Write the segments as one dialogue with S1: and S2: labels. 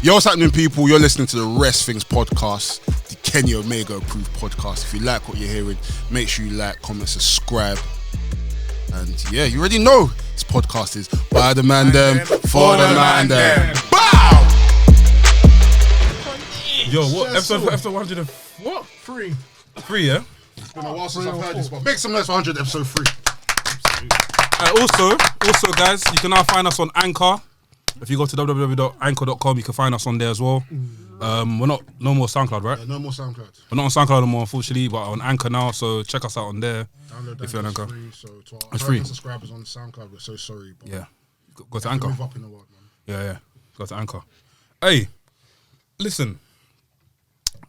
S1: Yo, what's happening, people? You're listening to the WRESTHINGS podcast, the Kenny Omega approved podcast. If you like what you're hearing, make sure you like, comment, subscribe. And yeah, you already know this podcast is by the Mandem, for the Mandem. Bow!
S2: Yo, what? Episode 100 and what?
S3: 3,
S2: yeah?
S1: It's been a while since I've heard this one. Make some noise for 100 episode 3.
S2: Also, guys, you can now find us on Anchor. If you go to www.anchor.com, you can find us on there as well. We're no more SoundCloud, right?
S1: Yeah, no more SoundCloud.
S2: We're not on SoundCloud anymore, unfortunately, but on Anchor now. So check us out on there.
S1: Download
S2: if you're on Anchor.
S1: Free, so to our
S2: it's free.
S1: subscribers on SoundCloud, we're so sorry. But
S2: Yeah, go to Anchor.
S1: Move up in the world, man.
S2: Yeah, go to Anchor. Hey, listen.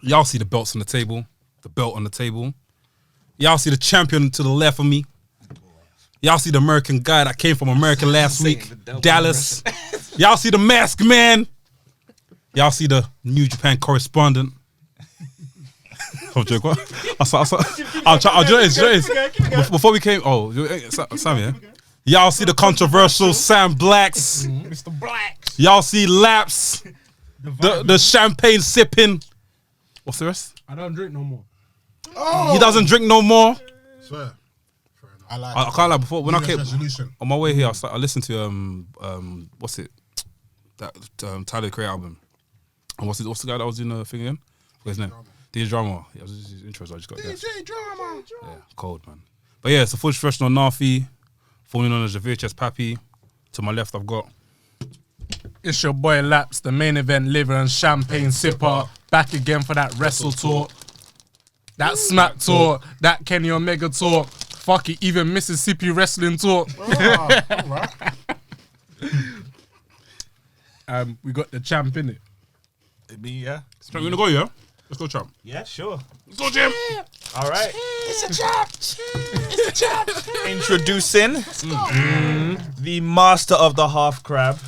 S2: Y'all see the belts on the table. The belt on the table. Y'all see the champion to the left of me. Y'all see the American guy that came from America last week, Dallas. Y'all see the masked man. Y'all see the New Japan correspondent. Oh, joke, what? I'll try. Before we came, Sam, yeah. Y'all see the controversial Sam Blacks.
S3: Mr. Blacks.
S2: Y'all see Laps. The champagne sipping. What's the rest?
S3: I don't drink no more.
S2: Oh. He doesn't drink no more.
S1: Swear.
S2: I can't lie. Before when I came
S1: resolution.
S2: on my way here, I listened to what's it? That Tyler the Creator album. And what's the guy that was doing the thing again? What's his name? DJ Drama. Yeah, it was his intro. So I just got
S1: DJ Drama.
S2: Yeah, cold man. But yeah, it's a full professional Nafi, formerly known as the VHS Pappy. To my left, I've got.
S3: It's your boy Laps, the main event liver and champagne sipper, back again for that wrestle talk, that smack talk, that Kenny Omega talk. Fuck it, even Mississippi wrestling talk.
S1: Oh, all right.
S3: We got the champ in it.
S4: Me, yeah.
S2: We're gonna go, yeah. Let's go, champ.
S4: Yeah, sure.
S2: Let's go, Jim.
S4: All right.
S1: It's a champ. It's a champ.
S4: Introducing the master of the half crab,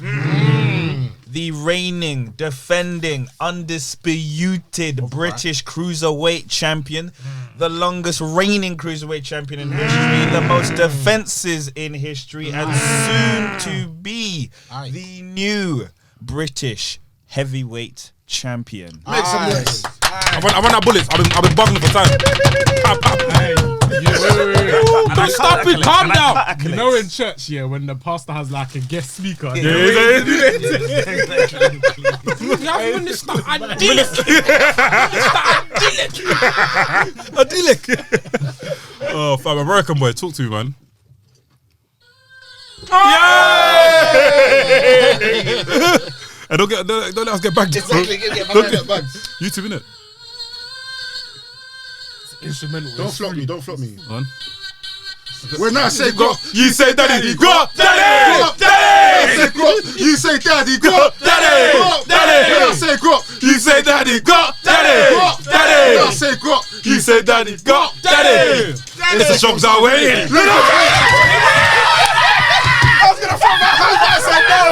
S4: the reigning, defending, undisputed British cruiserweight champion, the longest reigning cruiserweight champion in history, the most defenses in history, and soon to be the new British heavyweight champion.
S1: Make some noise.
S2: I run out bullets. I've been bugging for time. Don't stop it. Calm down.
S3: You know in church, yeah, when the pastor has like a guest speaker.
S2: Oh, fam, American boy, talk to me, man. Hey, don't let us get back.
S1: Exactly, get back.
S2: YouTube, innit?
S3: Instrumental.
S1: Don't flop me.
S2: On.
S1: When I say go,
S2: You say daddy, go, daddy,
S1: daddy. You say daddy, go, daddy, daddy. When I say go,
S2: You say daddy, go, daddy,
S1: when I
S2: daddy.
S1: say go,
S2: You say daddy, go, daddy. It's the shops are waiting.
S1: I was gonna throw my hands, but I said no.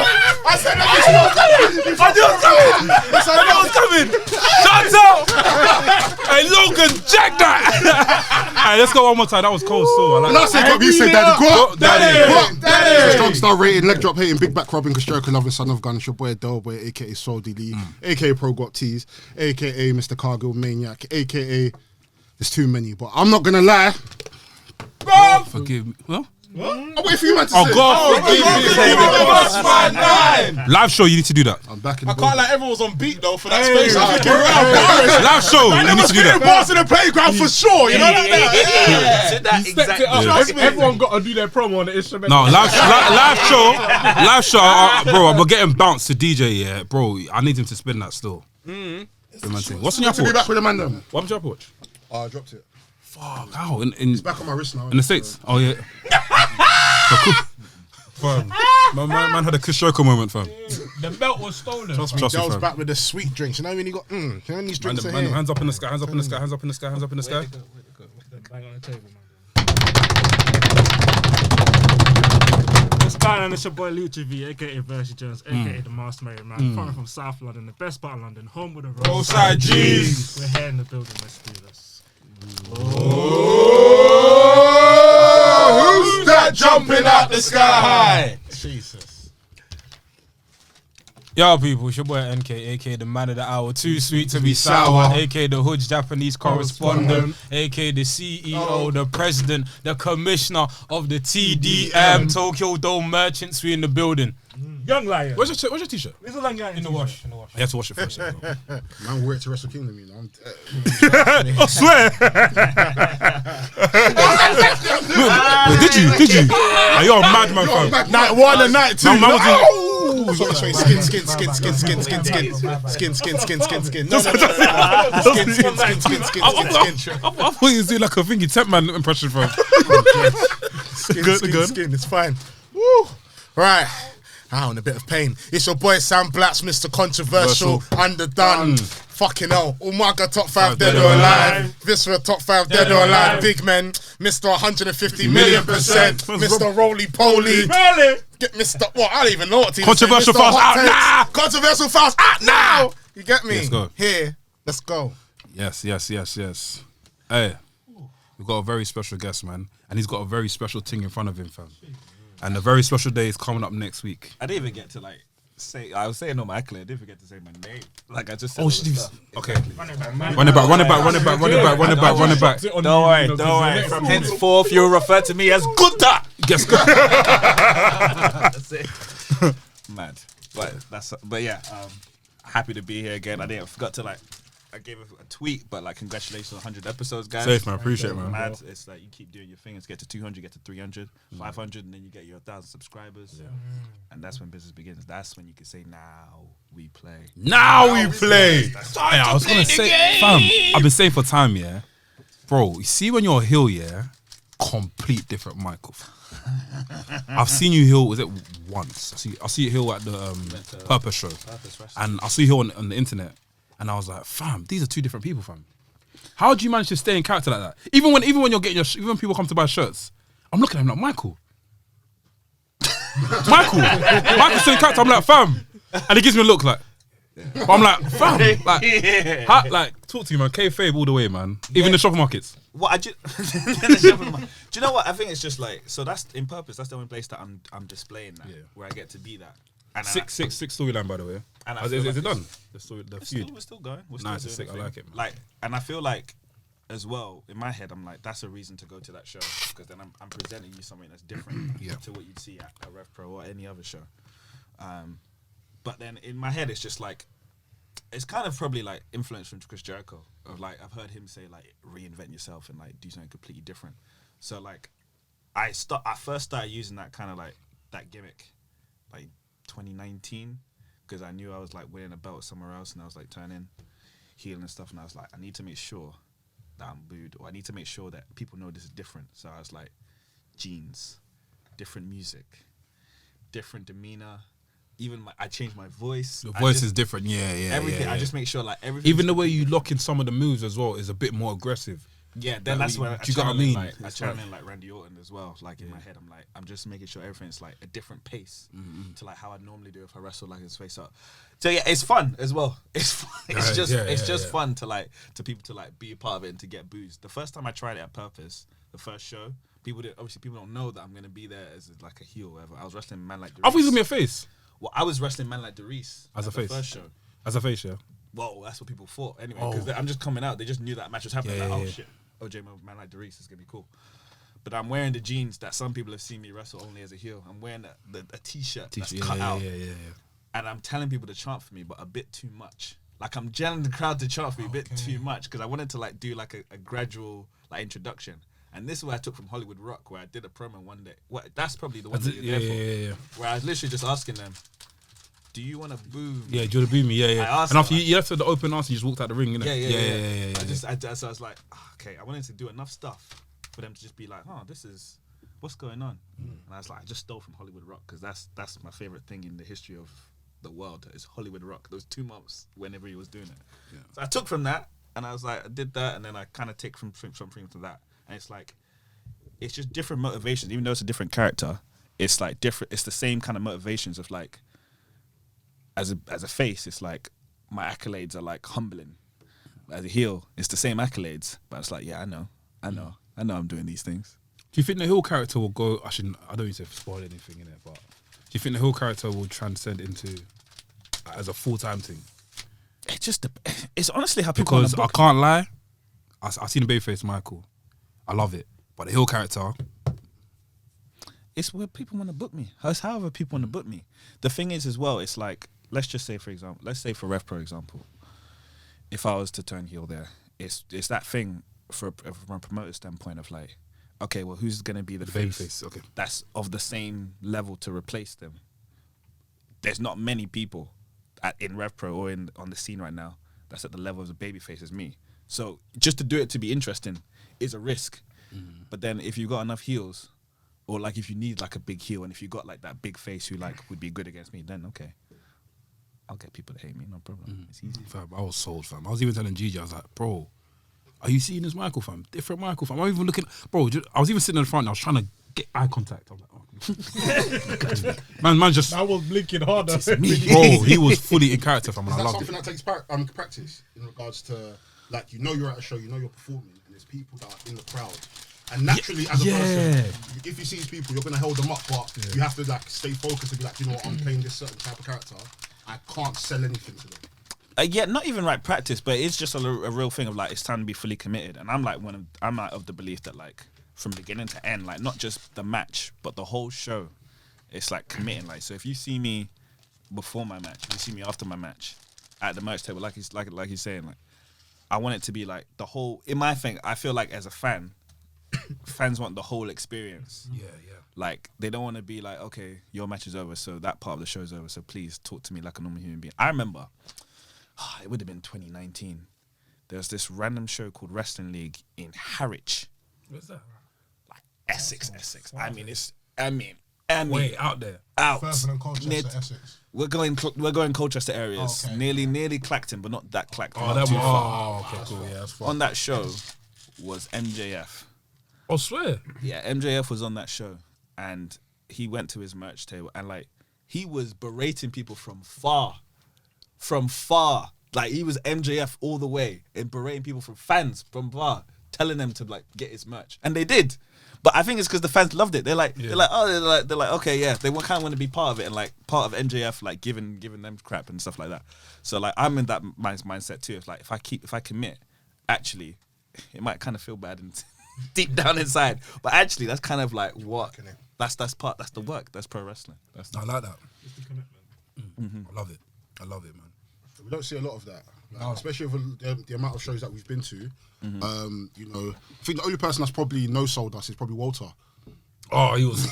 S1: I said no.
S2: I knew it was coming. Shut up. Hey, Logan, jack that. Hey, let's go one more time. That was cold still. I like
S1: When I say go, you say daddy, go,
S2: daddy.
S1: daddy. Strong star rating, leg drop hating, big back robbing, Stroker loving, son of gun. It's your boy Delboy, aka Soul D Lee, aka Pro Got Tees, aka Mr. Cargill Maniac, aka there's too many, but I'm not gonna lie.
S2: Forgive me. Huh?
S1: I'm waiting for you, man, to say.
S2: Oh, God. Live show, you need to do that.
S1: I'm back in the
S5: I can't
S1: building.
S5: like everyone's on beat though for that space. I'm thinking
S2: Live show, you need to do that.
S5: bars in the playground for sure. You know like that.
S3: Stepped it up. Everyone got to do their promo on the instrumental.
S2: No, live show, bro. We're getting bounced to DJ, yeah, bro. I need him to spin that still. What's on your
S1: To be
S2: Apple
S1: back
S2: Watch?
S1: with the man, them.
S2: What's your Apple Watch?
S1: Oh, I dropped it.
S2: Fuck, how? In
S1: It's back on my wrist now.
S2: the States? Oh, yeah. Fam, my man had a Kishoko moment, fam.
S3: The belt was stolen.
S2: Trust me,
S5: Girls
S2: fam.
S5: back with the sweet drinks. You know when you got you know these drinks are here.
S2: Hands up in the sky, hands up in the sky, hands up in the sky, hands up in the sky.
S3: Bang on the table, man.
S6: What's going on? It's your boy Lucha V, aka VRSYJNES, aka the Master Mary Man. Coming from South London, the best part of London, home with the
S2: Roadside G's.
S6: We're here in the building. Let's do this.
S5: Who's that jumping out the sky high?
S1: Jesus.
S2: Yo, people, it's your boy NK, aka the man of the hour, too sweet to be sour, aka the Hood's Japanese correspondent, aka the CEO, the president, the commissioner of the TDM, Tokyo Dome Merchants. We in the building.
S6: Young Lion.
S2: Where's your t-shirt?
S6: It's a young
S2: In the wash. I have to wash it first.
S5: Man, wear it to Wrestle Kingdom, you know.
S2: I swear. Wait, did you? Are you a madman, fam?
S5: Night 1 and night 2.
S2: No, man was in-
S5: Skin. No. Skin.
S2: I thought you was doing like a thingy temp man impression, fam.
S5: Skin. It's fine. Woo. Right. I'm in a bit of pain. It's your boy Sam Blatz, Mr. Controversial, Underdone. Fucking hell. Umaga top 5 dead or alive. Viscera top 5 dead or alive. Big men. Mr. 150 million %. Mr. Roly Poly. Get Mr. What? I don't even know what to
S2: Controversial
S5: say. Mr.
S2: fast
S5: Hot
S2: out
S5: Takes.
S2: now.
S5: Controversial fast out now. You get me?
S2: Let's go.
S5: Here. Let's go.
S2: Yes. Hey, we've got a very special guest, man. And he's got a very special thing in front of him, fam. And a very special day is coming up next week.
S4: I didn't even get to like say. I was saying all my accolade. I didn't forget to say my name. Like I just said.
S2: Oh,
S4: all
S2: she
S4: the
S2: did.
S4: stuff.
S2: Okay.
S6: Run it back.
S2: Run it back.
S4: Don't worry. From henceforth, you'll refer to me as Gunther.
S2: Guess good.
S4: That's it. Mad. But yeah, happy to be here again. I forgot to like. I gave a tweet, but like congratulations on 100 episodes, guys.
S2: Safe, man. Appreciate it, man.
S4: Mad. It's like you keep doing your thing. It's get to 200, get to 300, 500, and then you get your 1,000 subscribers. Yeah. And that's when business begins. That's when you can say, now we play.
S2: Now we play. I was gonna say, fam. I've been saying for time, yeah, bro. You see when you're a heel, yeah, complete different Michael. I've seen you heel. Was it once? I see you heel at the Purpose show, and I see you heel on the internet. And I was like, fam, these are two different people, fam. How do you manage to stay in character like that? Even when you're getting even when people come to buy shirts, I'm looking at him like, Michael, Michael's staying in character. I'm like, fam, and he gives me a look like, but I'm like, fam, like, talk to you, man. Kayfabe all the way, man. Even the shopping markets.
S4: What do you know what? I think it's just like so. That's in Purpose. That's the only place that I'm displaying that, where I get to be that. And
S2: Six storyline, by the way.
S4: And
S2: is it done? The feud.
S4: We're still going. We're
S2: Nice,
S4: still
S2: it's sick.
S4: doing
S2: I
S4: the
S2: like
S4: thing.
S2: it, man.
S4: Like, and I feel like, as well, in my head, I'm like, that's a reason to go to that show because then I'm presenting you something that's different to what you'd see at Rev Pro or any other show. But then in my head, it's just like, it's kind of probably like influence from Chris Jericho. Of like, I've heard him say like, reinvent yourself and like do something completely different. So like, I first started using that kind of like that gimmick, like 2019. Because I knew I was like winning a belt somewhere else and I was like turning heel and stuff and I was like, I need to make sure that I'm booed or I need to make sure that people know this is different. So I was like, jeans, different music, different demeanor. Even I changed my voice.
S2: Your voice is different,
S4: everything.
S2: yeah.
S4: I just make sure like everything.
S2: Even the way you lock in some of the moves as well is a bit more aggressive.
S4: Yeah, then that's where I
S2: you got what I mean?
S4: I channel in like Randy Orton as well. Like in my head, I'm just making sure everything's like a different pace to like how I normally do if I wrestle like his face up. So yeah, it's fun as well. It's fun. It's just fun to people to like be a part of it and to get boozed. The first time I tried it at Purpose, the first show, people don't know that I'm gonna be there as like a heel. Or whatever. I was wrestling Man Like.
S2: I thought he was gonna be a face.
S4: Well, I was wrestling Man Like Doris
S2: as a face.
S4: First show.
S2: As a face, yeah.
S4: Well, that's what people thought anyway. Because I'm just coming out. They just knew that match was happening. Oh shit. OJMO, Man Like Doris is gonna be cool. But I'm wearing the jeans that some people have seen me wrestle only as a heel. I'm wearing a t-shirt that's cut out. And I'm telling people to chant for me, but a bit too much. Like I'm gelling the crowd to chant for me a bit too much because I wanted to like do like a gradual like introduction. And this is what I took from Hollywood Rock, where I did a promo one day. That's probably the one that you're there for. Where I was literally just asking them, do you want to boo me?
S2: Yeah, do you want to boo me? Yeah. And after you left the open answer, you just walked out the ring, innit?
S4: Yeah. So I was like, okay, I wanted to do enough stuff for them to just be like, oh, this is, what's going on? And I was like, I just stole from Hollywood Rock because that's my favorite thing in the history of the world is Hollywood Rock. Those 2 months whenever he was doing it. Yeah. So I took from that and I was like, I did that and then I kind of take from something to that. And it's like, it's just different motivations. Even though it's a different character, it's like different. It's the same kind of motivations of like, as a face, it's like my accolades are like humbling. As a heel, it's the same accolades, but it's like, yeah, I know I'm doing these things.
S2: Do you think the heel character will go? I don't need to spoil anything in it, but do you think the heel character will transcend into as a full-time thing.
S4: It's honestly how people
S2: Because I
S4: book.
S2: can't lie, I seen the babyface Michael. I love it. But the heel character,
S4: It's where people want to book me. It's however people want to book me. The thing is as well, it's like, let's just say for example, let's say for RevPro example, if I was to turn heel there, it's that thing from a promoter standpoint of like, okay, well, who's going to be the face
S2: babyface, okay.
S4: that's of the same level to replace them? There's not many people in RevPro or on the scene right now that's at the level of the babyface as me. So just to do it to be interesting is a risk. But then if you got enough heels, or like if you need like a big heel, and if you got like that big face who like would be good against me, then okay, I'll get people to hate me, no problem. It's easy.
S2: Fam, I was sold, fam. I was even telling Gigi, I was like, bro, are you seeing this Michael, fam? Different Michael, fam. I'm even looking, bro, I was even sitting in the front and I was trying to get eye contact. I was like, oh. man just,
S3: I was blinking harder.
S2: bro, he was fully in character, fam, and
S1: Is
S2: I
S1: that
S2: loved
S1: something
S2: it.
S1: that takes practice in regards to, like, you know you're at a show, you know you're performing, and there's people that are in the crowd. And naturally, as a person, if you see these people, you're going to hold them up, but you have to, like, stay focused and be like, you know what, I'm playing this certain type of character. I can't sell anything to them.
S4: Yeah, not even right practice, but it's just a real thing of like, it's time to be fully committed. And I'm like, I'm out of the belief that like, from beginning to end, like not just the match, but the whole show, it's like committing. Like, so if you see me before my match, if you see me after my match, at the merch table, like he's saying, like, I want it to be like the whole. In my thing, I feel like as a fan, fans want the whole experience.
S2: Yeah.
S4: Like, they don't want to be like, okay, your match is over, so that part of the show is over, so please talk to me like a normal human being. I remember, it would have been 2019. There was this random show called Wrestling League in Harwich.
S2: What's that?
S4: Like Essex. I mean,
S2: Way out there.
S4: out.
S5: Further than Colchester,
S4: Near-
S5: Essex.
S4: We're going Colchester areas,
S5: Okay.
S4: nearly Clacton, but not that Clacton.
S2: Oh,
S4: not
S2: that
S4: too
S2: was,
S4: far.
S2: okay, cool, yeah, that's fine.
S4: On that show was MJF.
S2: I swear.
S4: Yeah, MJF was on that show, and he went to his merch table, and like he was berating people from far. Like he was MJF all the way and berating people from fans from far, telling them to like get his merch, and they did. But I think it's because the fans loved it. They're like, okay, yeah. They kind of want to be part of it and like part of MJF, like giving them crap and stuff like that. So like I'm in that mindset too. It's like if I commit, actually, it might kind of feel bad and deep down inside. But actually, that's kind of like what that's the work. That's pro wrestling.
S2: I like that.
S6: It's the commitment.
S2: I love it, man.
S1: We don't see a lot of that, like, especially with the amount of shows that we've been to. You know, I think the only person that's probably no-sold us is probably Walter.
S2: Oh, he was.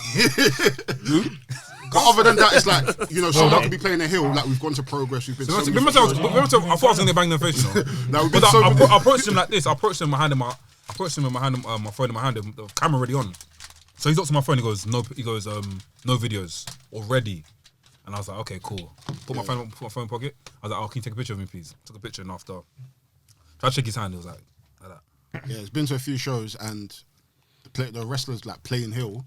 S1: But other than that, it's like, you know, someone could be playing a hill. Like, we've gone to Progress, we've been so many
S2: I thought I
S1: shows.
S2: was going to bang them face, you know.
S1: Now, we've
S2: But
S1: been so many-
S2: I approached him like this. I approached him with my hand in my phone in my hand, the camera already on. So he looks at my phone. He goes, no videos already. And I was like, okay, cool. Put my phone in pocket. I was like, oh, can you take a picture of me, please? Took a picture, and after tried to shake his hand, he was like that.
S1: Yeah, it's been to a few shows, and the wrestlers like playing heel,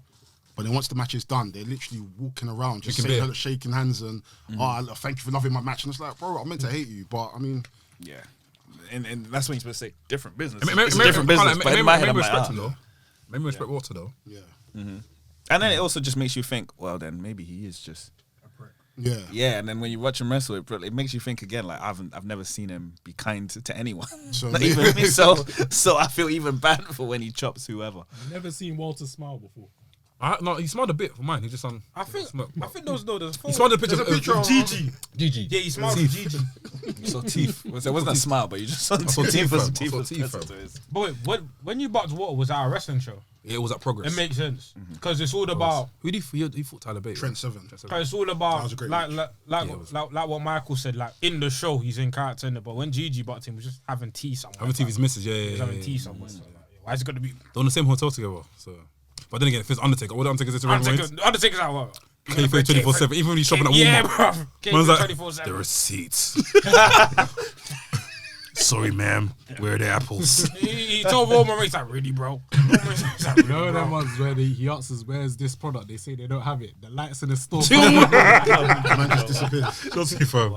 S1: but then once the match is done, they're literally walking around, just shaking hands, and thank you for loving my match. And it's like, bro, I meant to hate you, but I mean,
S4: Yeah, and that's when you're supposed to say different business.
S2: Maybe
S4: It's a different business, but in my head, I'm like,
S2: respect him though. Maybe respect Walter though.
S1: yeah,
S4: and then it also just makes you think, well, then maybe he is just.
S1: yeah.
S4: Yeah, and then when you watch him wrestle, it makes you think again. Like I've never seen him be kind to anyone,
S1: So-
S4: not even me. So I feel even bad for when he chops whoever.
S3: I've never seen Walter smile before.
S2: No, he smiled a bit for mine. He just
S6: I think there was there's
S2: He smiled a picture of
S6: Gigi.
S2: Gigi.
S6: Yeah, he smiled with Gigi.
S4: You saw teeth. It wasn't a smile, but you just saw
S2: saw
S4: teeth.
S2: teeth,
S4: Was
S2: fam.
S4: teeth
S2: I saw
S4: was
S2: teeth,
S4: present
S2: fam.
S4: to his-
S6: But when you boxed Water, was that a wrestling show?
S2: Yeah, it was at Progress.
S6: It makes sense because it's all about.
S2: Who did he fought Tyler Bate?
S1: Trent Seven.
S6: Cause it's all
S1: That
S6: about
S1: was a great
S6: like
S1: match.
S6: like what Michael said. Like in the show, he's in character in it, but when Gigi boxed him, he was just having tea somewhere.
S2: Having TV's missus,
S6: He
S2: yeah.
S6: was having tea somewhere. So, like, why is it gonna be?
S2: They're on the same hotel together, so. But then again, if it's Undertaker, what the Undertaker's into Roman Reigns?
S6: Undertaker's out. What?
S2: K-Fake 24/7, even when he's shopping at
S6: Yeah,
S2: Walmart.
S6: bro.
S2: Man's like,
S6: 24/7.
S2: the receipts. Sorry, ma'am. Where are the apples?
S6: He told Roman Reigns, like, really, bro? Roman Reigns, like, really,
S3: You know them
S6: bro?
S3: ones where he asks us, where's this product? They say they don't have it. The lights in the store.
S1: Man just disappears.
S2: Trust me, fam.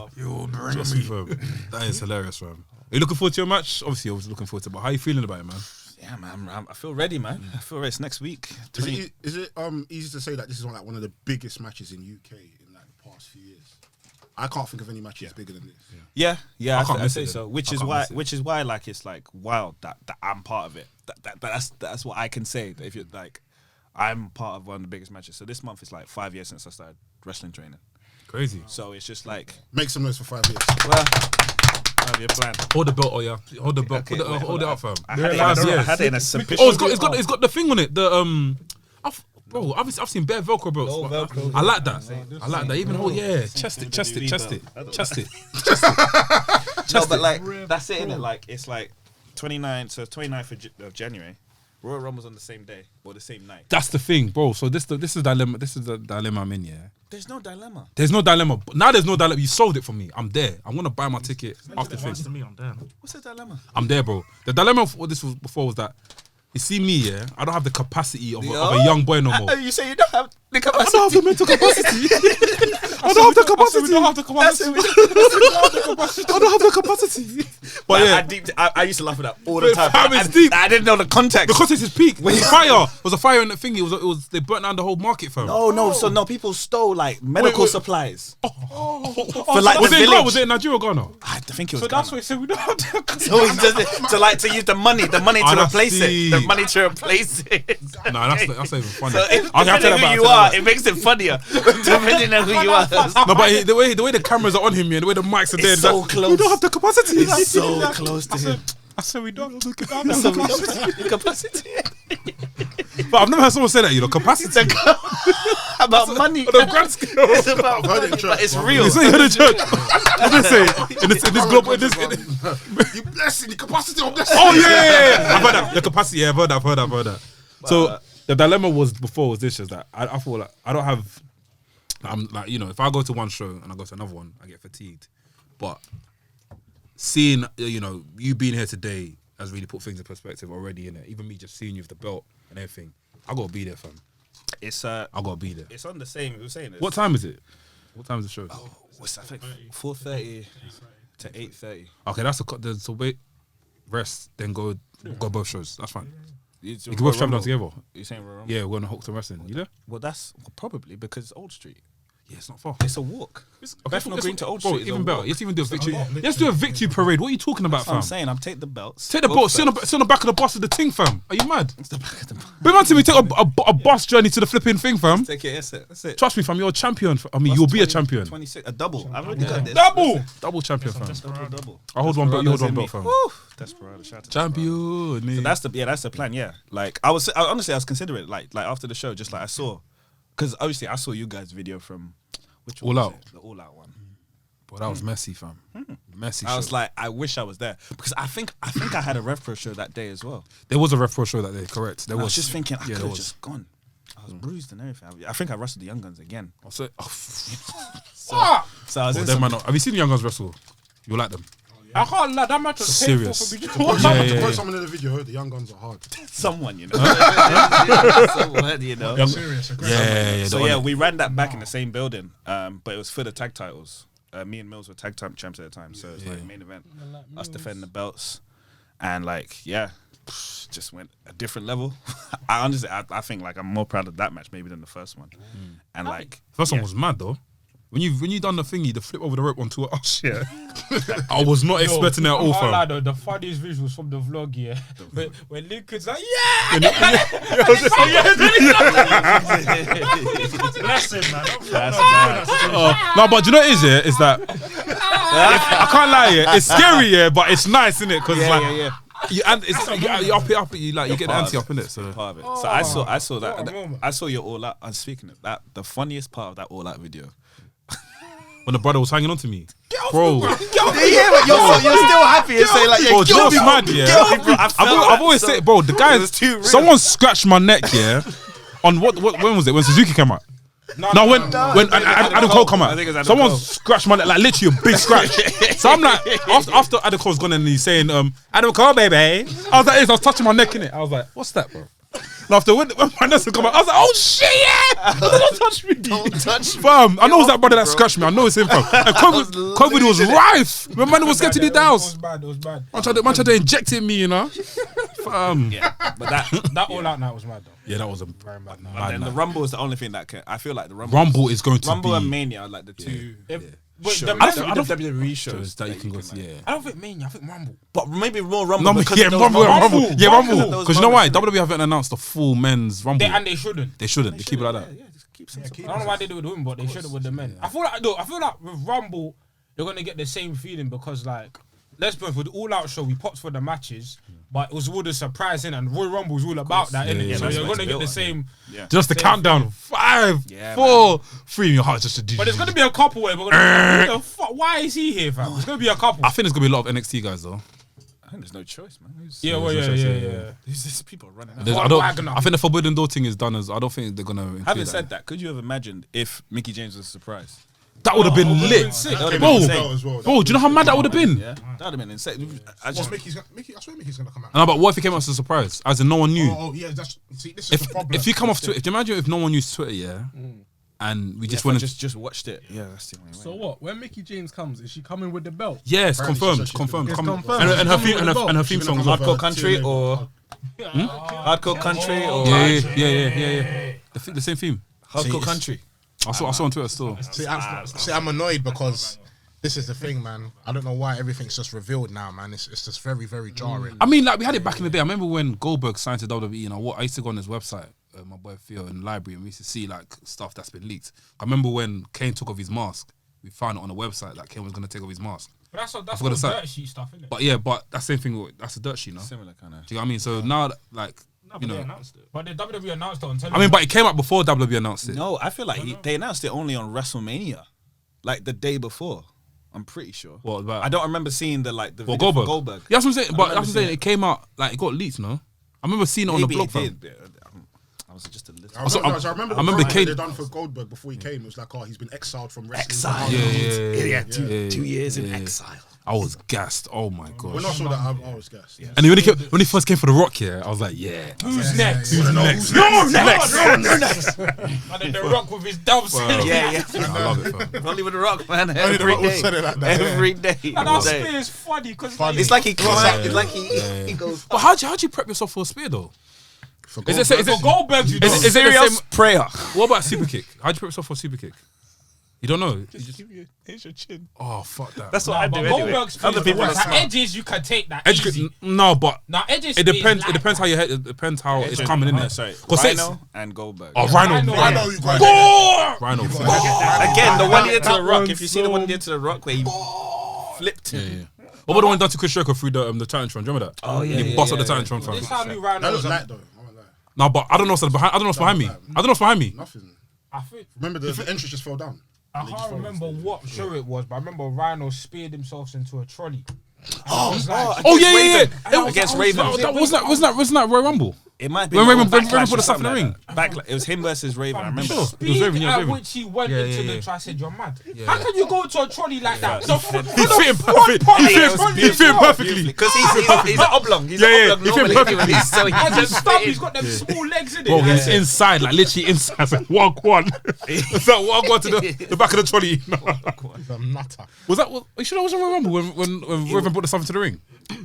S2: Trust me, fam. That is hilarious, fam. Are you looking forward to your match? Obviously, I was looking forward to it, but how are you feeling about it, man?
S4: Yeah, man. I feel ready, man. I feel ready. It's next week.
S1: Is it easy to say that this is one of the biggest matches in UK in like the past few years? I can't think of any matches bigger than this.
S4: Yeah,
S2: I can't
S4: I
S2: miss
S4: say
S2: it
S4: so.
S2: then.
S4: Which
S2: I
S4: is
S2: can't
S4: why,
S2: miss it.
S4: which is why, like, it's like wild that I'm part of it. That's what I can say. If you're like, I'm part of one of the biggest matches. So this month is like 5 years since I started wrestling training.
S2: Crazy.
S4: So it's just like,
S1: Make some noise for 5 years.
S4: well, 5-year plan.
S2: Hold the belt, oh yeah. Hold the belt.
S4: Okay,
S2: Hold it,
S4: wait,
S2: hold it up, fam.
S4: I had it in
S2: Five
S4: a-
S2: years.
S4: I had it in a submission.
S2: Oh, it's got the thing on it. Bro, I've seen bare Velcro belts.
S4: No
S2: but
S4: Velcro.
S2: I like that. I like that. Even chest it.
S4: No, but like that's it, innit? Like it's like 29th of January. Royal Rumble's on the same day or the same night.
S2: That's the thing, bro. So this is dilemma. This is the dilemma I'm in. Yeah.
S4: There's no dilemma.
S2: There's no dilemma. Now there's no dilemma. You solved it for me. I'm there. I'm gonna buy my ticket after
S6: Once
S2: thing.
S6: to me, I'm there.
S4: What's the dilemma?
S2: I'm there, bro. The dilemma of what this was before was that you see me, yeah. I don't have the capacity of a young boy no more.
S4: You say you don't have the
S2: I
S4: capacity.
S2: don't have the mental capacity. I don't have the capacity. I don't have the capacity. But yeah,
S4: I used to laugh at that all the time.
S2: Fam, it's deep.
S4: I didn't know the context.
S2: the context is peak. It was fire. It was a fire in the thing. It was they burnt down the whole market, fam.
S4: No, people stole like medical
S2: wait.
S4: supplies.
S2: For
S4: like
S2: was
S4: the
S2: it in Ghana?
S4: village.
S2: Was it in Nigeria or Ghana?
S4: I think it was.
S6: So that's why he said we don't have to.
S4: So he does it to use the money to
S2: that's
S4: replace it.
S2: deep.
S4: The money to replace it.
S2: No, that's not even funny.
S4: So if
S2: I'll tell
S4: depending
S2: that
S4: who you
S2: back.
S4: are, it makes it funnier. Depending on who you are.
S2: No, but the way the cameras are on him, yeah, the way the mics are there,
S4: so
S2: like,
S4: close.
S2: We don't have the capacity.
S4: It's so close to him.
S6: I said we don't have to.
S4: Capacity.
S2: But I've never heard someone say that, you know, capacity.
S4: About money.
S2: On a grand scale.
S4: It's about
S1: heard it in
S4: money,
S1: church.
S4: but it's real.
S2: You say you're the church. What did they say? In this global,
S1: You blessing the capacity of this.
S2: oh yeah. I've heard that. The capacity, yeah, I've heard that. So the dilemma was this is that I feel like I don't have. I'm like, you know, if I go to one show and I go to another one, I get fatigued. But seeing, you know, you being here today has really put things in perspective already, innit? Even me just seeing you with the belt and everything, I gotta be there, fam.
S4: It's
S2: I gotta be there.
S4: It's on the same. We were saying this.
S2: What time is it? What time is the show?
S4: What's that? I think 4:30 to 8:30.
S2: Okay, that's so wait, rest, then go both shows. That's fine.
S4: You
S2: We can both travel down together.
S4: You saying Royal Rumble?
S2: Yeah, we're gonna hook to wrestling. You there?
S4: Well, that's probably because it's Old Street.
S2: Yeah, it's not far.
S4: It's a walk. Bethnal Green to Old
S2: Bro,
S4: Street is
S2: even
S4: a
S2: better.
S4: walk.
S2: Let's even do a victory. Let's do a victory parade. What are you talking about,
S4: I'm
S2: fam?
S4: saying I'm take the belts.
S2: Take the
S4: both
S2: boat. Sit
S4: belts.
S2: on the back of the bus of the thing, fam. Are you mad?
S4: It's the back of the
S2: Bring on to me. Take a bus journey to the flipping thing, fam.
S4: Take it. That's it.
S2: Trust me, fam. You're a champion. I mean, you'll be a champion.
S4: 26. A double. I've already got this.
S2: Double champion, fam.
S4: Double.
S2: I hold one belt. You hold one belt, fam.
S4: Woo. Desperado. Shout out to
S2: Champion.
S4: So that's the plan. Yeah. Like I was considering it. Like after the show, just like I saw, because obviously I saw you guys' video from which
S2: All
S4: one was
S2: Out.
S4: it? The All Out one.
S2: But that was messy, fam. Messy.
S4: I was
S2: show.
S4: like, I wish I was there because I think I had a Rev Pro show that day as well.
S2: There was a Rev Pro show that day. Correct. There
S4: I
S2: was.
S4: was just thinking I
S2: Yeah,
S4: could
S2: there
S4: have
S2: was.
S4: just gone. I was bruised and everything. I think I wrestled the Young Guns again.
S2: So
S4: So I was in
S2: them
S4: some,
S2: man, have you seen the Young Guns wrestle? You like them?
S6: I can't lie. That match was
S2: Serious.
S6: painful for me to watch.
S2: Yeah.
S1: Put someone in the video. The young guns are hard.
S4: someone, you know. Someone, you know.
S6: Serious.
S2: Yeah.
S4: So yeah, we ran that back in the same building, but it was for the tag titles. Me and Mills were tag time champs at the time, so it's like main event, us defending the belts, and like just went a different level. I honestly, I think like I'm more proud of that match maybe than the first one, and like
S2: First one was mad though. When you done the thingy, the flip over the rope onto us, yeah. I was not expecting that at all, fam.
S6: The funniest visuals from the vlog, yeah. When Lincoln's like, yeah! Bless him, man.
S2: No, but you know what it is, yeah? It's that I can't lie, yeah. It's scary, yeah, but it's nice, isn't it? Because it's like you and it's you up it, you like you get the ante up in it. So
S4: part of it. So I saw that. I saw your All Out. I'm speaking of that. The funniest part of that All Out video.
S2: when the brother was hanging on to me, bro.
S4: But you're still happy and say like, yeah,
S2: Bro, just mad, yeah.
S4: bro.
S2: I've always said, bro, the guy,
S4: was too real.
S2: someone scratched my neck, yeah. On when was it? When Suzuki came out? No, when Adam Cole come
S4: I
S2: out,
S4: think it was Adam
S2: someone
S4: Cole.
S2: scratched my neck, like literally a big scratch. So I'm like, after Adam Cole's gone and he's saying, Adam Cole, baby. I was like, I was touching my neck in it. I was like, what's that, bro? And after when my Nelson come out, I was like, oh shit, yeah! Don't touch me.
S4: Don't touch me.
S2: Fam, I know it's that brother that scratched me. I know it's him, fam. And COVID was rife. My man was getting to the downs.
S6: It was bad.
S2: Man tried to inject it in me, you know. Fam.
S4: Yeah, but
S6: That All Out night was mad though.
S2: Yeah, that was a very mad
S4: and then the
S2: night.
S4: Rumble is the only thing that I feel like the Rumble.
S2: Rumble is going to
S4: Rumble
S2: be.
S4: and Mania are like the two. shows.
S2: I don't
S4: WWE shows
S2: that you can go see. Yeah.
S3: I don't think Mania. I think Rumble.
S4: But maybe more Rumble.
S2: Rumble,
S4: because
S2: yeah,
S4: of those
S2: Rumble,
S4: moments.
S2: Rumble, yeah, Rumble.
S4: Because of those
S2: Because you know why?
S4: moments.
S2: WWE haven't announced the full men's Rumble.
S3: They shouldn't.
S2: They shouldn't. They keep it like that.
S4: Yeah, just keep some
S3: I don't know why they do it with the women, but they should have with the men. I feel like with Rumble, you're gonna get the same feeling because like, let's be honest, with the All Out show, we popped for the matches, but it was all the surprising and Royal Rumble was all about that, innit?
S2: yeah,
S3: So
S4: that's
S3: you're
S4: what
S3: gonna
S4: it's
S3: get the
S4: built
S3: same.
S4: Yeah.
S2: Just the countdown. 5,
S4: Yeah,
S2: 4, 3 in your heart. Just to
S3: But there's gonna be a couple where we're gonna be like, what the fuck? Why is he here, fam? There's gonna be a couple.
S2: I think there's gonna be a lot of NXT guys though.
S4: I think there's no choice, man.
S3: Yeah.
S4: These just people are running out.
S2: There's- I think the Forbidden Door thing is done as. I don't think they're gonna. include
S4: Having said that, could you have imagined if Mickey James was a surprise?
S2: that would have been lit.
S3: sick.
S4: That would have
S2: Bro,
S4: been insane.
S5: as well.
S2: bro, do you know how mad that would have been?
S4: Yeah, that would have been insane. I
S5: I
S4: just
S5: swear Mickey's gonna come out.
S2: No, but what if he came out as a surprise? As in no one knew.
S5: Oh yeah, this is the problem.
S2: If you come off Twitter, if you imagine if no one used Twitter, yeah, and we just
S4: went
S2: went
S4: just watched it. Yeah, that's the only way.
S3: So what? When Mickey James comes, is she coming with the belt?
S2: yes,
S5: Apparently
S2: confirmed,
S5: she's
S2: confirmed,
S3: It's
S2: Come-
S3: confirmed.
S2: and her
S3: She's
S2: theme
S3: coming with the
S2: and her
S3: belt.
S2: theme
S5: She's
S2: song.
S5: gonna
S2: as
S5: have
S2: well.
S4: Hardcore Country
S5: TNA.
S4: or Hardcore Country or
S2: Yeah. The same theme.
S4: Hardcore Country.
S2: I saw on Twitter still.
S5: See, I'm annoyed because this is the thing, man. I don't know why everything's just revealed now, man. It's just very, very jarring.
S2: I mean, like we had it back in the day. I remember when Goldberg signed to WWE, and I used to go on his website, my boy Theo, in the library, and we used to see like stuff that's been leaked. I remember when Kane took off his mask. We found it on the website that Kane was going to take off his mask.
S3: But that's
S2: forgot
S3: all
S2: the site.
S3: dirt sheet stuff, isn't it?
S2: But yeah, that's the same thing. That's a dirt sheet, no? Do
S4: Similar kind of.
S2: you know what I mean? So now, like, you
S6: They
S2: know,
S6: announced it.
S3: But the WWE announced it on
S2: I
S3: television.
S2: mean, but it came out before WWE announced it.
S4: No, I feel like they announced it only on WrestleMania, like the day before. I'm pretty sure.
S2: What about?
S4: I don't remember seeing the video for
S2: Goldberg.
S4: Goldberg.
S2: Yeah, that's what I'm saying. But
S4: remember
S2: that's what I'm saying.
S4: seeing
S2: It came out like it got leaked, no? I remember seeing it on
S4: Maybe
S2: the blog.
S4: it
S2: fam.
S4: did. I was just a little.
S5: I remember
S2: I remember
S5: the
S2: Kane-
S5: they done for Goldberg before he came. It was like, oh, he's been exiled from wrestling.
S4: Exiled.
S2: Yeah.
S4: 2 years in
S2: yeah.
S4: exile.
S2: I was gassed. Oh my god.
S5: When I saw that, I was gassed. Yeah.
S2: And when he first came for the Rock, yeah, I was like, yeah.
S3: Who's next?
S5: Who's next?
S3: No, next. And then The Rock with his dubs.
S4: Yeah.
S2: I love it, fam.
S4: Only with the Rock, man.
S5: The
S4: Every
S5: Rock said it
S4: day.
S5: like that, yeah.
S4: Every day.
S3: And
S4: all
S3: our
S4: day.
S3: spear is funny because
S4: It's like he climbs. It's like he goes.
S2: But how'd you prep yourself for a spear though?
S5: For
S2: Is it
S3: for Goldberg, you
S2: is it the
S4: Serious
S2: same?
S4: prayer.
S2: What about super kick? How'd you prep yourself for a super kick? You don't know. You just,
S4: Here's your chin.
S2: oh fuck that.
S4: That's what I do
S3: But
S4: anyway.
S3: Goldberg's
S4: Other people are smart.
S3: edges, you can take that
S2: Edge,
S3: easy.
S2: no, but
S3: Now edges.
S2: it depends.
S3: is
S2: It depends how your head. It depends how it's coming in there.
S4: Sorry,
S2: 'Cause it's-
S4: Rhino and Goldberg.
S2: Oh, Rhino.
S3: Rhino,
S5: you guys.
S2: Rhino.
S4: Again, the one he did to the Rock.
S3: one's
S4: If you see the one he did to the Rock where he flipped him.
S2: What about the one done to Chris Jericho through the Titantron? Do you remember that?
S4: Oh, yeah,
S2: He
S4: yeah,
S2: bust up
S4: yeah,
S2: the
S4: yeah.
S2: Titantron, fam.
S3: This how new Rhino
S5: That looks
S3: was.
S5: light though. I won't lie.
S2: No, but I don't know what's behind. I don't know what's behind me. I don't know what's behind me.
S5: Nothing.
S3: I think
S5: Remember the entrance just fell down.
S3: I can't remember what show it was, but I remember Rhino speared himself into a trolley. Oh
S2: Yeah.
S4: Against Raven.
S2: Wasn't that Royal Rumble?
S4: It might be
S2: When Raven
S4: Backlash
S2: put the
S4: or
S2: stuff in the
S4: something
S2: ring.
S4: like that. It was him versus Raven. I remember.
S2: It was
S3: Speed
S2: Raven, yeah,
S3: at
S2: Raven.
S3: which he went
S2: Yeah,
S3: into
S2: yeah,
S3: the I said, you're mad.
S2: Yeah.
S3: How can you go to a trolley like that?
S2: He fit him perfect. He fit him perfectly.
S4: Because he's an oblong. He's
S2: Yeah,
S4: an
S2: yeah,
S4: oblong
S2: he fit
S4: normally.
S2: perfectly.
S4: So he
S3: And his
S4: just
S3: stump,
S4: fit
S3: he's
S4: in.
S3: got them small legs in it.
S2: Bro, he's inside, like literally inside. It's like one. It's like one to the back of the trolley.
S5: He's a nutter.
S2: Was that? You sure that was a Royal Rumble when Raven put the stuff into the ring?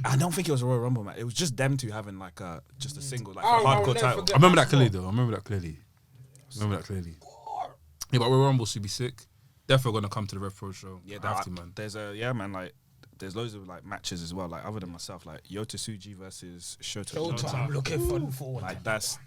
S4: I don't think it was a Royal Rumble, man. It was just them two having like just a single, like
S3: Oh,
S4: a
S3: I'll
S4: hardcore
S3: never
S4: title.
S3: forget.
S2: I remember that clearly, though. I remember that clearly. Yeah, but Royal Rumble should be sick. Definitely gonna come to the Rev Pro show.
S4: Yeah,
S2: Have to, man.
S4: There's like there's loads of like matches as well. Like other than myself, like Yota Tsuji versus Shota.
S3: I'm looking forward.
S4: Like that's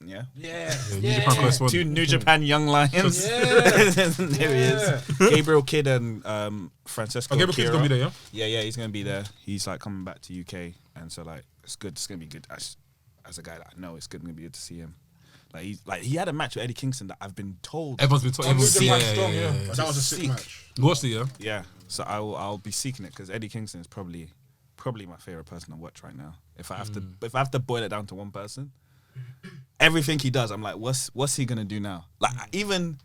S4: yeah.
S3: Yeah.
S2: New Japan correspondent.
S4: Two New Japan young lions. There he is. Gabriel Kidd and Francesco.
S2: Okay, because gonna be there, yeah.
S4: Yeah, he's gonna be there. He's like coming back to UK, and so like it's good. It's gonna be good. As a guy that I know, it's gonna be good to see him. He had a match with Eddie Kingston that I've been told.
S2: Everyone's been talking.
S3: New Japan strong, yeah.
S5: But that was a sick match.
S2: Watch it, yeah.
S4: Yeah, so I'll be seeking it because Eddie Kingston is probably my favorite person to watch right now. If I have to boil it down to one person, everything he does, I'm like, what's he gonna do now? Like even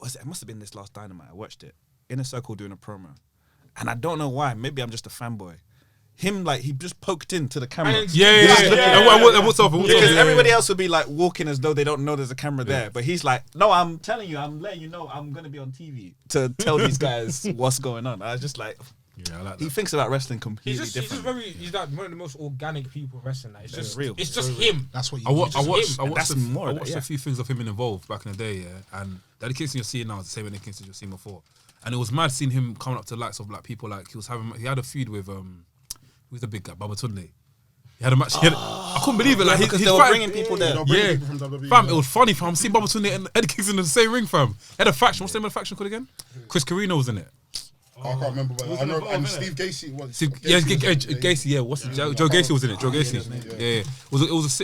S4: it must have been this last Dynamite. I watched it. Inner Circle doing a promo, and I don't know why. Maybe I'm just a fanboy. Him like he just poked into the camera.
S2: And what's up?
S4: Because everybody else would be like walking as though they don't know there's a camera there. But he's like, no, I'm telling you, I'm letting you know I'm going to be on TV to tell these guys what's going on. I was just like,
S2: Yeah, I like
S4: he
S2: that.
S4: thinks about wrestling completely
S3: He's just
S4: different.
S3: he's like one of the most organic people in wrestling. Like, it's just
S4: real.
S3: It's just him.
S5: That's what you
S2: I watched
S4: that's more
S2: I
S4: of
S2: watched
S4: that, yeah.
S2: a few things of him involved back in the day, yeah. And the Eddie Kingston you're seeing now is the same Eddie Kingston you've seen before. And it was mad seeing him coming up to the likes of like people like he had a feud with who's the big guy, Babatunde. He had a match. I couldn't believe it. Like
S4: because they were bringing people there.
S2: Yeah,
S1: people from WWE,
S2: fam, it was funny, fam. Seeing Babatunde and Eddie Kingston in the same ring, fam. He had a faction. What's the name of the faction called again? Chris Carino was in it.
S1: I can't remember, but I know. And Steve Gacy was.
S2: Gacy. Yeah, what's Joe Gacy was in it. Joe Gacy. Yeah.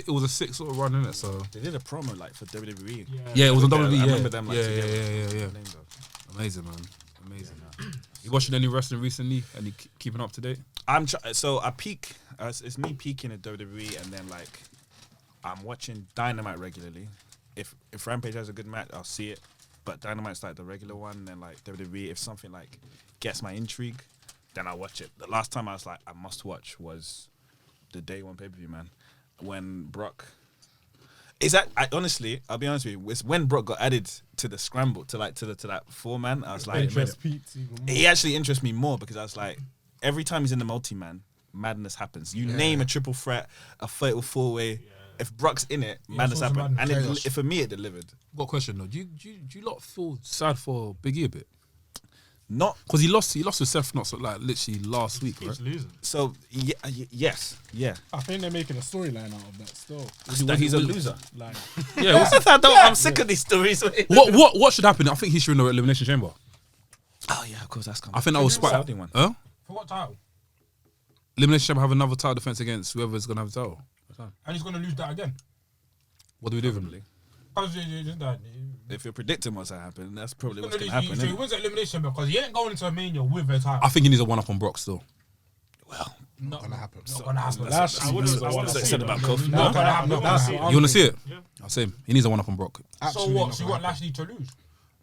S2: It was a sick sort of run in it. So
S4: They did a promo like for WWE.
S2: yeah, it was on WWE.
S4: I
S2: Yeah,
S4: remember them, like, together.
S2: yeah. Amazing, man. Amazing. You watching any wrestling recently? Any keeping up to date?
S4: So I peak. It's me peaking at WWE, and then like I'm watching Dynamite regularly. If Rampage has a good match, I'll see it. But Dynamite's like the regular one, and then like WWE, if something like gets my intrigue, then I'll watch it. The last time I was like, I must watch was the Day One pay-per-view, man. When Brock. Honestly, I'll be honest with you, it's when Brock got added to the scramble, to that 4-man, I was like, he actually interests me more because I was like, every time he's in the multi-man, madness happens. You name a triple threat, a fatal 4-way. If Brock's in it, madness happens. And for me, it delivered.
S2: Got a question though. Do you lot feel sad for Big E a bit?
S4: Not
S2: because he lost with Seth not so, like literally last week, right?
S6: He's losing.
S4: So yes.
S3: I think they're making a storyline out of that still.
S4: That he's a loser.
S3: Like,
S2: Yeah.
S4: I'm sick of these stories.
S2: What should happen? I think he should in the Elimination Chamber.
S4: Oh yeah, of course that's coming.
S2: I think that was quite.
S4: Saudi one.
S2: Huh?
S6: For what title?
S2: Elimination Chamber have another title defense against whoever's gonna have the title.
S6: And he's gonna lose that again.
S2: What do we do with him?
S4: If you're predicting what's gonna happen, that's probably what's
S6: So
S4: gonna happen.
S6: he wins the elimination because he ain't going into a Mania with a title.
S2: I think he needs a one up on Brock still.
S4: Well,
S6: Not
S1: gonna happen.
S6: Not gonna happen.
S3: That's
S6: I wouldn't
S4: said about Kofi.
S6: Not gonna happen. Not gonna happen.
S2: You want to see it?
S6: Yeah.
S2: I'll say him. He needs a one up on Brock.
S6: So what? So you want Lashley to lose?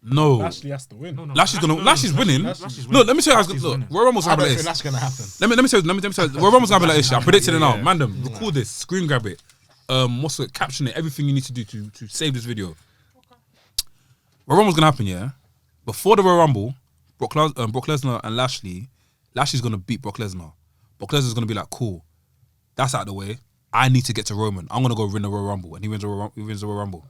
S2: No.
S3: Lashley has to win.
S2: Lashley's winning. No, let me show you how it's gonna look. Royal Rumble's
S5: I
S2: gonna
S5: don't
S2: be
S5: think
S2: like
S5: that's
S2: this.
S5: gonna happen.
S2: Let me tell you. Royal Rumble's gonna be like this. I predicted it now. Mandem, record this, screen grab it. What's it? Caption it. Everything you need to do to save this video. Royal Rumble's gonna happen, yeah. Before the Royal Rumble, Brock Lesnar and Lashley's gonna beat Brock Lesnar. Brock Lesnar's gonna be like, cool, that's out of the way. I need to get to Roman. I'm gonna go win the Royal Rumble, and he wins the Royal Rumble.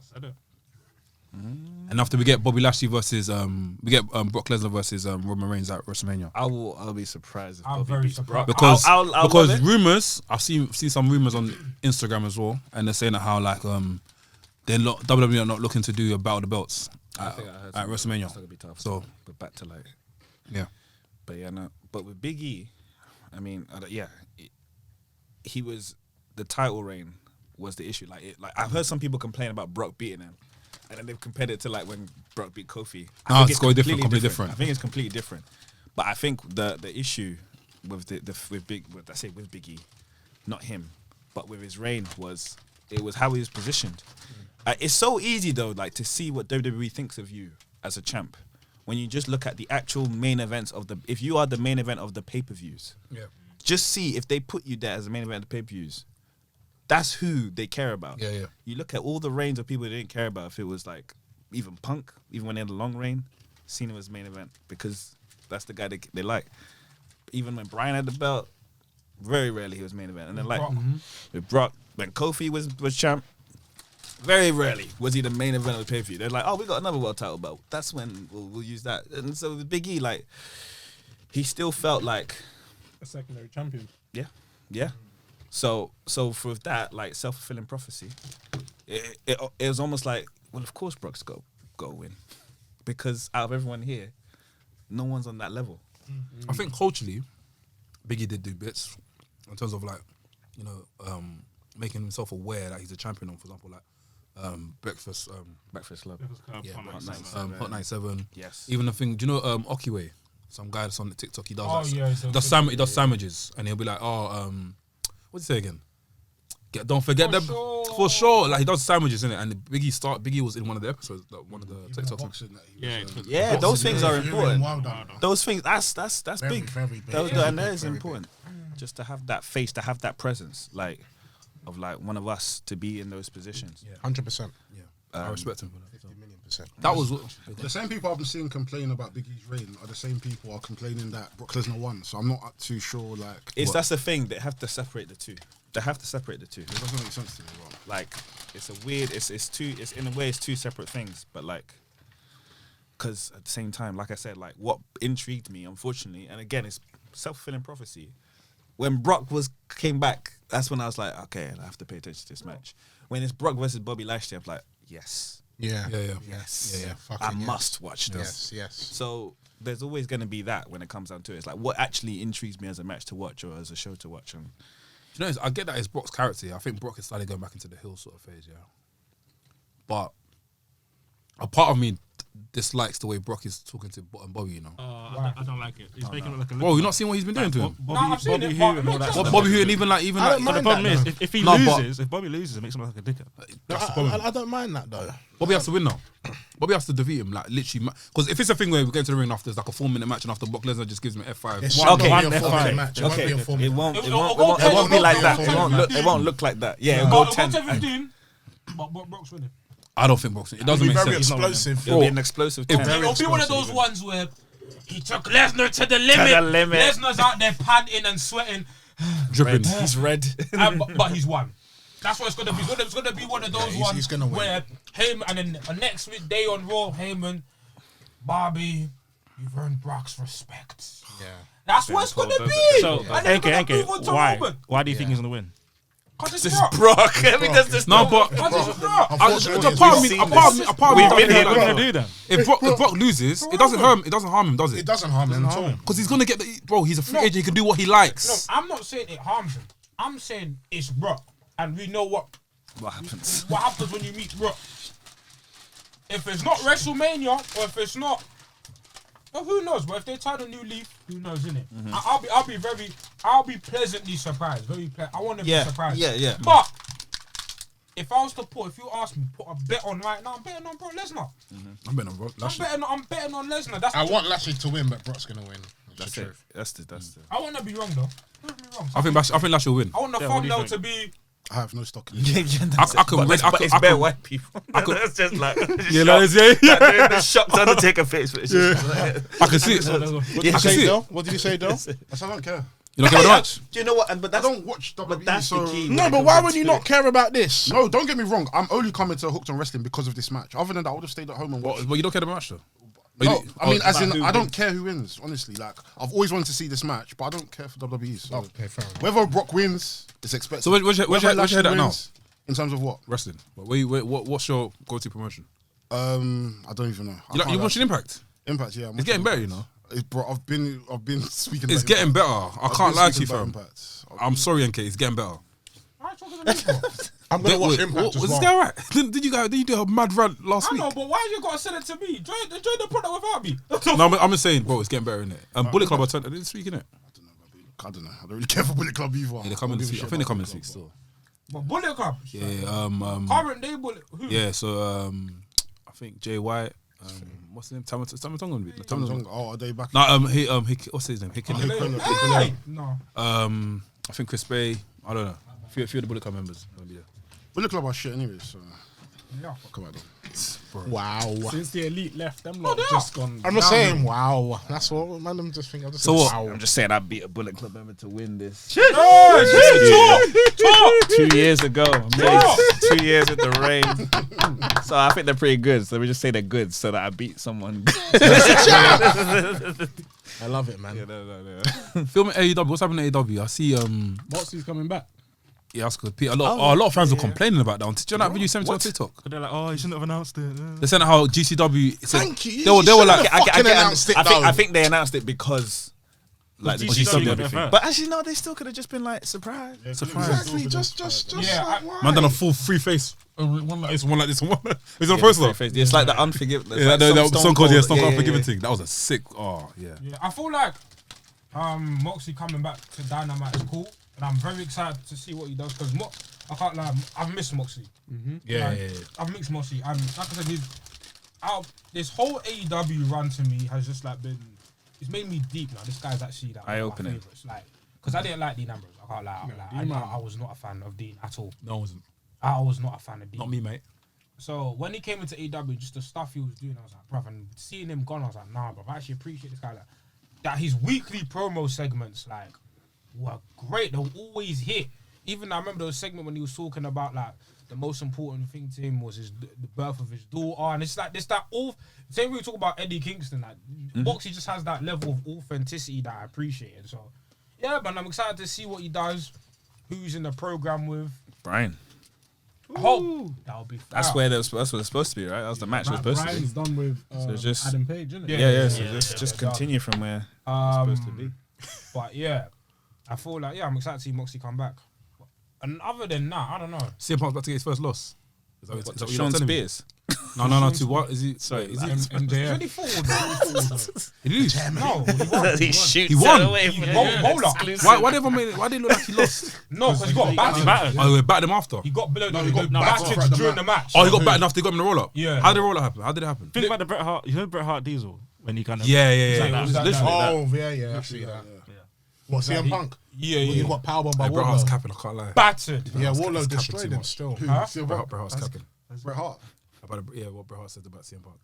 S2: And after we get Bobby Lashley versus Brock Lesnar versus Roman Reigns at WrestleMania.
S4: I'll be surprised if
S6: I'm
S4: Bobby
S6: very
S4: beats
S6: surprised.
S4: Brock.
S2: Because rumors, I've seen some rumors on Instagram as well, and they're saying that how like WWE are not looking to do a battle of the belts at WrestleMania.
S4: It's gonna be tough.
S2: So
S4: but back to like,
S2: yeah,
S4: but yeah, no. But with Big E, I mean, he was the title reign was the issue. Like I've heard some people complain about Brock beating him, and then they've compared it to like when Brock beat Kofi.
S2: No, it's completely different.
S4: I think it's completely different. But I think the issue with with Big E, not him, but with his reign was how he was positioned. It's so easy though, like to see what WWE thinks of you as a champ when you just look at the actual main events if you are the main event of the pay-per-views.
S2: yeah,
S4: Just see if they put you there as the main event of the pay-per-views. That's who they care about.
S2: Yeah.
S4: You look at all the reigns of people they didn't care about. If it was like even Punk, even when they had a long reign, Cena was main event because that's the guy they like. Even when Bryan had the belt, very rarely he was main event. And then like with Brock, when Kofi was champ, very rarely was he the main event of the pay-per-view. They're like, oh, we got another world title belt. That's when we'll use that. And so with Big E, like, he still felt like
S3: A secondary champion.
S4: yeah. So for that, like, self-fulfilling prophecy, it was almost like, well, of course Brock's go win, because out of everyone here, no one's on that level.
S2: I think culturally, Biggie did do bits in terms of like, making himself aware that he's a champion on, for example, like Breakfast
S4: Club.
S2: Yeah,
S4: Hot
S2: Hot 97.
S4: Yes.
S2: Even the thing, do you know Okiwe? Some guy that's on the TikTok, he does
S6: Oh,
S2: that.
S6: yeah,
S2: He does sandwiches, and he'll be like, what's he say again? Don't forget for sure. Like he does sandwiches in it, and Biggie was in one of the episodes, like one of the TikToks.
S4: Yeah, those things are important.
S1: Well done.
S4: Those things, that's
S1: Very,
S4: big.
S1: very big.
S4: And that is
S1: Very
S4: important. Just to have that face, to have that presence, like of like one of us to be in those positions.
S5: 100%.
S2: Yeah, I respect him for that.
S5: 50,000,000%.
S2: That was
S1: The same people I've been seeing complain about Big E's reign are the same people are complaining that Brock Lesnar won. So I'm not too sure. Like,
S4: That's the thing. They have to separate the two.
S1: it doesn't make sense to me. Bro.
S4: Like it's a weird. It's two. It's in a way it's two separate things. But like, because at the same time, like I said, like what intrigued me, unfortunately, and again, it's self-fulfilling prophecy. When Brock came back, that's when I was like, okay, I have to pay attention to this match. When it's Brock versus Bobby Lashley, I'm like, yes,
S5: Yeah.
S4: yes,
S5: Fucking
S4: I
S5: yes.
S4: must watch this.
S5: Yes.
S4: So there's always going to be that when it comes down to it. It's like what actually intrigues me as a match to watch or as a show to watch. And
S2: You know, I get that it's Brock's character. I think Brock is slightly going back into the heel sort of phase, yeah. But a part of me dislikes the way Brock is talking to Bobby, you know.
S6: I don't like it. He's making it look a little.
S2: Bro, you not seen what he's been doing to him?
S6: Bobby Hugh and all that.
S2: Bobby Hugh and even like
S5: I don't
S6: But the
S5: mind
S6: problem
S5: that,
S6: is, if he
S2: No, but-
S6: loses, if Bobby loses, it makes him look like a dickhead.
S2: that's the problem.
S5: I don't mind that though.
S2: Bobby has to win now. Bobby has to defeat him, like literally. Because if it's a thing where we get to the ring after it's like a 4-minute match and after Brock Lesnar just gives him an F5.
S5: It
S4: Okay.
S5: won't be a
S6: One
S5: 4-minute
S6: F5.
S5: match. It won't be a 4-minute.
S4: it won't be like that. It won't look like that. Yeah, it'll go 10.
S6: 15, but Brock's winning.
S2: I don't think Brock's. It doesn't
S5: It'll be
S2: make
S5: very
S2: sense.
S5: explosive.
S4: It'll be an explosive 10.
S7: It'll be one of those ones where he took Lesnar to the
S4: the
S7: limit.
S4: limit.
S7: Lesnar's out there panting and sweating,
S2: Dripping.
S4: He's red.
S7: but he's won. That's what it's gonna be. It's gonna be one of those
S5: he's
S7: ones
S5: gonna win.
S7: where Heyman, and then the next day on Raw, Heyman, Bobby, you've earned Brock's respect.
S5: Yeah.
S7: That's what it's gonna be.
S6: So,
S7: And then we're gonna move on to Roman.
S6: Why do you think he's gonna win?
S7: 'Cause it's
S4: This is
S7: Brock.
S4: Brock. I mean, that's just
S2: No, but
S7: Because it's Brock.
S5: Unfortunately,
S2: a part of
S5: we've
S2: me,
S5: seen
S2: a part of
S5: this.
S2: me, a part of me.
S6: What are you
S2: doesn't-
S6: gonna do then?
S2: If Brock loses, it doesn't harm. It doesn't harm him, does
S5: It
S2: it?
S5: doesn't harm him at all.
S2: Because he's gonna get the bro. He's a free agent. He can do what he likes.
S7: No, I'm not saying it harms him. I'm saying it's Brock, and we know what
S4: happens.
S7: happens when you meet Brock. If it's not WrestleMania, or if it's not, well, who knows? But if they turn a new leaf, who knows, innit? I'll be pleasantly surprised. I want to be surprised.
S4: Yeah.
S7: But if you ask me, put a bet on right now, I'm betting on Brock Lesnar.
S2: I'm betting on Brock. Lashley.
S7: I'm betting on Lesnar. That's
S5: I want Lashley to win, but Brock's gonna win.
S4: That's it. That's the.
S7: I want to be wrong though. I want to be wrong.
S2: I think Lashley will win.
S7: I want the
S6: Yeah, what do you
S7: thumbnail
S6: think?
S7: to be.
S1: I have no stock in it.
S2: I can win.
S4: But it's bare white people. That's just like
S2: Yeah, no, it's- yeah.
S4: like the shocked Undertaker face. But it's just like,
S2: I can see it.
S4: yeah,
S2: I can see it.
S5: What did you say, though?
S1: I don't care.
S2: You don't care very much.
S4: do you know what? But
S1: I
S4: that's
S1: don't watch WWE.
S4: But that's
S1: so
S4: the key.
S5: No, but why would you not care about this?
S1: No, don't get me wrong. I'm only coming to Hooked on Wrestling because of this match. Other than that, I would have stayed at home and watched.
S2: But you don't care about much though.
S1: No, I mean, as in,
S6: who
S1: I don't
S6: wins?
S1: care who wins. Honestly, like I've always wanted to see this match, but I don't care for WWE. So
S5: Okay, fair enough.
S1: whether Brock wins, it's expected.
S2: So where's your
S1: Whether
S2: head
S1: Lashley
S2: at now?
S1: wins, in terms of what?
S2: Wrestling. What's your go-to promotion?
S1: I don't even know. I
S2: You
S1: can't
S2: watching Impact?
S1: Impact? Yeah, I'm
S2: It's getting
S1: watching
S2: better, you
S1: Impact.
S2: know.
S1: Bro, I've been speaking.
S2: It's
S1: about
S2: getting
S1: Impact.
S2: better. I
S1: I've
S2: can't
S1: been
S2: lie to you,
S1: speaking about
S2: fam.
S1: Impact.
S2: I'm sorry, NK. It's getting better.
S5: I'm gonna watch
S2: Wait,
S5: Impact as
S2: was this
S5: well.
S2: guy alright? Did you do a mad rant last
S7: I
S2: week?
S7: know, but why you gotta send it to me? Join the product without me.
S2: No, I'm just saying, bro. It's getting better, innit? Bullet Club are turning this week, innit?
S1: I don't know. I don't really care for Bullet Club either.
S2: Yeah, they're coming this week. I think they're coming this week still.
S7: But Bullet Club.
S2: Yeah.
S7: Current day Bullet. Who?
S2: Yeah. So I think Jay White. What's his name? Tamatonga.
S1: Oh, are they back?
S2: No. What's his name?
S7: Hey! No.
S2: I think Chris Bay. I don't know. A few of the Bullet Club members gonna be there.
S1: Bullet Club are shit anyway. So
S7: Yeah.
S1: come on.
S5: Wow.
S3: Since the elite left, them lot just gone.
S5: I'm just saying, wow. That's what Mandem just think.
S2: So what?
S5: Wow.
S4: I'm just saying I beat a Bullet Club member to win this.
S7: Talk!
S4: 2 years ago, mate. 2 years with the rain. So I think they're pretty good. So we just say they're good so that I beat someone.
S5: I love it, man.
S2: Filming AEW. What's happening at AEW? I see.
S3: Moxley's coming back.
S2: Yeah, that's good. A lot of fans were complaining about that. Did you know that video sent to on TikTok?
S6: They're like, oh, you shouldn't have announced it.
S2: They said how GCW. Said,
S5: Thank you.
S2: They were like,
S4: I think they announced it because like the
S6: GCW
S4: GCW
S6: got their
S4: thing.
S6: first.
S4: But actually, no, they still could have just been like surprised.
S5: Exactly. Just.
S7: Yeah,
S5: like, why?
S2: man done a full free face. One like this, one like this, one. It's on poster.
S4: It's like the unforgiving.
S2: Yeah, the song called Stone Cold Unforgiven thing. That was a sick. Oh yeah.
S7: Yeah, I feel like Moxley coming back to Dynamite is cool, and I'm very excited to see what he does because I can't lie, I've missed Moxley.
S2: Yeah.
S7: I've mixed Moxley, and like I said, this whole AEW run to me has just like been. It's made me deep now. This guy's actually like
S4: Eye-opening.
S7: one of my favourites. Like, because I didn't like Dean Ambrose. I can't lie. I was not a fan of Dean at all.
S2: No, it wasn't.
S7: I was not a fan of Dean.
S2: Not me, mate.
S7: So when he came into AEW, just the stuff he was doing, I was like, bruv, and seeing him gone, I was like, nah, bruv, I actually appreciate this guy. Like, that his weekly promo segments, like, were great. They were always hit. Even I remember those segment when he was talking about like the most important thing to him was the birth of his daughter, and it's like this that all. Same way we talk about Eddie Kingston, like Boxy just has that level of authenticity that I appreciate. And so yeah, man, I'm excited to see what he does. Who's in the program with
S4: Brian.
S7: I hope that'll be.
S4: That's where that's what it's supposed to be, right? That was the match it was supposed to
S3: Brian's
S4: be.
S3: done with
S4: So just
S3: Adam Page, isn't it?
S4: yeah. So just continue from where it's supposed to be.
S7: But yeah, I feel like I'm excited to see Moxley come back. And other than that, I don't know.
S2: CM Punk's about to get his first loss. Is that what you're
S4: Sean
S2: telling me?
S4: Spears.
S2: No. To what is he? Sorry, is he?
S3: MJF.
S7: Really forward.
S2: He lose.
S7: No, he won.
S4: He shoots
S2: He won.
S4: it away from
S2: Why did it look like he lost?
S7: No, because he got battered.
S2: Oh, we batted him after.
S7: He got below.
S5: he got battered
S7: battered during the match.
S2: Oh, he got batted after he got him in the roll up.
S7: Yeah.
S2: How did the roll up happen? How did it happen?
S6: Think about the Bret Hart. You heard Bret Hart Diesel when he kind of
S2: Yeah.
S6: like that.
S2: Literally that.
S5: Oh, yeah, I see that. What, CM Punk?
S7: Yeah.
S5: He got powerbombed by
S2: Bret Hart's
S5: Wardlow.
S2: capping. I can't lie.
S7: Battered.
S5: Yeah, Wardlow
S2: capping
S5: destroyed
S2: too
S5: him
S2: much.
S5: still.
S7: Huh?
S2: Bret Hart's capping.
S5: Bret Hart.
S2: What Bret Hart said about CM Punk.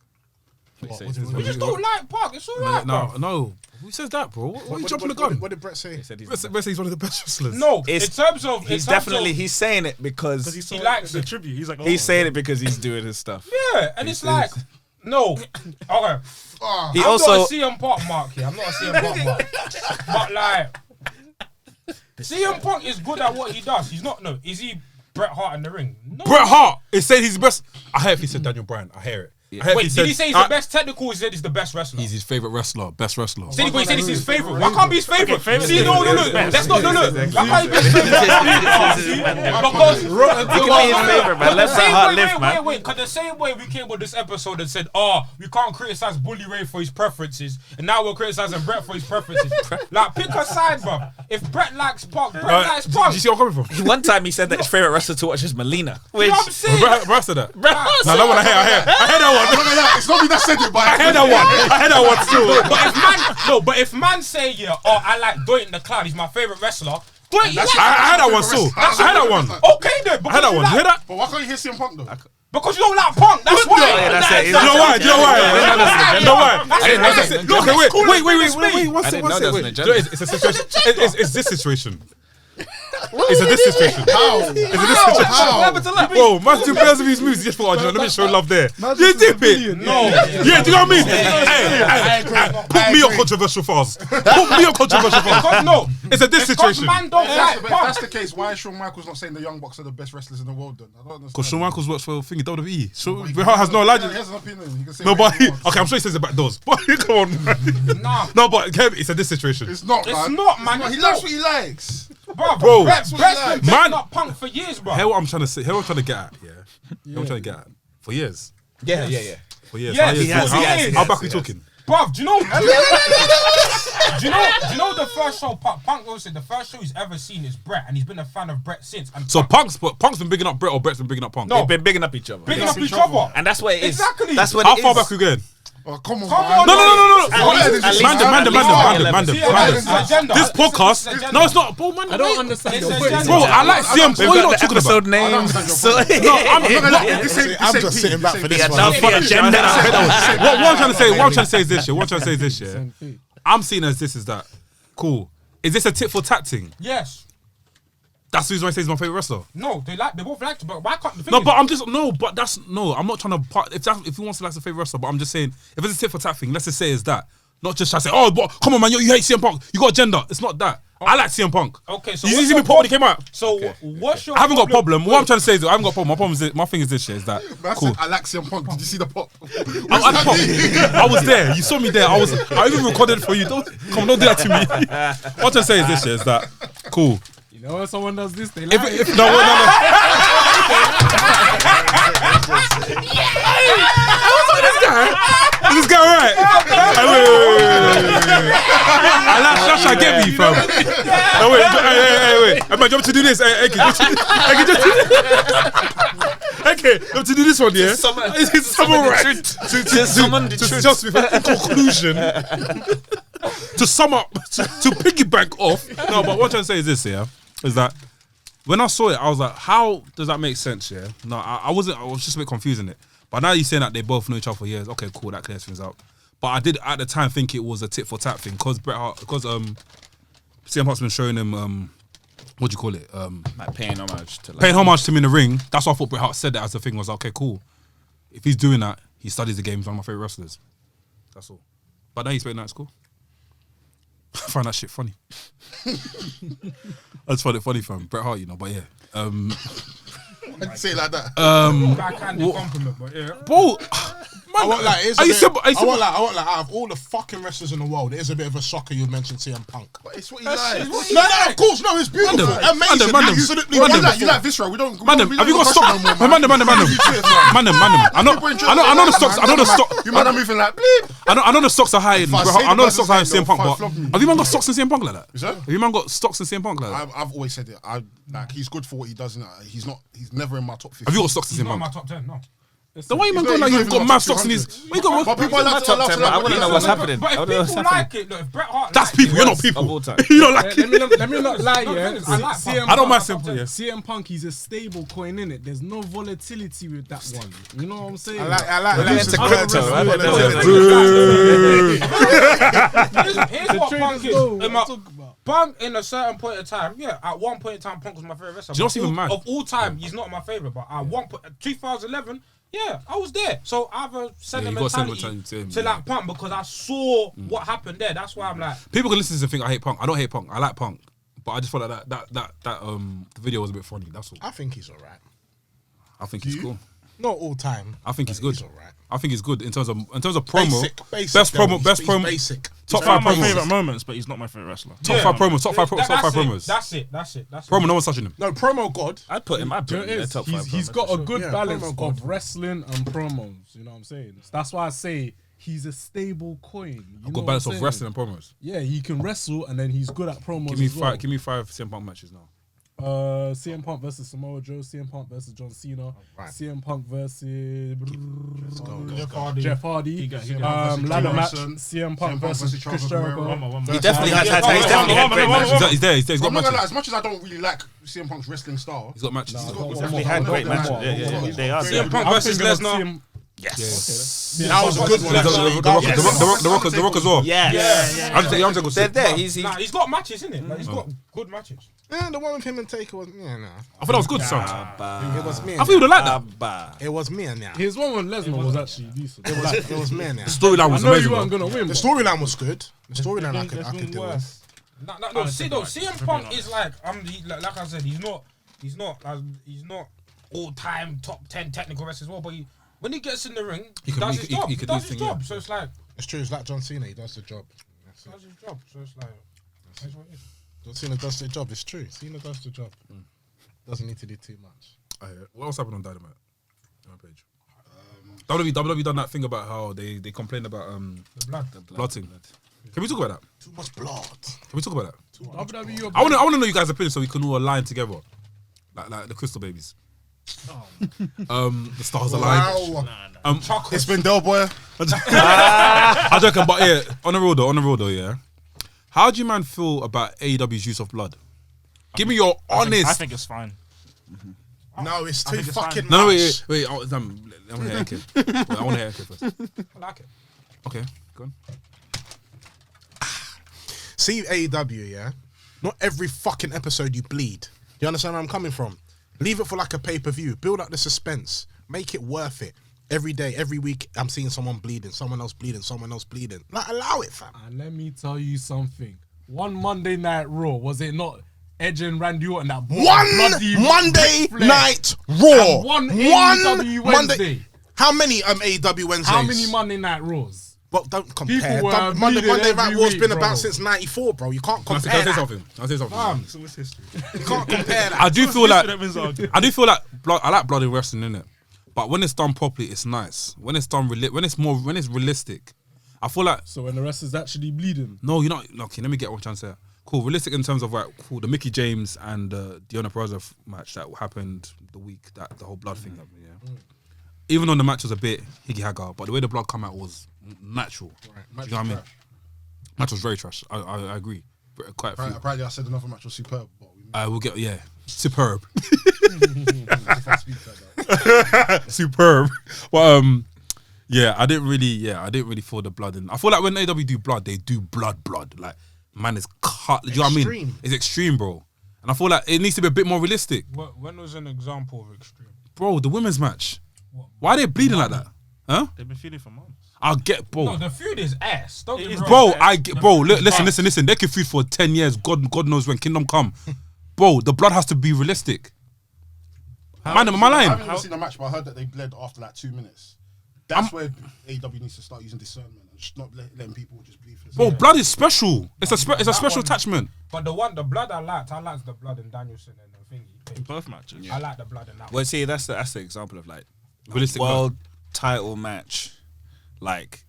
S7: We just don't like Park. It's alright.
S2: No. Who says that, bro? Why are you jumping the gun?
S5: What did Brett say?
S4: He said
S2: Brett said he's one of the best wrestlers.
S7: No,
S4: It's-
S7: in terms of
S4: He's definitely he's saying it because
S7: he likes
S6: the
S7: it.
S6: tribute. He's like,
S4: he's saying it because he's doing his stuff.
S7: Yeah, and it's like no. Okay,
S4: He
S7: I'm
S4: also
S7: not a CM Punk mark here. I'm not a CM Punk mark, but like CM Punk is good at what he does. He's not. No, is he Bret Hart in the ring? No.
S2: Bret Hart is saying he's the best. I hear if he said Daniel Bryan. I hear it. I hear if
S7: Wait, did he say he's the best technical? Or he said he's the best wrestler.
S2: He's his favorite wrestler, best wrestler.
S7: He said he's his favorite. Why can't be his favorite? See, no. That's not no.
S4: Exactly.
S7: Why can't he be his favorite? Because
S4: he can be his favorite, man. Let Bret Hart live, man.
S7: Wait. Because the same way we came with this episode and said, "Oh, we can't criticize Bully Ray for his preferences," and now we're criticizing Brett for his preferences. Like, pick a side, bro. If Brett likes Punk, Brett likes
S2: Do
S7: Punk.
S2: you see where I'm coming from?
S4: One time he said that his favorite wrestler to watch is Melina.
S7: You know what I'm saying?
S2: Brett said that.
S4: Bret Hart
S2: No, that one I hear that one.
S5: It's not me that said it, but
S2: I heard that one still.
S7: But if man say I like Doink the Clown, he's my favorite wrestler. Doink,
S2: I heard that one still. I heard that one.
S7: Okay then.
S2: I heard that one. You hear that?
S5: But why can't you hear CM Punk though?
S7: Because you don't like Punk. That's why.
S4: Yeah, that's it.
S2: Do you know why? Okay, wait. One
S4: I
S2: second.
S4: didn't know there was an agenda.
S2: It's a situation. It's this situation. It's a this situation.
S5: How?
S2: It's a this situation. Bro, man, do players of his moves. He just thought, let me show love there. You dip it.
S7: No.
S2: Yeah, do you know what I mean? Hey, put me on controversial fast.
S7: No.
S2: It's a this
S7: Because
S2: situation.
S7: man don't like
S5: If
S7: Punk.
S5: that's the case, why is Shawn Michaels not saying the Young Bucks are the best wrestlers in the world then? I don't understand.
S2: Because Shawn Michaels works for thingy WWE. Bret Hart has no
S5: He
S2: legend.
S5: has an opinion. He can say
S2: No,
S5: what
S2: but
S5: he wants.
S2: okay, I'm sure he says it back doors. But come on, man.
S7: Nah.
S2: No, but Kev, it's a this situation.
S5: It's not,
S7: It's
S5: man.
S7: not, man.
S5: He
S7: It's
S5: likes
S7: not.
S5: what he likes.
S2: Bro,
S7: Brett's been
S2: Man.
S7: not Punk for years, bro.
S2: Hear what I'm trying to say. Hear what I'm trying to get at. Yeah. Hear what I'm trying to get at. For years.
S4: Yeah.
S2: For years.
S7: Yes,
S2: How years?
S7: he has,
S2: How-
S7: he has,
S2: How back we talking?
S7: Bruv, do you know? do you know the first show Punk always said the first show he's ever seen is Brett, and he's been a fan of Brett since. And
S2: So Punk's been bigging up Brett, or Brett's been bigging up Punk?
S7: No.
S4: They've been bigging up each other.
S7: bigging up each other.
S4: And that's what it is.
S7: Exactly.
S4: That's what
S2: How
S4: it
S2: far
S4: is.
S2: back we going?
S5: Oh, come on,
S7: Come
S5: man.
S7: on,
S2: No.
S4: At least
S2: Mandem.
S7: See, it's an agenda.
S2: This
S7: It's
S2: podcast.
S7: an agenda.
S2: No, it's not. Bro, man.
S3: I don't understand
S7: It's
S3: your
S7: an
S3: point.
S7: agenda.
S2: Bro, I like CM.
S4: We've
S2: What are you
S4: got
S2: not
S4: the
S2: talking
S4: episode
S2: about?
S4: names. So
S5: I'm just sitting back for this one.
S4: enough for agenda.
S2: What I'm trying to say is this. What I'm trying to say is this. I'm seeing as this is that. Cool. Is this a tit for tat thing?
S7: Yes.
S2: That's the reason why I say he's my favorite wrestler.
S7: No, they both liked it, but why can't the thing
S2: No,
S7: is-
S2: but I'm just I'm not trying to if he wants to like a favorite wrestler, but I'm just saying if it's a tit for tat thing, let's just say it's that. Not just try to say, oh, but come on, man, you hate CM Punk, you got agenda. It's not that. I like CM Punk.
S7: Okay, so
S2: you
S7: what's
S2: see me
S7: your
S2: pop when he came out.
S7: So what's your
S2: I haven't got a problem. What I'm trying to say is I haven't got a problem. My thing is this shit is that cool.
S5: I like CM Punk. Did you see the pop?
S2: I was there. You saw me there. I even recorded it for you. Don't do that to me. What I'm trying to say is this shit is that cool.
S3: You know when someone does this, they like it.
S2: If no. Is this guy right? Wait. That's trying to get me, fam. Wait. Am I jumping to do this? Okay, to do this one, yeah? It's summarize. To just in conclusion, to sum up, to piggyback off. No, but what I'm trying to say is this, yeah? Is that when I saw it, I was like, how does that make sense, yeah? No, I was just a bit confusing it. But now you're saying that they both know each other for years. Okay, cool, that clears things up. But I did at the time think it was a tit for tat thing because CM Hart's been showing him what do you call it?
S4: Like paying homage to
S2: Paying homage to him in the ring. That's why I thought Bret Hart said that as the thing was okay, cool. If he's doing that, he studies the game. He's one of my favorite wrestlers. That's all. But now he's playing that school. I find that shit funny. I just find it funny from Bret Hart, you know. But yeah,
S5: I'd say it like that.
S7: Backhanded compliment, but yeah.
S2: bro.
S5: I won't lie. It's a
S2: Are you
S5: bit-
S2: simple?
S5: I won't lie. Out of all the fucking wrestlers in the world, it is a bit of a shocker you mentioned CM Punk.
S8: But it's what he likes.
S5: No, of course, no, it's beautiful, amazing.
S2: Mandem.
S5: Absolutely
S2: Mandem.
S5: wonderful.
S8: You like Viscera? We don't.
S2: Mandem,
S8: we
S2: have you
S8: don't
S2: got
S8: crush
S2: stocks?
S8: no more, man.
S2: Mandem. I know the stocks. I know the stock.
S8: You man are moving like bleep.
S2: I know the stocks are high in.
S8: I
S2: Bro,
S8: say
S2: I know the
S8: the
S2: stocks are high in
S8: person's
S2: CM Punk,
S8: name,
S2: but
S8: they'll flog me.
S2: have you man got stocks in CM Punk like that?
S8: Is that?
S2: Have you man got stocks in CM Punk like that?
S8: I've always said it. He's good for what he does. He's never in my top 50.
S2: Have you got stocks in
S7: He's
S2: CM
S7: not in my
S2: Punk?
S7: top 10, no.
S2: The way you man
S8: He's
S2: going
S8: not-
S2: like
S8: he's
S2: you've
S8: not
S2: got
S8: even
S2: mad
S8: top
S2: stocks in his.
S8: 200.
S2: What you got?
S8: But people like to
S4: top
S8: love
S4: 10,
S8: to
S4: man. I
S8: love.
S4: wanna know what's happening.
S7: But if
S4: I don't know what's
S7: people
S4: happening.
S7: like it, look, if Bret Hart
S2: That's
S7: liked
S2: people.
S7: it,
S2: You're not
S4: Of
S2: people.
S4: all time.
S2: You don't like it.
S3: Let me not lie, yeah.
S7: I like
S3: CM
S7: Punk.
S2: I don't mind
S3: Punk-
S2: simple. Yeah.
S3: CM Punk, he's a stable coin in it. There's no volatility with that one. You know what I'm saying?
S5: I like
S4: It's a
S5: that.
S4: crypto. I don't know.
S7: Here's what Punk is.
S3: Go,
S7: In
S3: what
S7: my-
S3: I'm talking about.
S7: Punk, in a certain point of time, yeah, at one point in time, Punk was my favorite wrestler.
S2: Do you know what's
S7: But
S2: even mad?
S7: Of all time, he's not my favorite, but at one point, 2011, yeah, I was there. So I have a
S2: got
S7: sentimentality
S2: sentimentality to him,
S7: to
S2: yeah.
S7: like Punk because I saw what happened there. That's why I'm like,
S2: People can listen to this and think I hate Punk. I don't hate Punk. I like Punk, but I just felt like that the video was a bit funny. That's all.
S5: I think he's alright.
S2: I think he's cool.
S5: Not all time.
S2: I think he's
S5: but
S2: good.
S5: He's alright.
S2: I think he's good in terms of promo.
S5: Basic
S2: Best
S5: though.
S2: promo. Best
S5: He's
S2: promo.
S5: Basic.
S2: Top
S6: One
S2: 5
S6: of my
S2: promos.
S6: favorite moments, but he's not my favorite wrestler.
S2: Top 5 promos. Top 5
S7: that's
S2: promos.
S7: That's it.
S2: Promo. No one's touching him.
S5: No, promo god.
S4: I'd put him. I'd
S3: Do you
S4: put
S3: know
S4: him
S3: what
S4: in
S3: it
S4: the top
S3: is?
S4: 5.
S3: He's got a good
S5: Yeah,
S3: balance
S5: promo
S3: of
S5: god.
S3: wrestling and promos. You know what I'm saying? That's why I say he's a stable coin. You know
S2: Good
S3: what
S2: balance
S3: I'm
S2: of
S3: saying?
S2: wrestling and promos.
S3: Yeah, he can wrestle and then he's good at promos.
S2: Give me
S3: as well.
S2: 5. Give me 5 CM Punk matches now.
S3: CM Punk versus Samoa Joe, CM Punk versus John Cena,
S5: Right.
S3: CM Punk versus
S7: Jeff Hardy.
S3: Jeff Hardy,
S6: He got
S3: ladder match,
S8: Morrison,
S3: CM Punk
S8: Punk
S3: versus
S8: versus
S3: Chris
S8: Chavo
S3: Jericho.
S8: Guerrero.
S4: He definitely has had. He's definitely had great matches.
S2: He's there. He's
S8: I'm
S2: got
S8: not gonna lie,
S2: matches.
S8: as much as I don't really like CM Punk's wrestling style,
S2: He's got matches.
S8: he's
S3: One
S8: definitely
S4: Definitely had great
S8: one
S4: matches.
S8: more.
S4: Yeah. They are.
S7: CM Punk
S3: I'm
S7: versus
S3: thinking of
S7: Lesnar.
S3: CM
S4: Yes.
S5: That was a good one.
S2: The Rock as well.
S4: Yeah.
S2: I'm just gonna
S4: They're
S2: say.
S4: there. He's
S7: Nah, he's got matches, isn't it? Like, he's got good matches.
S5: Yeah, the one with him and Taker was nah.
S2: I thought that was good sound.
S5: It was me.
S2: I thought you would have liked that.
S5: It was me now.
S3: His one with Lesnar was actually decent.
S5: It was me now.
S2: The storyline
S3: I
S2: was
S3: know
S2: amazing.
S3: you weren't
S2: bro.
S3: gonna win.
S5: The
S3: but
S5: storyline was good. The storyline I could deal with.
S7: No, see, though, CM Punk is like, like I said, he's not all time top 10 technical wrestler as well. But when he gets in the ring, he
S2: can-
S7: does
S2: he
S7: his
S2: can-
S7: job.
S2: he
S7: He
S2: can
S7: does
S2: do
S7: his
S2: his thing,
S7: job.
S2: yeah.
S7: So it's like,
S5: It's true. It's like John Cena. He does the job.
S7: he does his job. So it's like, that's what it is.
S5: John Cena does the job. It's true. Cena does the job. Doesn't need to do too much.
S2: What else happened on Dynamite? On my page. WWE done that thing about how they complained about
S7: The
S2: blood thing. Can we talk about that?
S5: Too much blood.
S2: Can we talk about that?
S3: WWE,
S2: I want to know you guys' opinion so we can all align together, like the Crystal Babies. The stars align.
S5: Wow.
S8: it's been Del Boy.
S2: I joking, but yeah, on the road though, yeah. How do you man feel about AEW's use of blood? Give me your honest.
S6: I think it's fine.
S5: No, it's
S6: I
S5: too
S6: think it's
S5: fucking
S6: fine.
S2: No,
S5: much.
S2: wait. I want to hear Eke. I want to hear Eke first.
S7: I like it.
S2: Okay, go on.
S5: See AEW, yeah? Not every fucking episode you bleed. You understand where I'm coming from? Leave it for like a pay-per-view. Build up the suspense. Make it worth it. Every day, every week, I'm seeing someone bleeding, someone else bleeding, someone else bleeding. Like, allow it, fam.
S3: And let me tell you something. One Monday Night Raw, was it not Edge and Randy Orton that bought
S5: One
S3: bloody
S5: Monday
S3: Ric Flair?
S5: Night Raw.
S3: And one AEW Wednesday.
S5: How many AEW Wednesdays?
S3: How many Monday Night Raws?
S5: But don't compare.
S3: People were
S5: Monday
S3: bleeding
S5: Night
S3: every
S5: Raw's
S3: week,
S5: been
S3: bro.
S5: about since '94, bro. You can't
S2: Can I
S5: compare
S2: say
S5: that.
S2: something? I'll say something.
S8: So it's history.
S5: You can't compare that.
S2: I do feel like
S6: That means argument.
S2: I do feel like blood. I like blood in wrestling, innit? But when it's done properly, it's nice. When it's done, when it's realistic, I feel like
S3: So when the wrestler's actually bleeding.
S2: no, you're not. Okay, let me get one chance here. Cool, realistic in terms of like cool, the Mickey James and Deonna Purrazzo match that happened the week that the whole blood thing happened. Yeah, even though the match was a bit higgy hagger, but the way the blood come out was natural. Do you know what I mean? Match was very trash. I agree. Quite a few.
S8: Apparently, I said another match was superb, but we
S2: We'll get superb.
S8: if I speak like that.
S2: Superb. But yeah, I didn't really feel the blood in. I feel like when AW do blood, they do blood. Like man is cut. Do you know what I mean?
S5: Extreme.
S2: It's extreme, bro. And I feel like it needs to be a bit more realistic.
S7: When was an example of extreme?
S2: Bro, the women's match. Why are they bleeding like that? Huh?
S6: They've been feuding for months.
S2: I'll get, bro.
S7: No, the feud is ass. Don't get me wrong.
S2: Bro, listen. They could feud for 10 years. God knows when Kingdom come. Bro, the blood has to be realistic. Man, am I
S8: I
S2: lying?
S8: haven't even seen the match, but I heard that they bled after like 2 minutes. That's where AEW needs to start using discernment and just not letting people just bleed for
S2: Bro, blood is special. It's a special attachment.
S7: But the blood I liked the blood in Danielson and the thingy.
S6: In both matches.
S7: I like the blood in that one.
S4: Well, see, that's the example of like
S2: Realistic
S4: world title match, like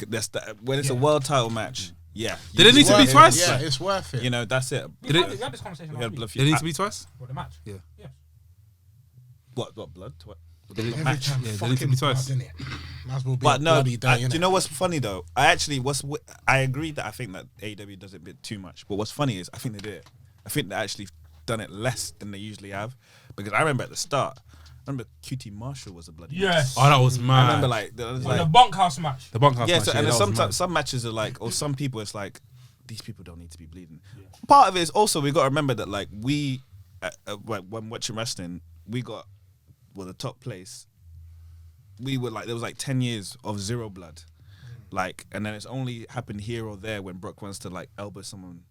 S4: that's when it's a world title match. Yeah,
S2: Did it need to be twice?
S5: Yeah, it's worth it.
S4: You know, that's it.
S7: We had this conversation last week.
S2: Did it need to be twice?
S7: For the match.
S2: Yeah.
S7: Yeah.
S4: What blood?
S5: Every time
S2: Yeah, they need to be
S5: fucking
S2: twice.
S5: blood, innit? Might as well be
S4: But
S5: a
S4: no,
S5: bloody day,
S4: do you know what's funny though? I agree that I think that AEW does it a bit too much. But what's funny is I think they did it. I think they actually done it less than they usually have. Because I remember at the start, QT Marshall was a bloody
S7: Yes.
S2: Oh, that was mad.
S4: I remember like
S7: The bunkhouse match.
S2: the bunkhouse
S4: yeah.
S2: match.
S4: So, and
S2: that
S4: then
S2: was mad.
S4: some matches are like, or some people it's like, these people don't need to be bleeding. Part of it is also we got to remember that like we, when watching wrestling, we got the top place. We were like there was like 10 years of zero blood, like, and then it's only happened here or there when Brock wants to like elbow someone,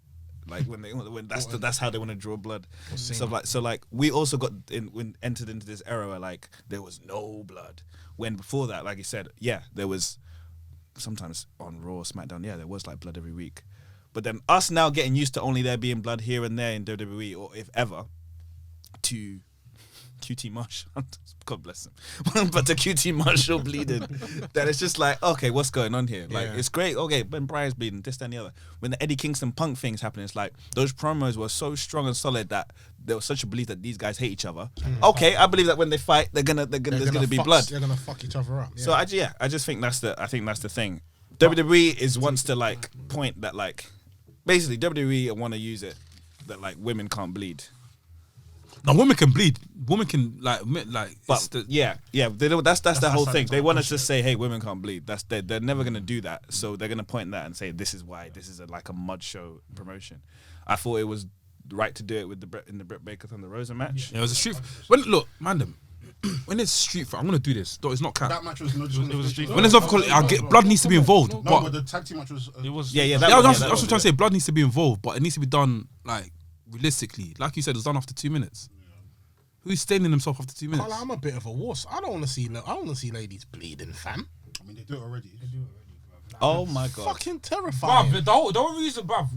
S4: like when that's how they want to draw blood. So like we also got entered into this era where like there was no blood. When before that, like you said, yeah, there was sometimes on Raw, SmackDown, yeah, there was like blood every week. But then us now getting used to only there being blood here and there in WWE or if ever, to QT Marshall, God bless him, but to QT Marshall bleeding, then it's just like, okay, what's going on here? Like, it's great, okay, when Brian's bleeding, this, that, and the other. When the Eddie Kingston Punk thing's happening, it's like, those promos were so strong and solid that there was such a belief that these guys hate each other. Okay, I believe that when they fight, there's gonna be blood.
S5: They're gonna fuck each other up. Yeah.
S4: So I just think that's the thing. WWE wants to like point that like, basically WWE want to use it that like women can't bleed.
S2: No, women can bleed. Women can like.
S4: But yeah. They don't, that's the whole thing. They want us to say, "Hey, women can't bleed." They're never gonna do that. So they're gonna point that and say, "This is why. This is like a mud show promotion." I thought it was right to do it with the Britt Baker Thunder Rosa match.
S2: Yeah, it was a street. Look, Mandem, when it's street fight, I'm gonna do this. Though it's not cap.
S8: That match was not just
S6: It was a street
S2: When it's not blood needs to be involved.
S8: No,
S2: but
S8: but the tag team match was.
S6: It was.
S4: Yeah.
S2: that's what I'm trying to say. Blood needs to be involved, but it needs to be done like realistically. Like you said, it was done after 2 minutes. Who's staining himself after 2 minutes?
S5: Carla, I'm a bit of a wuss. I don't want to see ladies bleeding, fam.
S8: I mean, they do it already.
S4: Oh my god.
S5: Fucking terrifying.
S7: Bruv, the whole reason, bruv,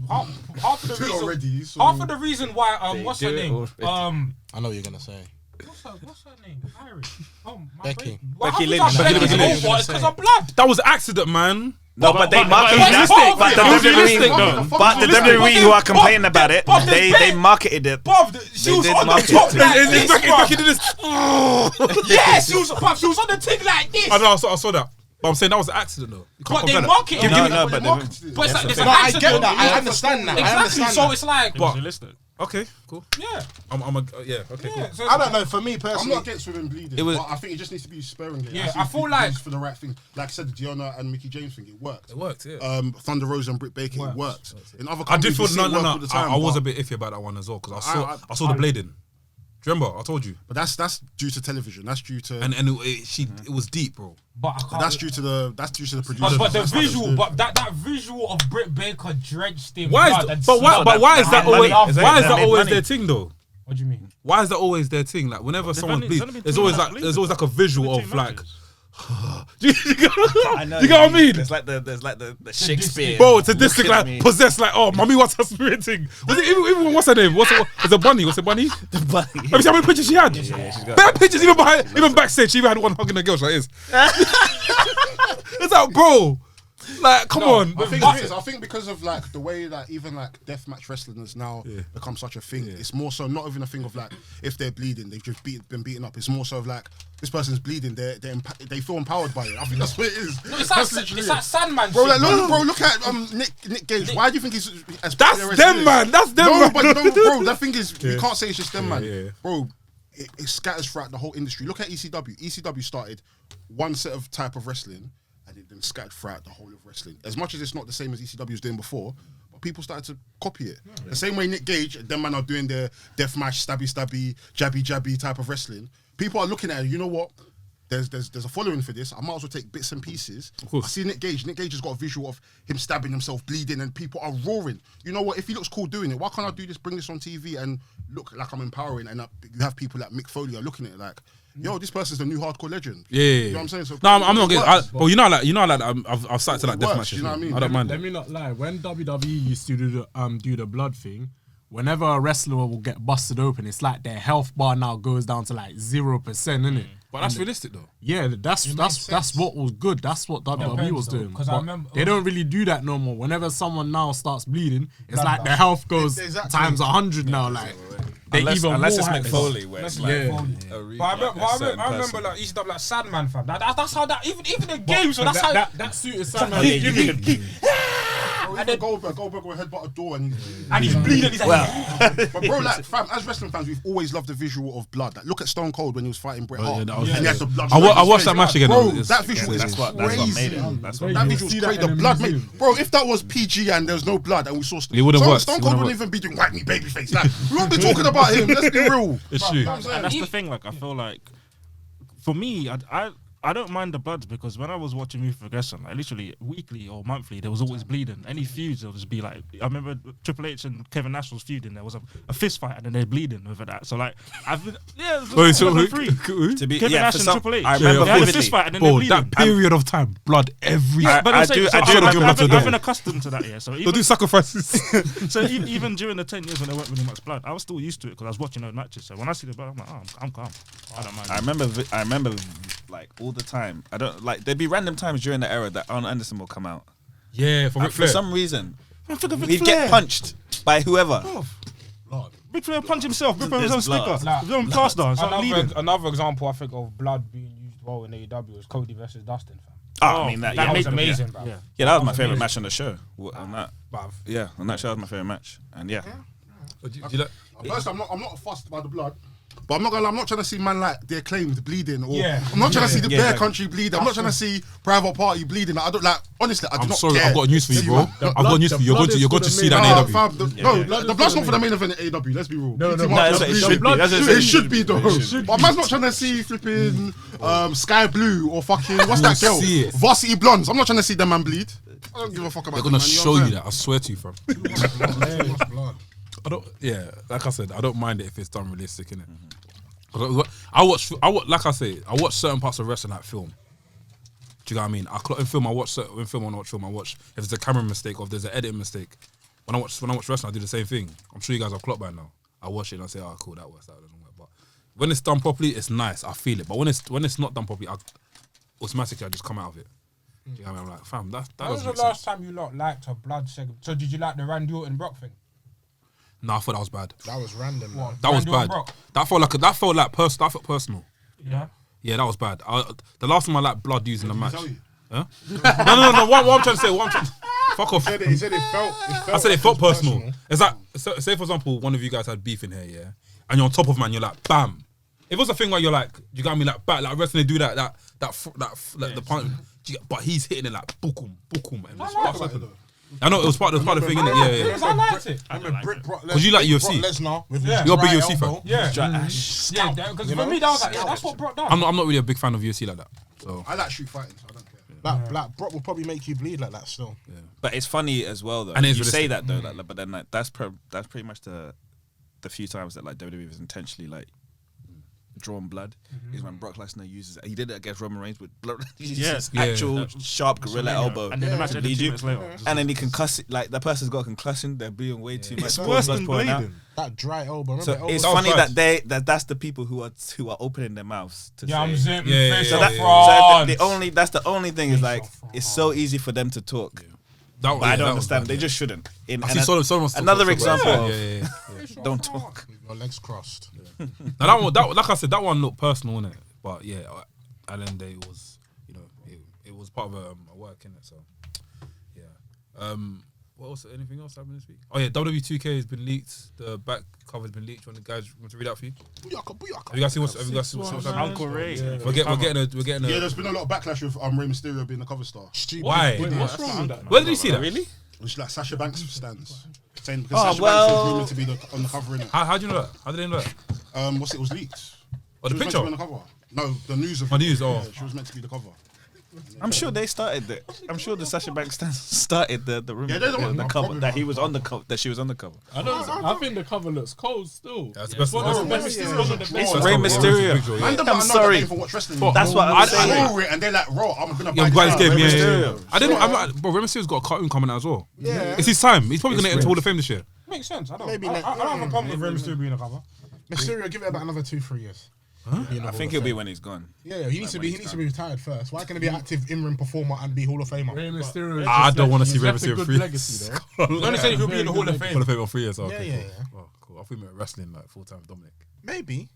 S7: half of the
S8: Do it
S7: reason,
S8: already. So
S7: half of the reason why, what's her
S4: do it
S7: name?
S4: already.
S5: I know what you're gonna say.
S7: What's her name? Irish. My
S5: Becky.
S7: brain- Well,
S4: Becky
S7: how
S4: Lynch.
S7: could I-
S5: Becky Lynch.
S7: It's because of blood.
S2: That was an accident, man.
S4: No, but they marketed
S7: but
S4: that.
S7: it's
S4: But the
S7: realistic. It's realistic,
S4: WWE,
S8: though.
S4: but the WWE who are complaining about it,
S7: but
S4: they
S7: there's
S4: marketed it.
S7: Bruv, she
S4: They
S7: was
S4: did
S7: on the
S4: market
S7: top
S4: it.
S7: like
S2: It's
S7: this,
S2: Becky
S7: bruv.
S2: did this.
S7: Yes, she was on the thing like this.
S2: I know, I saw that. But I'm saying that was an accident, though. You can't
S7: But they
S2: compare that.
S7: marketed
S4: No,
S7: it.
S4: no, but
S7: But it's like there's an
S5: No, I
S7: accident.
S5: get that. I understand that. I
S7: Exactly.
S5: understand
S7: So
S5: that.
S7: it's like,
S6: It was realistic.
S2: Okay, cool.
S7: yeah.
S2: Yeah, okay, cool.
S7: So
S5: I don't know. For me
S8: I'm
S5: personally,
S8: not against women bleeding,
S4: It was-
S8: but I think it just needs to be sparingly.
S7: Yeah,
S8: think
S7: I feel
S8: it's
S7: like-
S8: for the right thing. Like I said, the Diona and Mickey James thing, it worked.
S2: It worked, yeah.
S8: Thunder Rosa and Britt Baker, it worked. In other
S2: I did
S8: countries,
S2: feel
S8: we see it work all the time,
S2: I was
S8: but-
S2: a bit iffy about that one as well because I saw the blading. Do you remember? I told you.
S8: But that's due to television. That's due to
S2: And it was deep, bro.
S7: But I can't.
S8: that's due to the producers.
S7: But the
S8: That's how it's
S7: visual,
S8: good.
S7: but that visual of Britt Baker drenched in
S2: Why
S7: blood
S2: is
S7: and
S2: but why
S7: smell
S2: but why is that
S4: money.
S2: always
S4: Is that-
S2: why is
S4: that
S2: that
S4: made
S2: always
S4: money?
S2: their thing though?
S7: What do you mean?
S2: Why is that always their thing? Like whenever someone
S6: only-
S2: bleeds,
S6: there's only been
S2: there's
S6: two
S2: always
S6: men
S2: like there's always like a visual of like.
S4: I know.
S2: You get what I mean?
S4: There's like the Shakespeare.
S2: Bro, to this thing
S4: Look at
S2: like
S4: me.
S2: possessed, like oh, mommy wants her spirit thing. Was it even what's her name? What's it Bunny? What's it Bunny?
S4: The bunny.
S2: Have you seen how many pictures she had?
S4: she's got-
S2: Bare pictures, even backstage, she even had one hugging a girl. She's like this. It's like, bro, like, come on.
S8: I think because of like the way that even like deathmatch wrestling has now become such a thing. It's more so not even a thing of like if they're bleeding, they've just been beaten up. It's more so of like this person's bleeding, they feel empowered by it. I think that's what it is.
S7: No, it's
S8: That's
S7: like
S8: literally
S7: it's
S8: it.
S7: like Sandman.
S8: Bro,
S7: shit,
S8: like, look at Nick Gage. Why do you think he's as popular
S2: That's
S8: as he
S2: them,
S8: is?
S2: man. That's them,
S8: No,
S2: man.
S8: but no, bro. That thing is, you can't say it's just them, man.
S2: yeah.
S8: Bro, it scatters throughout the whole industry. Look at ECW. ECW started one set of type of wrestling, and it then scattered throughout the whole of wrestling. As much as it's not the same as ECW was doing before, but people started to copy it. The same way Nick Gage, them man are doing their deathmatch, stabby, jabby type of wrestling. People are looking at it, you know what? There's a following for this. I might as well take bits and pieces.
S2: Of course.
S8: I see Nick Gage. Nick Gage has got a visual of him stabbing himself, bleeding, and people are roaring. You know what? If he looks cool doing it, why can't I do this, bring this on TV and look like I'm empowering? And you have people like Mick Foley are looking at it like, yo, this person's the new hardcore legend.
S2: Yeah.
S8: You know what I'm saying? So
S2: No, I'm not getting.
S8: works,
S2: But you know, I've started to like
S8: It works,
S2: deathmatches.
S8: you know what I mean?
S2: I don't mind
S3: Let
S2: it.
S3: me not lie. When WWE used to do the blood thing, whenever a wrestler will get busted open, it's like their health bar now goes down to like 0%, innit?
S2: But that's realistic though.
S3: Yeah, that's what was good. That's what WWE was doing.
S7: Because I
S3: But
S7: remember
S3: they don't really do that no more. Whenever someone now starts bleeding, it's like their health goes
S8: Exactly.
S3: times 100 now. Like they even
S4: unless it's
S3: more
S4: Mick
S3: hype.
S4: Foley, where it's like
S3: Yeah.
S4: a re-
S7: But
S4: like a certain
S7: I remember
S4: person.
S7: like he's done like Sandman fam. That's how that even in games. So that's how.
S3: That suited Sandman.
S8: And then Goldberg will headbutt a door and
S7: he's bleeding. He's like,
S8: but bro, like, fam, as wrestling fans, we've always loved the visual of blood. Like, look at Stone Cold when he was fighting Bret Hart.
S2: that was-
S8: and he had the blood.
S2: I watched that match again.
S8: Bro,
S2: It's-
S8: that visual
S4: that's
S8: is
S4: what made
S8: crazy.
S4: it. That's what
S8: That
S3: You
S8: visual
S3: see
S8: is
S3: that
S8: crazy.
S3: in
S8: The
S3: a
S8: blood,
S3: museum.
S8: mate. Bro, if that was PG and there was no blood and we saw
S2: It wouldn't work.
S8: Stone
S2: It
S8: Cold
S2: wouldn't
S8: wouldn't even be doing white me babyface. Like, we won't be talking about him. Let's be real.
S2: It's true.
S8: You know what I'm saying?
S6: And that's the thing. Like, I feel like, for me, I don't mind the bloods because when I was watching Youth Progression, like literally weekly or monthly, there was always bleeding. Any feuds, there would just be like, I remember Triple H and Kevin Nash was feuding. There was a fist fight and then they're bleeding over that. So like, I've been
S2: Wait, so
S6: Kevin
S4: To be,
S6: Nash
S4: for
S6: and
S4: some,
S6: Triple H.
S4: I remember
S6: They had a
S4: vividly.
S6: fist fight and then they're
S2: Bro,
S6: bleeding.
S2: that period of time, blood every.
S6: Yeah, but
S4: I
S6: I'm saying,
S4: do-
S6: so
S4: I do
S6: I've
S2: remember
S6: been
S2: that.
S6: accustomed to that, yeah. So
S2: They'll
S6: even,
S2: do sacrifices.
S6: so even during the 10 years when there weren't really much blood, I was still used to it because I was watching those matches. So when I see the blood, I'm like, oh, I'm calm. I don't mind.
S4: I remember like all the time. I don't like. There'd be random times during the era that Arn Anderson will come out.
S2: Yeah, for Ric
S4: For
S2: Flair.
S4: some reason,
S6: Ric
S4: he'd get punched by whoever.
S6: Ric Flair punched himself, ripped
S4: There's
S6: himself
S4: blood.
S6: sticker, with his own plaster, and started bleeding.
S7: Another example I think of blood being used well in AEW was Cody versus Dustin fam.
S4: Oh, I mean that.
S7: That
S4: Yeah,
S7: was amazing, bro.
S6: Yeah.
S4: yeah, that was my
S7: was
S4: favorite
S7: amazing.
S4: match on the show. On that, yeah, on that show that was my favorite match. And yeah,
S8: First, I'm not fussed by the blood. But I'm not trying to see man like the Acclaimed bleeding, or
S7: Yeah.
S8: I'm not trying to see the
S4: Yeah,
S8: Bear
S4: exactly.
S8: Country bleed. I'm not trying to see Private Party bleeding. I don't like. Honestly, I do
S2: I'm
S8: not
S2: sorry,
S8: care.
S2: I've got news for you,
S8: See,
S2: bro.
S8: man.
S2: I've got news for you. You're going to see that in AEW.
S8: Fam, the blood's not for the main event in AEW. Let's be real.
S3: No,
S8: BT
S3: no,
S8: Martin's
S4: it
S8: bleeding.
S4: should be. That's what
S8: It
S4: it
S8: should be though.
S4: should
S8: But man's not trying to see flipping Sky Blue or fucking what's that girl?
S2: see it.
S8: Varsity Blondes. I'm not trying to see them man bleed. I don't give a fuck about.
S2: They're going to
S8: them, man,
S2: show
S8: know
S2: you
S8: what
S2: that. I swear to you, fam. I don't. Yeah, like I said, I don't mind it if it's done realistic, innit? I watch. Like I say, I watch certain parts of wrestling like film. Do you know what I mean? In film, I watch certain film. I watch film. I watch if it's a camera mistake or if there's an editing mistake. When I watch wrestling, I do the same thing. I'm sure you guys have clocked by now. I watch it and I say, "Oh, cool, that works. That doesn't work." But when it's done properly, it's nice. I feel it. But when it's not done properly, automatically I just come out of it. Do you know what I mean? I'm like, fam, that
S7: When was
S2: doesn't
S7: the
S2: make sense.
S7: last time you lot liked a blood segment? So did you like the Randy Orton Brock thing?
S2: Nah, I thought that was bad.
S5: That was random.
S7: What?
S2: That was
S7: Randy Orton
S2: bad.
S7: Brock?
S2: That felt like personal. That felt personal.
S7: Yeah.
S2: Yeah, that was bad. The last time I liked blood used in a match.
S8: tell you?
S2: Huh? No. What I'm trying to say. Fuck off.
S5: He said it felt.
S2: I said it felt personal. It's like, say for example, one of you guys had beef in here, yeah, and you're on top of man, you're like, bam. If it was a thing where you're like, you got me like, back, like wrestling, they do that, like the punch, but he's hitting it like, boom, and it's
S7: like
S2: stuff
S7: it.
S2: happened. I know it was part of the thing, innit? Yeah.
S7: Because I liked it.
S2: Because you like UFC.
S5: Brock Lesnar with
S7: Yeah.
S5: his
S2: You're a big
S5: right
S2: UFC fan.
S5: elbow.
S7: Yeah.
S5: Scalp,
S7: Yeah, because
S5: you
S7: for
S5: know?
S7: me that was like, yeah, that's what Brock does.
S2: I'm not really a big fan of UFC like that. So
S8: I like street fighting, so I don't care.
S5: Like Brock will probably make you bleed like that still.
S4: but it's funny as well though.
S2: And it's
S4: you say
S2: realistic.
S4: that though, like, but then like, that's pretty much the few times that like WWE has intentionally like drawn blood is when Brock Lesnar uses it. He did it against Roman Reigns with blood. He uses
S2: Yeah.
S4: actual sharp gorilla elbow.
S6: And then the match
S4: to
S6: ended
S4: lead
S6: 2
S4: you.
S6: minutes later.
S4: And then he concuss it, like the person's got a concussion, they're bleeding way too much.
S6: It's worse than
S4: Blood's pouring out.
S6: bleeding.
S5: That dry elbow. Remember
S4: So
S5: elbow?
S4: it's
S2: That was
S4: funny
S2: bad.
S4: that that's the people who are opening their mouths to
S7: Yeah, I'm
S4: say.
S7: zipping
S2: Yeah,
S7: fish
S2: yeah,
S7: up
S2: yeah.
S7: front.
S4: That's the only thing is like it's so easy for them to talk.
S2: that,
S4: But I don't
S2: that was
S4: understand.
S2: bad,
S4: They
S2: yeah.
S4: just shouldn't.
S2: I see someone still
S4: another
S2: talks about
S4: example
S2: it.
S4: of
S2: Yeah.
S4: don't talk.
S5: With your legs crossed.
S2: Now that like I said, that one looked personal, innit? But yeah, at the end of the day, it was, you know, it was part of a work, innit? So yeah. What else? Anything else happened this week? Oh yeah, WWE2K has been leaked. The back cover has been leaked. Want the guys want to read out for you?
S5: Booyaka, booyaka.
S2: Have you guys seen what's happening?
S6: Uncle Ray.
S2: We're getting
S8: Yeah, there's been a lot of backlash with Rey Mysterio being the cover star.
S5: Stupid
S2: Why?
S5: idiot.
S6: What's wrong with that?
S2: Where did you see that?
S4: Really?
S8: It's like Sasha Banks stands. Saying because
S4: Oh,
S8: Sasha Banks
S4: well.
S8: was rumored to be on the cover in it.
S2: How do you know that? How did they know that?
S8: What's it? It was leaked.
S2: Oh, the
S8: She was meant
S2: picture?
S8: to be on the cover. No, the news of
S2: Oh, news,
S8: Yeah,
S2: oh.
S8: she was meant to be the cover.
S4: I'm sure they started it. I'm sure the Sasha Banks started the rumor.
S8: Yeah, they're the one-
S4: the
S8: probably
S4: cover that he
S8: one.
S4: was on the cover. That she was on the cover.
S3: I think the cover looks cold still.
S2: That's the best.
S3: One of the best.
S8: Mysterio's
S3: One of the
S8: a
S3: best.
S8: troll.
S4: It's
S8: Oh,
S4: Rey
S2: that's
S4: Mysterio.
S2: picture, yeah.
S8: Man, them
S4: I'm
S8: not
S4: sorry.
S8: know for watch wrestling.
S4: That's what I'm saying.
S8: I know it, and they're like, "Raw, I'm gonna
S2: Yeah,
S8: buy
S2: I'm glad this game.
S8: Rey
S2: Yeah, yeah,
S8: Mysterio."
S2: yeah. I didn't. Bro, Rey Mysterio's got a cartoon coming out as well.
S8: Yeah.
S2: It's his time. He's probably gonna enter Hall of Fame this year.
S7: Makes sense. I don't.
S8: Maybe
S7: I
S8: next-
S7: don't have a problem with Rey Mysterio being a cover.
S8: Mysterio, give it about another 2-3 years.
S4: I think it'll be when he's gone.
S8: Yeah, he needs to be. He needs to be retired first. Why can he be an active in-ring performer and be Hall of Famer?
S3: Rey Mysterio. is
S2: I
S3: just
S2: don't wanna
S3: he's
S2: see Rey
S3: left a
S2: Mysterio
S3: good
S2: free.
S3: legacy though.
S7: You only said he'll be in the Hall of
S2: Hall
S7: Fame.
S2: of Fame on 3 years. Okay,
S8: Yeah,
S2: cool.
S8: yeah.
S2: Oh, cool. I think we were wrestling like full time. Dominic.
S8: Maybe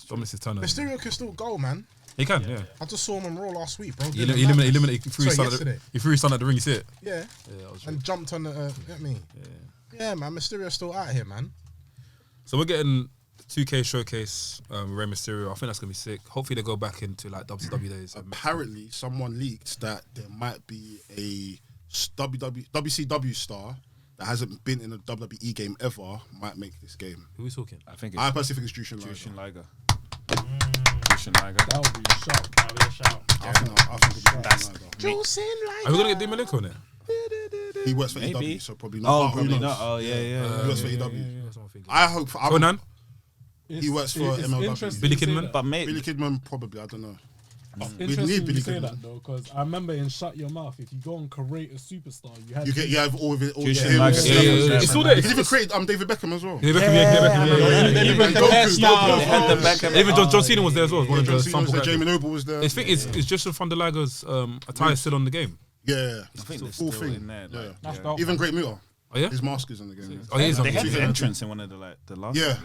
S2: Dominic's turn.
S8: Mysterio can still go, man.
S2: He can. Yeah.
S8: I just saw him on Raw last week, bro.
S2: He eliminated. He threw his
S8: Sorry,
S2: son at the.
S8: yesterday.
S2: He threw his son at the ring. You see it?
S8: Yeah,
S2: Yeah, that was
S8: and jumped on the. Get me. Yeah, man. Mysterio's still out here, man.
S2: So we're getting 2K showcase Rey Mysterio. I think that's gonna be sick. Hopefully they go back into like WCW days.
S8: Apparently, someone leaked that there might be a WCW star that hasn't been in a WWE game ever might make this game.
S2: Who are we talking?
S4: I think
S8: I
S4: it's
S8: personally think it's Jushin
S4: Jushin
S8: Liger.
S4: Liger. Jushin Liger.
S3: That would be a shock.
S8: I think it's Jushin Liger.
S2: Are we gonna get Demolico on it?
S8: He works for
S4: Maybe.
S8: EW, so probably not.
S4: Oh,
S8: But who
S4: probably
S8: knows?
S4: not. Oh, yeah.
S8: He works for EW.
S2: That's what I'm thinking.
S8: I hope.
S2: Conan?
S8: He works for MLW.
S3: interesting
S2: Billy
S3: you say
S2: Kidman?
S3: that.
S4: But mate,
S8: Billy Kidman, probably. I don't know.
S3: Interesting
S8: need
S3: you
S8: Billy
S3: say
S8: Kidman.
S3: that though, because I remember in Shut Your Mouth, if you go and create a superstar, you had
S8: You have all of it. All
S4: Jushin
S8: him,
S4: Liger.
S8: his
S2: Yeah,
S8: stuff.
S2: yeah, yeah. It's still there.
S8: He even created David Beckham as well.
S2: Yeah, Beckham, yeah.
S3: even the
S8: Goku,
S3: best
S8: Goku.
S4: they had the Beckham.
S2: Even John Cena was there as well. One of
S8: John
S2: the
S8: Cena was
S2: sample
S8: there,
S2: characters.
S8: Jamie Noble was there.
S2: I think it's just from the Liger's attire still on the game.
S8: Yeah,
S4: I think they're
S8: full
S4: still
S8: thing.
S4: in there. Like,
S7: That's
S4: yeah.
S7: dope.
S8: Even Great Muta.
S2: Oh yeah.
S8: His mask is in the game.
S2: Oh, he is on
S4: They
S2: the
S4: had
S2: game.
S4: his entrance in one of the last.
S8: Yeah.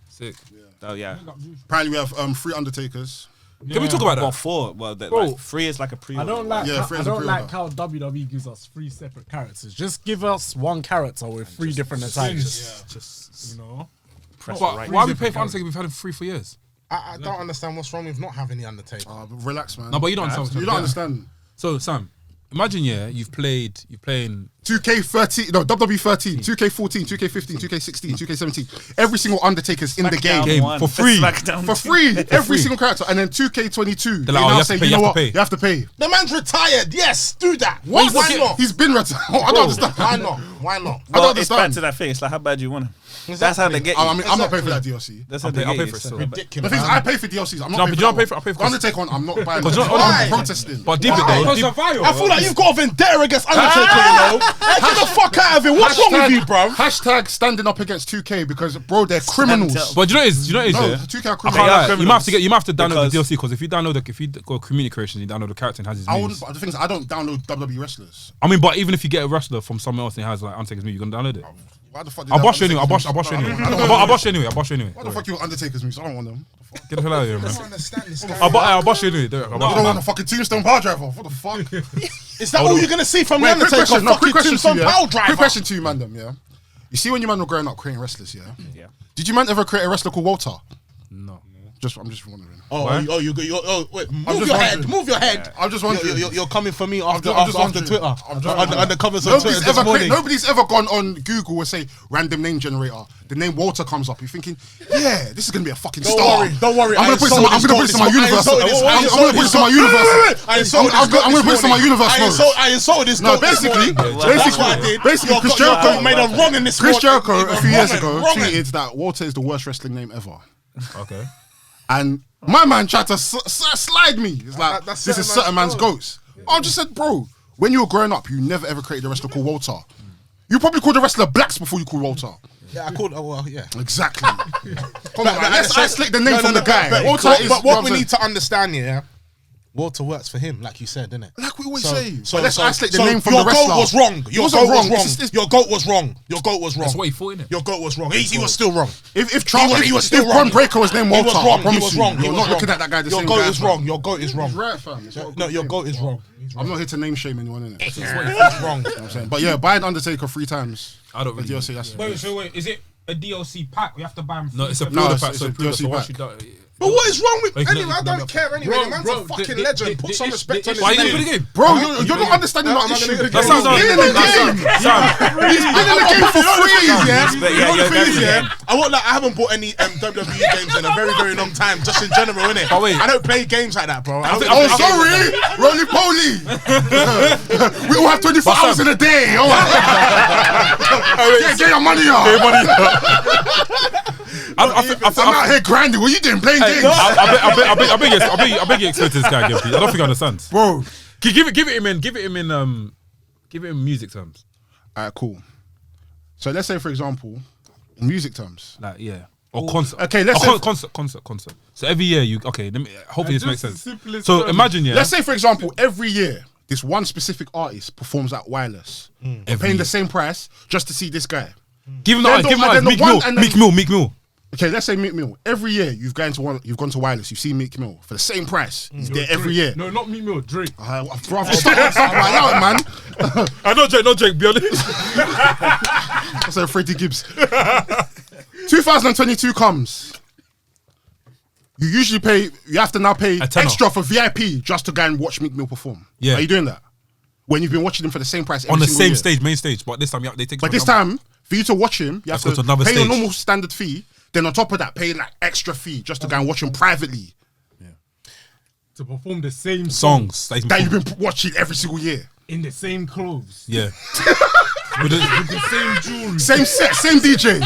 S2: Sick.
S4: Oh yeah.
S8: Apparently we have 3 Undertakers.
S2: Can we talk about
S4: Well,
S2: that?
S4: 4. Well,
S3: Bro,
S4: like 3 is like a pre.
S3: I don't like.
S8: Yeah,
S3: how,
S8: friends
S3: I
S8: and
S3: don't like
S8: pre-order.
S3: how WWE gives us 3 separate characters. Just give us one character with 3 different attacks.
S2: Just
S3: You know.
S4: press
S2: But
S4: right.
S2: why are we paying for Undertaker? We've had him free for years.
S8: I don't understand what's wrong with not having the Undertaker. But relax, man.
S2: No, but you don't understand.
S8: you don't understand.
S2: So Sam, imagine you're playing
S8: 2K13, no, WWE13, 2K14, 2K15, 2K16, 2K17. Every single Undertaker's in the
S4: Smackdown
S8: game.
S4: one.
S2: for free.
S4: Smackdown
S8: For
S4: 2.
S8: free, every
S2: free.
S8: single character, and then 2K22. They
S2: like, oh, you
S8: now
S2: have
S8: say,
S2: to pay,
S8: you
S2: you
S8: know
S2: have
S8: what?
S2: to pay.
S8: You have to pay. The man's retired. Yes, do that. Why not? He's been retired. I don't understand. Why not? Why not? I
S4: Well,
S8: don't
S4: it's back
S8: understand.
S4: to that thing. It's like how bad you want him. That's how they get you.
S8: I mean, I'm not paying for that DLC.
S4: That's how
S2: I'll
S4: they
S2: pay- I'll
S4: get
S2: pay
S4: you.
S2: for it
S4: So-
S2: still.
S8: The Ridiculous. The thing is, I pay for DLCs. I'm
S2: No,
S8: not
S2: but
S8: paying
S2: you don't
S8: for
S2: pay for- I pay for-
S8: Undertaker one. I'm not buying.
S2: Because you know-
S8: Why?
S2: I'm
S8: Protesting.
S2: But deep it though.
S7: Because
S2: deep-
S7: of Vio.
S8: I feel like you've got a vendetta against Undertaker, you know? Get the fuck out of it. What's wrong with you, bro? Hashtag standing up against 2K because, bro, they're criminals.
S2: But you know what it is?
S8: No,
S2: Yeah?
S8: 2K are
S2: I can't
S8: criminals.
S2: lie. You might have to download
S4: Because-
S2: the DLC because if you go community creation, you download the character and has his
S8: I wouldn't.
S2: moves.
S8: But the thing is, I don't download WWE wrestlers.
S2: I mean, but even if you get a wrestler from somewhere else and he has like Undertaker's moves, you're gonna download it.
S8: Why the fuck?
S2: I'll bosh you anyway. I'll bosh you anyway. I'll bosh you anyway.
S8: Why the fuck you want Undertaker's moves? I don't want them.
S2: Get the hell out of here, man.
S8: understand this guy.
S2: I'll bosh you anyway. I'll
S8: I
S2: bosh
S8: don't
S2: you.
S8: want a fucking Tombstone Power Driver. What the fuck?
S5: Is that all you're gonna see from the
S8: Wait, quick
S5: Undertaker?
S8: question. No, quick
S5: Fucking
S8: question to you.
S5: Tombstone Power
S8: Yeah?
S5: Driver.
S8: Quick question to you, Mandem. Yeah. You see when you man were growing up creating wrestlers, yeah?
S4: Yeah.
S8: Did you man ever create a wrestler called Walter?
S2: No.
S8: I'm just wondering.
S5: Wait,
S8: I'm
S5: move
S8: just
S5: your head,
S8: wondering.
S5: move your head.
S8: I'm just wondering.
S5: You're coming for me after
S8: I'm just
S5: after
S8: wondering.
S5: Twitter.
S8: I'm just
S5: On
S8: wondering.
S5: the covers of Twitter this morning.
S8: Nobody's ever gone on Google and say random name generator. The name Walter comes up. You're thinking, yeah, this is gonna be a fucking star.
S5: Don't worry.
S8: I'm gonna put this in my universe. I'm gonna put this in my universe. I'm gonna put this in my universe.
S5: I insulted this.
S8: No, basically, Chris Jericho
S5: made a wrong in this.
S8: Chris Jericho a few years ago
S5: Wrong.
S8: tweeted that Walter is the worst wrestling name ever.
S2: Okay.
S8: And my man tried to slide me. It's like,
S5: That's
S8: this is certain man's goats. I just said, bro, when you were growing up, you never ever created a wrestler called Walter. You probably called the wrestler Blacks before you called Walter.
S5: Yeah, I called. Well, yeah.
S8: Exactly. Come on, man. Let's isolate the name from the guy.
S5: But
S8: Walter is,
S5: what
S8: you know
S5: we
S8: I'm
S5: need to understand, yeah, Walter works for him, like you said, didn't it?
S8: Like we always say. But let's isolate the name from
S5: your
S8: the wrestler.
S5: goat was wrong. Your
S8: wasn't
S5: goat was
S8: wrong.
S5: wrong.
S8: It's-
S5: Your goat was wrong. Your goat was wrong.
S2: That's what he thought, innit?
S5: Your goat was wrong. He was still wrong.
S8: If Charles,
S5: he was
S8: if
S5: still
S8: Bron
S5: wrong.
S8: Breaker was named
S5: He
S8: Walter,
S5: was wrong.
S8: I promise
S5: He was
S8: you,
S5: wrong. He
S8: you're
S5: was
S8: not
S5: wrong.
S8: looking at that guy the
S5: Your
S8: same
S5: goat
S8: guy.
S5: is wrong. Your goat is wrong.
S8: Right, fam. It's what
S5: No, your goat is wrong.
S8: I'm not here to name shame anyone, innit?
S5: He's wrong.
S8: I'm saying. But yeah, buying Undertaker 3 times.
S2: I don't
S8: The
S2: really.
S8: DLC, that's
S7: Wait, is it a DLC pack? We have to buy them.
S2: No, it's a
S8: No,
S2: pre-order
S8: it's
S2: pack.
S8: a
S2: So
S8: DLC
S2: so once
S8: pack.
S2: you do-
S5: But what is wrong with?
S2: Wait,
S5: Anyway,
S2: no,
S5: I don't care. Anyway,
S3: Bro,
S5: the man's
S3: bro,
S5: a fucking
S3: the-
S5: legend.
S3: the-
S5: Put
S3: the
S5: some
S3: issue-
S5: respect
S3: the
S5: on his
S2: Why are you
S5: name.
S2: gonna play the game?
S8: Bro, you're not understanding our issue.
S5: That
S2: That sounds
S8: He's been in the game. He's been in the game for 3 years, yeah.
S9: But
S5: You know
S9: yeah,
S5: the thing is,
S9: you're
S5: yeah. I won't like. I haven't bought any WWE games in a very, very long time. Just in general, innit?
S2: But wait.
S5: I don't play games like that, bro. I don't
S8: Oh,
S5: play games
S8: sorry,
S5: like that.
S8: roly poly. We all have 24 hours in a day. All right. Get your money up. I'm out here grinding. What you doing? Playing games,
S2: I beg you explain to this guy again, please. I don't think I understand.
S8: bro.
S2: Give it in music terms.
S8: Alright, cool. So let's say, for example, in music terms.
S2: Like or concert.
S8: Okay, let's say-
S2: concert. So every year let me hopefully this makes
S3: just
S2: sense.
S3: the simplest
S2: So
S3: term.
S2: imagine
S8: Let's say, for example, every year this one specific artist performs at Wireless, They're paying the same price just to see this guy.
S2: give him
S8: Then
S2: the
S8: the-
S2: Meek
S8: then
S2: Mill,
S8: the one and then-
S2: Meek Mill.
S8: Okay, let's say Meek Mill. Every year you've gone to Wireless, you've seen Meek Mill for the same price. He's there every year.
S3: No, not Meek Mill, Drake.
S8: Bro, stop right out, man.
S2: I know Drake, be honest.
S8: I said Freddie Gibbs. 2022 comes. You have to now pay
S2: A tenner.
S8: extra for VIP just to go and watch Meek Mill perform.
S2: Yeah.
S8: Are you doing that? When you've been watching him for the same price
S2: On
S8: every
S2: the
S8: single
S2: same
S8: year.
S2: stage, main stage, but this time they take.
S8: But this time, for you to watch him, you have
S2: Let's go
S8: to
S2: to another
S8: pay your
S2: stage.
S8: normal standard fee. Then on top of that, pay like extra fee just to go and watch him privately.
S3: To perform the same song
S2: songs
S8: That you've been watching every single year.
S3: in the same clothes.
S2: yeah.
S3: With the same jewelry.
S8: Same set, same DJ.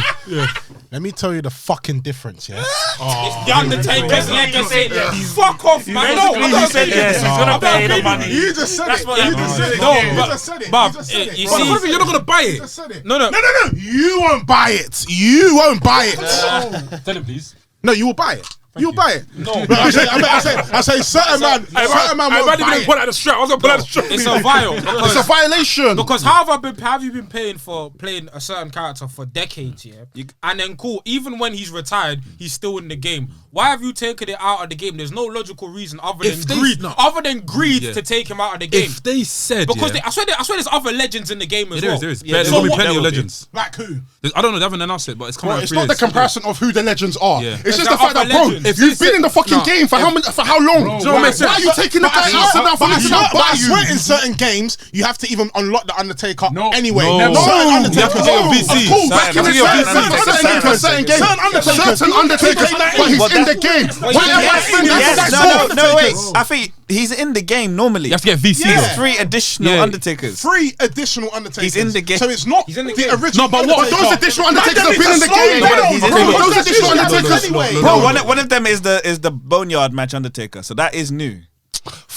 S5: Let me tell you the fucking difference, yeah.
S7: It's the Undertaker's legacy. Fuck off, man. No,
S6: Basically, he said yes, he's gonna pay the money.
S5: You just said it.
S7: what
S5: You
S7: that
S5: just
S7: means.
S5: said it.
S7: No,
S5: You
S7: but-
S5: just said it.
S7: Bob,
S5: You just said it.
S7: you
S5: Bro,
S7: see-
S2: You're not gonna buy
S5: you
S2: it.
S5: just said it.
S7: No.
S5: No. You won't buy it. You won't buy it.
S7: Tell him, please.
S5: No, you will buy it. You'll buy it.
S7: No.
S5: I say certain man
S2: I
S5: won't
S2: might
S5: buy
S2: even
S5: it.
S2: put out the strap. I was gonna put out the strap.
S7: It's a vial.
S8: It's a violation.
S7: Because how have you been paying for playing a certain character for decades, yeah? And then cool, even when he's retired, he's still in the game. Why have you taken it out of the game? There's no logical reason other
S2: If
S7: than
S2: they-
S7: greed.
S2: no.
S7: Other than greed
S2: Yeah.
S7: to take him out of the game.
S2: If they said
S7: Because
S2: yeah,
S7: I swear there's other legends in the game as well.
S2: there is.
S9: Yeah,
S2: There's
S9: so
S2: gonna be
S9: what-
S2: plenty
S9: there
S2: of
S9: will be.
S2: legends.
S5: Like who?
S2: I don't know. They haven't announced it, but it's coming.
S8: Bro,
S2: out
S8: it's
S2: 3
S8: not the
S2: years.
S8: comparison of who the legends are.
S2: Yeah.
S8: It's
S7: There's
S8: just the fact
S7: other
S8: that, bro,
S7: legends.
S8: if you've been in the fucking game for for how long?
S3: Bro,
S8: Why are you taking the guy out now for this now
S5: But I
S8: by you?
S5: swear in certain games, you have to even unlock the Undertaker
S3: No.
S5: anyway.
S2: No.
S5: Certain
S2: You
S5: Undertakers.
S2: have to get a VC.
S5: Of course, back in the
S2: You have to
S5: day,
S2: get a VC.
S8: Certain Undertakers, but he's in the game. Why am I saying
S9: Yes,
S8: that's
S9: no, wait. I think he's in the game normally.
S2: You have to get VC.
S5: Yeah.
S2: though.
S9: 3 additional
S2: Yeah.
S9: Undertakers.
S5: 3 additional Undertakers.
S9: He's in the game.
S5: So it's not
S7: He's in the
S5: the
S7: game.
S5: original.
S2: No, but what-
S8: But those additional Undertakers have been in the
S5: Slow
S8: game.
S5: down.
S9: He's in
S8: Bro,
S9: the game.
S8: those additional Undertakers.
S5: Anyway.
S9: Bro, one of them is the Boneyard match Undertaker, so that is new.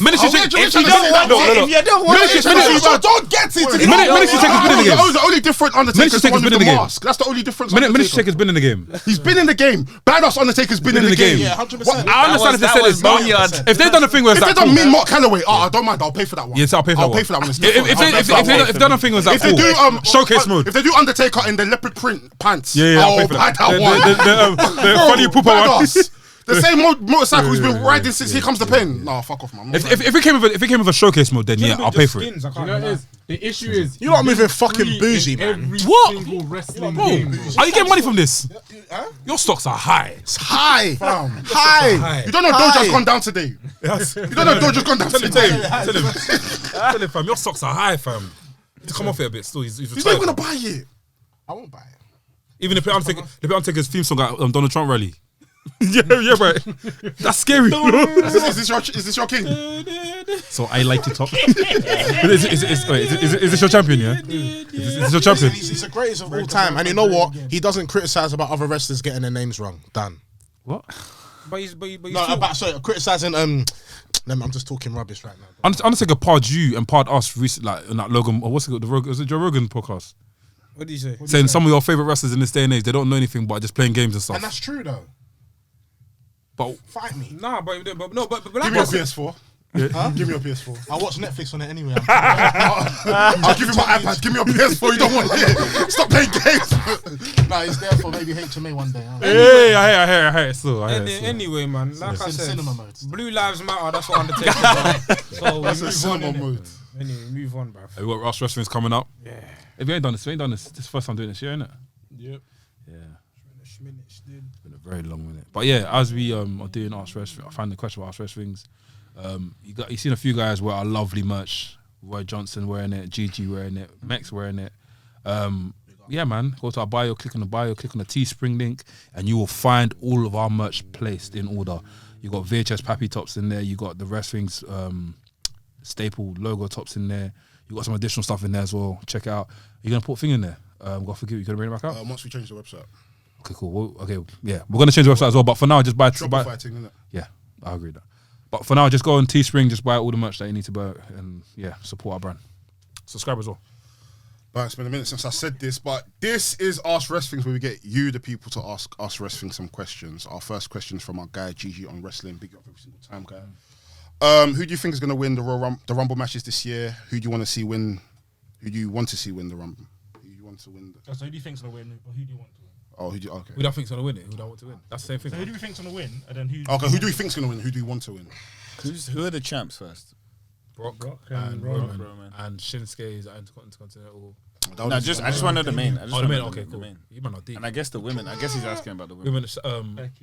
S2: Ministry
S8: Oh,
S2: check.
S8: wait,
S2: If you don't want it,
S9: If you don't want
S2: Ministry
S9: it,
S2: check.
S5: Don't get it.
S2: Ministry check has been in the game.
S8: The only different Undertaker
S2: Ministry
S8: is the
S2: check
S8: one
S2: has
S8: with
S2: been
S8: the
S2: in the game.
S8: mask. That's the only difference.
S2: Ministry check has been in the game.
S8: He's been in the game. Badass Undertaker's been in the game.
S5: Yeah, 100%.
S2: I understand if they
S9: that
S2: said
S9: was
S2: it's not.
S9: Boneyard.
S2: If they've done a thing where it's
S8: If they
S2: like,
S8: don't
S2: cool.
S8: mean Mark Calloway, I don't mind. I'll pay for that one.
S2: Yes, I'll pay for that one.
S8: I'll pay for that one.
S2: If they've done a thing where it's like,
S8: If they
S2: cool.
S8: do
S2: Showcase mode.
S8: if they do Undertaker in the leopard print pants,
S2: Yeah, I'll
S8: I'll
S2: pay for
S8: buy
S2: that.
S8: that one.
S2: The
S8: Bro,
S2: funny pooper one.
S8: badass. The same motorcycle he's been riding since Here Comes the Pen. Nah, fuck off, man.
S2: If it came with a showcase mode, then yeah, I'll pay for it.
S7: Skins, I
S3: You
S7: can't
S3: know what it
S7: lie.
S3: is? The issue is
S5: You lot moving
S3: you've been
S5: fucking
S3: free
S5: bougie,
S3: in
S5: man.
S3: Every
S2: What?
S3: single wrestling
S2: Bro,
S3: game, bro.
S2: are you getting money from this? Your stocks are high.
S5: It's high. High.
S8: You don't know Doja's gone down today. You don't know Doja's gone down today.
S2: Tell him, fam. Your stocks are high, fam. To come off it a bit. Still, he's
S8: He's not
S2: retired.
S8: even gonna buy it.
S5: I won't buy it.
S2: Even if I'm taking his theme song at Donald Trump rally. yeah, right. That's scary.
S8: Is this your king?
S2: So I like to talk. Is this your champion? Yeah. Is this your champion?
S5: He's the greatest of all time, and you know what? He doesn't criticize about other wrestlers getting their names wrong. Done.
S2: What?
S7: But he's
S5: No, about criticizing. I'm just talking rubbish right now.
S2: Undertaker pardoned you and pardoned us recently, like in that Logan. Or what's it called? Was it Joe Rogan podcast?
S7: What do you say?
S2: Saying some of your favorite wrestlers in this day and age, they don't know anything but just playing games and stuff.
S5: And that's true though.
S2: But
S5: Fight me.
S7: Nah, but
S8: Give
S7: like
S8: me
S7: I
S8: your
S7: said,
S8: PS4. Give me your PS4.
S5: I watch Netflix on it anyway.
S8: I'll give you my iPad. Give me your PS4. You don't want it. Stop playing games.
S5: Nah, it's there for maybe HMA one day.
S2: hey, I hear it still. I hear it still.
S7: Anyway, man, like I
S5: in
S7: said,
S5: cinema mode.
S7: Blue Lives Matter. That's what Undertaker does. So
S8: That's a
S7: move on,
S8: cinema
S7: innit?
S8: mode.
S7: Anyway, move on, bruv.
S2: Hey, we got Ross Wrestling's coming up.
S7: Yeah.
S2: If you ain't done this, this is the first time doing this year, ain't it?
S3: Yep.
S2: Yeah.
S7: minute still.
S2: Been a very long minute. But yeah, as we are doing Ask Wrestling, I found the question about Ask Wrestlings. You seen a few guys wear our lovely merch. Roy Johnson wearing it, Gigi wearing it, Mex wearing it. Yeah, man. Go to our bio, click on the Teespring link, and you will find all of our merch placed in order. You got VHS Pappy tops in there. You got the Wrestling's staple logo tops in there. You got some additional stuff in there as well. Check it out. You're gonna put a thing in there. God forgive you. Gonna bring it back out.
S8: Once we change the website.
S2: Okay, cool. Well, okay, yeah, we're gonna change the website as well. But for now, just buy.
S8: Shopify thing, innit?
S2: Yeah, I agree with that. But for now, just go on Teespring, just buy all the merch that you need to buy, and yeah, support our brand. Subscribe as well.
S8: But it's been a minute since I said this, but this is Ask Wrestlings, where we get you, the people, to ask us wrestling some questions. Our first question is from our guy Gigi on wrestling. Big up every single time, guy. Who do you think is going to win the Rumble matches this year? Who do you want to see win? Who do you want to see win the Rumble? Who do you want to win?
S6: So who do you think's gonna win? Or who do you want to win?
S8: Oh, okay.
S2: Who do I think's gonna win it? Who do I want to win? That's the same thing.
S6: So who do you think's gonna win? And then who?
S8: Okay, who do you think's going to win? Who do you want to win?
S9: Who are the champs first?
S2: Brock
S3: and
S2: Roman and Shinsuke is Intercontinental.
S9: No, I just want to know the main.
S2: The main. Okay, cool. You might not deep.
S9: And I guess the women. I guess he's asking about the women.
S2: Women,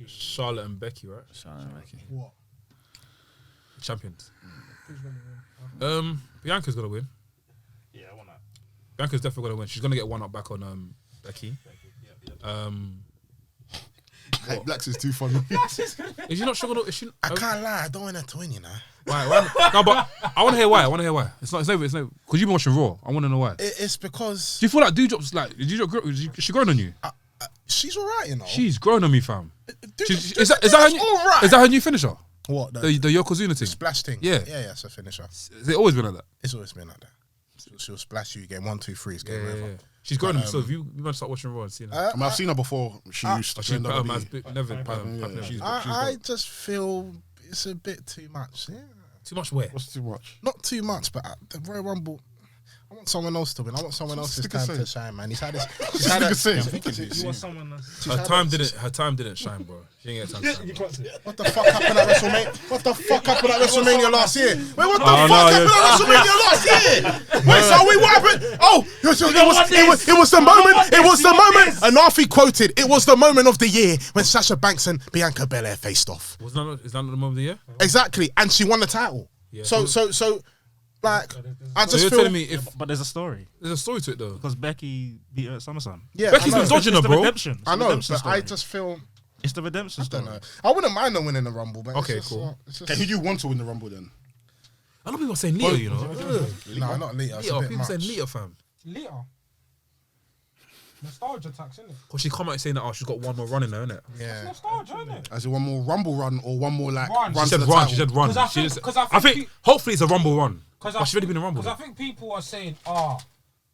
S2: Charlotte and Becky, right?
S9: Charlotte and Becky.
S7: What?
S2: Champions. Bianca's gonna win.
S6: Yeah, I want that.
S2: Bianca's definitely gonna win. She's gonna get one up back on Becky.
S8: Hey, Blacks is too funny.
S2: Is she not sure? Is she?
S5: I can't lie, I don't want her to win, you know.
S2: Why? No, but I want to hear why. It's not. Because you've been watching Raw. I want to know why.
S5: It's because
S2: Do you feel like Dewdrop's like? Is she growing on you?
S5: she's alright, you know.
S2: She's growing on me, fam.
S5: Is
S2: Is that her new?
S5: alright?
S2: Is that her new finisher?
S5: What?
S2: The Yokozuna thing.
S5: Splash thing?
S2: Yeah.
S5: Yeah, it's a finisher.
S2: Has it always been like that?
S5: It's always been like that. She'll splash you, game 1, 2, 3, it's game over.
S2: She's growing on me. So if you must start watching Raw and seeing her.
S8: I mean, I've seen her before. She used to
S2: She's
S8: train
S2: as
S8: WWE.
S2: big. Never.
S5: I just feel it's a bit too much. Yeah.
S2: Too much where?
S8: What's too much?
S5: Not too much, but at the Royal Rumble, I want someone else to win. I want someone else's
S8: this nigga
S5: time
S8: say?
S5: to shine, man. He's had this.
S8: What's this nigga saying?
S6: You want someone else?
S2: Her time didn't shine, bro. She didn't get time to shine.
S5: What the fuck happened at WrestleMania? What the fuck happened at WrestleMania last year? Wait, what the fuck happened at WrestleMania last year? Wait, so what happened? Oh, it was the moment. It was the moment. And Arthur quoted, "It was the moment of the year when Sasha Banks and Bianca Belair faced off."
S2: Is that not the moment of the year?
S5: Exactly, and she won the title.
S2: Yeah.
S5: So, like, I
S2: So
S5: just
S2: you're
S5: feel.
S2: telling me if
S6: But there's a story
S2: there's a story to it though?
S6: because Becky beat her at SummerSlam.
S5: Yeah,
S2: Becky's
S5: I know.
S2: been dodging her,
S6: It's the
S2: bro.
S6: redemption. It's
S5: I
S6: the
S5: know,
S6: redemption
S5: but I
S6: story.
S5: just feel.
S6: It's the redemption
S5: I
S6: story.
S5: don't know. I wouldn't mind them winning the Rumble, but
S2: Okay,
S5: it's just
S2: cool.
S5: not- it's just-
S8: Okay, who do you want to win the Rumble then?
S2: A lot of people are saying Lita, you know.
S5: No, not Lita. It's a
S2: Lita,
S5: bit
S2: people
S5: much.
S2: saying Lita, fam.
S7: Lita. Nostalgia tax, innit?
S2: Because she come out saying that she's got one more run in her, innit?
S5: Yeah.
S7: Nostalgia, innit?
S8: Is it one more Rumble run or one more like
S7: Run.
S8: run
S2: She
S8: to
S2: said
S8: the
S2: run.
S8: title?
S2: She said run.
S7: 'Cause I think- 'cause I
S2: I
S7: think
S2: think hopefully it's a Rumble run.
S7: Because
S2: But she's already been in Rumble.
S7: Because I think people are saying, because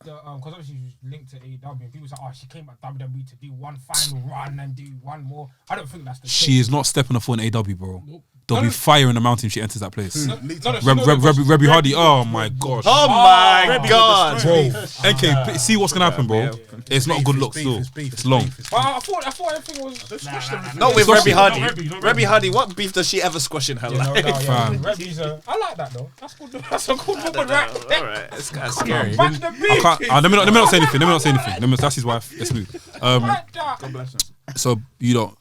S7: obviously she's linked to AEW, and people say, she came at WWE to do one final run and do one more. I don't think that's the
S2: She is not stepping a foot in AW, bro. There'll
S7: No,
S2: be fire in the mountain if she enters that place.
S8: Who?
S2: Rebby Hardy. Oh my gosh.
S9: Oh my god!
S2: Bro, NK, see what's gonna happen, bro. It's not a good look still. It's long.
S7: But I thought everything was.
S9: Not with
S2: Squash
S9: Rebby
S2: it.
S9: Hardy.
S6: Not Rebby, not
S9: Rebby Hardy, what beef does she ever squash in her life?
S2: Fam.
S7: Rebby's I like that though. That's good. That's a good woman, right?
S9: Alright, it's kind of scary.
S7: Back the
S2: I
S7: beat.
S2: can't. Let me not say anything. That's his wife. Let's move.
S7: Like that.
S4: God bless him.
S2: So you don't.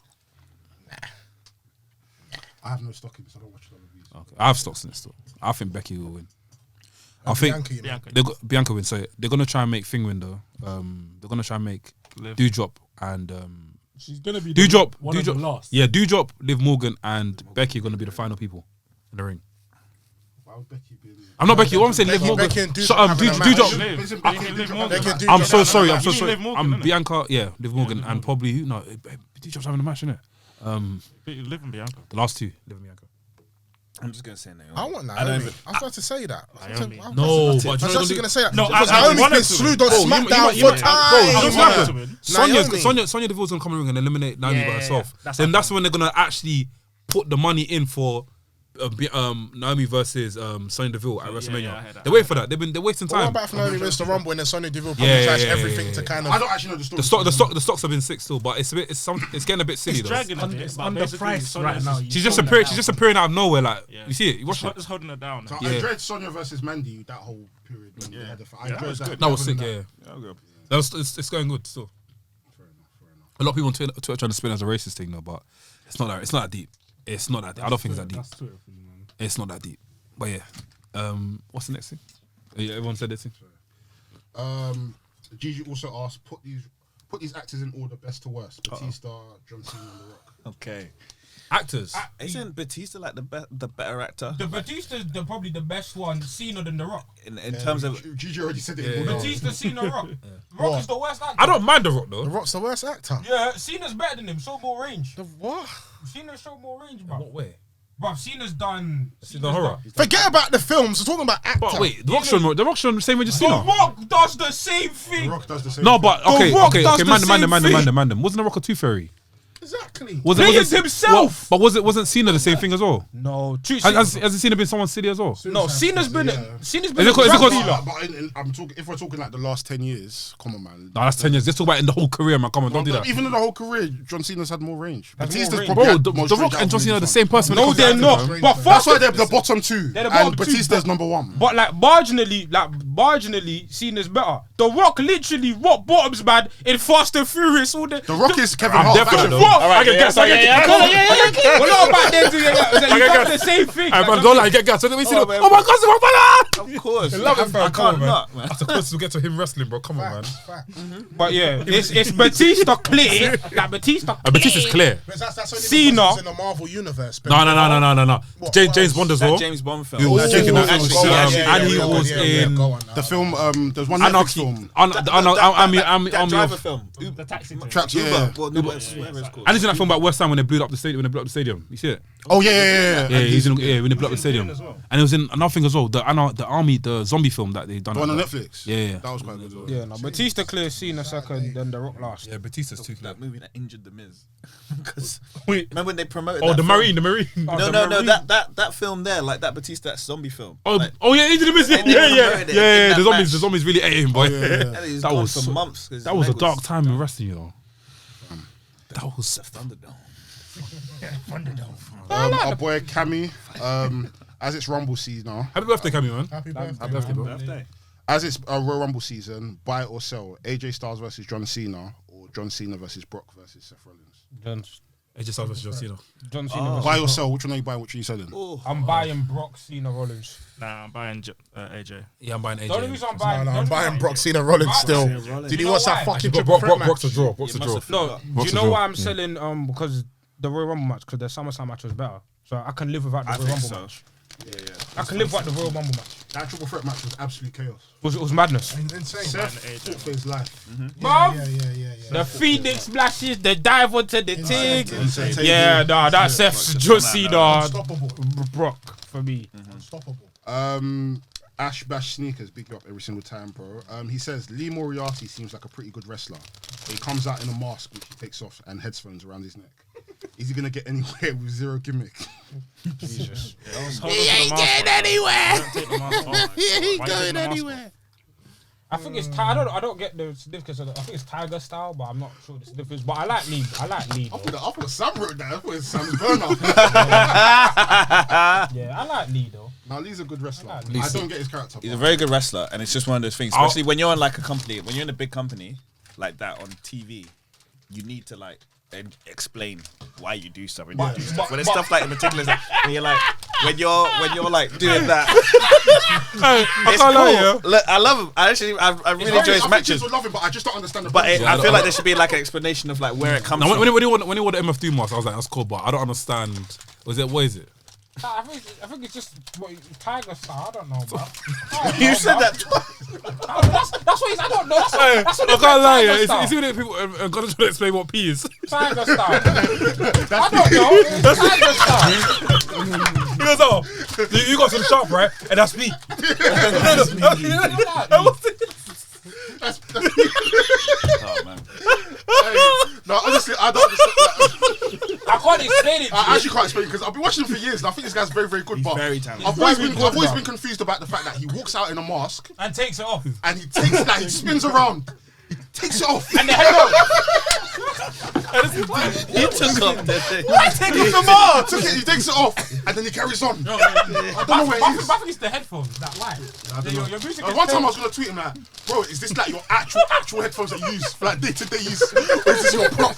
S8: I have no stock in this. I don't watch WWE.
S2: Okay. I have stocks in it still. I think Becky will win. I think
S5: Bianca, you know.
S6: Bianca.
S2: Bianca win. So they're gonna try and make Thing win though. They're gonna try and make
S6: Liv.
S2: Dewdrop and
S7: She's gonna be
S2: Dewdrop.
S7: one of the last.
S2: Yeah, Dewdrop, Liv Morgan, and Becky are gonna be the final people in the ring.
S8: Why would Becky be in there?
S2: I'm not Becky. What I'm saying, Liv Morgan.
S5: Becky and
S2: So,
S5: Dewdrop having a match.
S2: Dewdrop.
S6: Liv Morgan.
S5: Becky and
S2: I'm
S5: Dewdrop
S2: so
S5: having a
S2: sorry. I'm
S5: match.
S2: so
S6: You mean
S2: sorry.
S6: Liv Morgan,
S2: I'm
S6: innit?
S2: Bianca. Yeah, Liv Morgan, and probably Dewdrop's having a match, innit?
S6: Liv and Bianca.
S2: The last two, Liv and Bianca.
S9: I'm just gonna say Naomi.
S5: I want
S9: I
S5: Naomi.
S9: don't even-
S5: I was about to say that.
S6: Naomi.
S5: I was actually going to say that.
S6: No,
S5: because
S6: I
S5: Naomi's
S6: wanted
S5: been
S6: to
S5: slewed
S6: win.
S5: on
S2: Bro,
S5: SmackDown
S2: you
S5: for
S2: might-
S5: time.
S6: to win.
S2: Sonya Deville's gonna come in the ring and eliminate Naomi by
S6: Yeah,
S2: herself.
S6: that's
S2: Then
S6: what
S2: that's when they're gonna actually put the money in for Naomi versus Sonya Deville at WrestleMania.
S6: yeah, I heard that.
S2: They're waiting for that. They're wasting
S5: But what
S2: time.
S5: about if Naomi wins the Rumble and then Sonya Deville
S2: Yeah,
S5: probably trash
S2: yeah,
S5: everything
S2: yeah,
S5: to
S2: yeah.
S5: kind
S8: I
S5: of...
S8: don't actually know the story.
S2: The stocks have been sick still, but it's getting a bit silly
S6: It's
S2: though.
S6: dragging a bit.
S7: It's
S6: but basically
S7: underpriced
S6: Sonya's
S7: right now.
S6: just-
S2: She's just appearing out of nowhere. Like
S6: Yeah.
S2: you see it, you watch it.
S6: Just holding her down.
S8: So
S2: Yeah.
S8: I dread Sonya versus Mandy that whole period. When they had the fight. I dread that.
S2: That was sick. Yeah,
S9: I'll go.
S2: it's going good still. A lot of people on Twitter trying to spin it as a racist thing, though, but it's not that. It's not that deep. It's not that deep. I don't think it's that deep.
S3: That's Twitter for you, man.
S2: It's not that deep. But yeah, what's the next thing? Yeah, everyone said this thing.
S8: Gigi also asked, put these actors in order, best to worst. Batista, John Cena, and The Rock.
S9: Okay.
S2: Actors.
S9: Isn't Batista like the better actor?
S7: The Batista's probably the best one, Cena than The Rock.
S9: In terms of
S8: Gigi already said it. in order.
S7: Batista, Cena, Rock. Rock is the worst actor.
S2: I don't mind The Rock though.
S5: The Rock's the worst actor.
S7: Yeah, Cena's better than him. Show more range.
S5: The what?
S7: Cena showed more range, bro.
S2: What way?
S7: Bro, Cena's done.
S2: The horror.
S5: Forget about the films. We're talking about actor.
S2: But wait, The Rock's the same way as
S7: The
S2: Cena.
S7: Rock does the same thing.
S8: The Rock does the same.
S2: No, but okay,
S7: The Rock
S2: okay,
S7: does
S2: okay.
S7: the same
S2: Mandem. Wasn't The Rock a Tooth Fairy?
S5: Exactly.
S7: Plays himself.
S2: But wasn't Cena the same thing as well?
S7: No,
S2: Has Cena been someone silly as well?
S7: no. Cena's been.
S2: Is
S7: Cena's been.
S2: it
S7: a
S2: 'cause-
S7: drug
S2: is it 'cause-
S7: dealer.
S8: But I'm talking. If we're talking like the last 10 years, come on, man.
S2: No, that's 10 years. Let's talk about it in the whole career, man. Come on, don't do that.
S8: Even in the whole career, John Cena's had more range.
S7: Has
S8: Batista's
S7: more range.
S8: probably
S2: Bro,
S8: had
S2: The
S8: most
S2: Rock
S8: range out
S2: and
S8: of
S2: John Cena are the
S8: these
S2: same person.
S7: No,
S2: when it
S7: they're
S2: comes to acting,
S7: not.
S2: man.
S7: But
S8: That's why
S7: fuck.
S8: they're the bottom two.
S7: They're the
S8: And
S7: bottom two,
S8: Batista's
S7: but-
S8: number one.
S7: But marginally, Cena's better. The Rock literally rock bottoms, man, in Fast and Furious. All the
S8: Rock is Kevin
S2: I'm
S8: Hart.
S2: definitely
S8: fashion.
S2: though.
S7: Rock.
S2: I can guess.
S7: Well, not about them doing that. You got the same thing.
S2: Hey, man, don't like get gas. Let me see.
S9: Oh,
S2: Oh
S9: man.
S2: my God, it's my brother.
S9: of course.
S2: Love it, fam.
S9: I
S2: Come on,
S9: can't
S2: man.
S9: not, man.
S2: That's the closest we get to him wrestling, bro. Come on, man.
S7: But yeah, it's Batista clear. Like Batista.
S2: Batista's clear.
S5: But that's only
S7: Cena.
S5: because it's in the Marvel universe.
S2: No.
S5: What,
S2: James Bond as well.
S9: That James Bond film.
S2: He was
S5: Oh,
S2: taking that
S5: yeah,
S2: action,
S5: yeah,
S2: and he
S5: yeah,
S2: was
S5: yeah, yeah,
S2: in
S5: go on now.
S8: The film, there's one Netflix
S2: Anarchy.
S8: film.
S9: That driver
S2: of.
S9: film.
S7: The taxi.
S8: Tracks,
S9: Uber.
S8: yeah.
S9: Well, no, but whatever it's called.
S2: And he's in that film about West Ham when they blew up the stadium. You see it?
S8: Oh yeah.
S2: Yeah, he's in when they blew up the stadium. And he was in another thing as well. The army, the zombie film that they done.
S8: The one on Netflix.
S2: Yeah.
S8: That was quite good as well.
S7: Yeah, no. Batista clear, Cena second, then The Rock last.
S2: Yeah, Batista's too clear.
S9: That movie that injured the Miz. Because
S2: Wait.
S9: remember when they promoted?
S2: Oh,
S9: that
S2: the
S9: film?
S2: Marine.
S9: No. That film there, like that Batista zombie film.
S2: Oh,
S9: Like,
S2: yeah, into the Miz.
S9: They promoted it in that
S2: The
S9: match.
S2: zombies really ate him, boy.
S9: and he's
S2: That
S9: gone
S2: was
S9: for
S2: so-
S9: months. 'cause
S2: That was a
S9: his leg
S2: dark time in wrestling, you know. That was.
S9: Thunderdome.
S8: Our boy Cammy, as it's Rumble season now,
S2: Happy birthday, Cammy, man.
S5: Happy birthday.
S2: Happy birthday, bro.
S9: Birthday.
S8: as it's a Royal Rumble season, buy or sell AJ Styles versus John Cena or John Cena versus Brock versus Seth Rollins.
S2: AJ Styles versus John Cena.
S7: John Cena.
S8: Buy or sell, which one are you buying, which one are you selling?
S9: Oh,
S7: I'm buying Brock, Cena, Rollins.
S6: Nah, I'm buying AJ.
S2: Yeah, I'm buying AJ.
S7: The only reason I'm buying.
S5: I'm buying Brock Cena Rollins still.
S7: Rollins.
S5: Did
S7: You
S5: he
S7: know
S5: watch that
S7: why?
S5: fucking
S2: Brock,
S5: triple threat
S2: Brock's a
S5: match?
S2: draw. Brock's a draw.
S7: No, do
S2: Brock's
S7: you
S2: a
S7: know
S2: draw.
S7: why I'm selling? Because the Royal Rumble match, because the SummerSlam match was better. So I can live without the
S9: I
S7: Royal
S9: think
S7: Rumble
S9: so.
S7: match. I can live without the Royal Rumble match.
S8: That triple threat match was absolute chaos.
S7: It was madness.
S5: Insane.
S8: Seth fought for his life.
S7: Bruv,
S5: Yeah.
S7: the Phoenix splashes, the dive onto the thing.
S8: Insane.
S7: Yeah, nah, that's Seth's John Cena.
S5: Unstoppable.
S7: Brock for me.
S5: Unstoppable.
S8: Ash Bash Sneakers, big you up every single time, bro. He says Lee Moriarty seems like a pretty good wrestler. He comes out in a mask which he takes off and headphones around his neck. Is he gonna get anywhere with zero gimmick?
S7: Jesus.
S6: He ain't getting anywhere.
S5: He ain't going anywhere.
S7: I think it's I don't get the significance of it. I think it's Tiger style, but I'm not sure the significance. But I like Lee. I
S8: thought Sam wrote that. I thought it was Sam's burner.
S7: Yeah, I like Lee though.
S8: Now Lee's a good wrestler.
S7: I
S8: I don't get his character.
S9: He's a very good wrestler, and it's just one of those things. Especially when you're on like a company, when you're in a big company like that on TV, you need to like explain why you do stuff. When it's stuff like in particular, when you're like when you're like doing that. It's cool. Look, I love him. I really enjoy his matches.
S8: I love him, but I just don't understand the
S9: But
S8: process.
S9: I feel like there should be like an explanation of like where it comes from.
S2: When he wore the MF2 mask, I was like, that's cool, but I don't understand. What is it?
S7: I think it's just Tiger style. I don't know, bro.
S9: You said that twice.
S7: That's what he's. I don't know. That's what
S2: I can't lie, yeah.
S7: Tiger style.
S2: You see when people are gonna try to explain what P is.
S7: Tiger style. I don't know. It's Tiger style.
S2: He goes, oh, you got some sharp, right? And that's me.
S9: Oh man.
S8: No, honestly, I don't understand.
S7: I can't explain it.
S8: I actually can't explain because I've been watching him for years and I think this guy's very, very good. But
S9: very talented.
S8: I've always been confused about the fact that he walks out in a mask
S7: And takes it off.
S8: and he spins around. He takes it off.
S7: And the head
S9: You took off the thing.
S8: I take off the bar. He takes it off, and then he carries on. I don't know where he is.
S7: I think it's the headphones. That why? Your music is
S8: One time I was gonna tweet him like, bro, is this like your actual headphones that you use for like day-to-day use? Or is this your prop?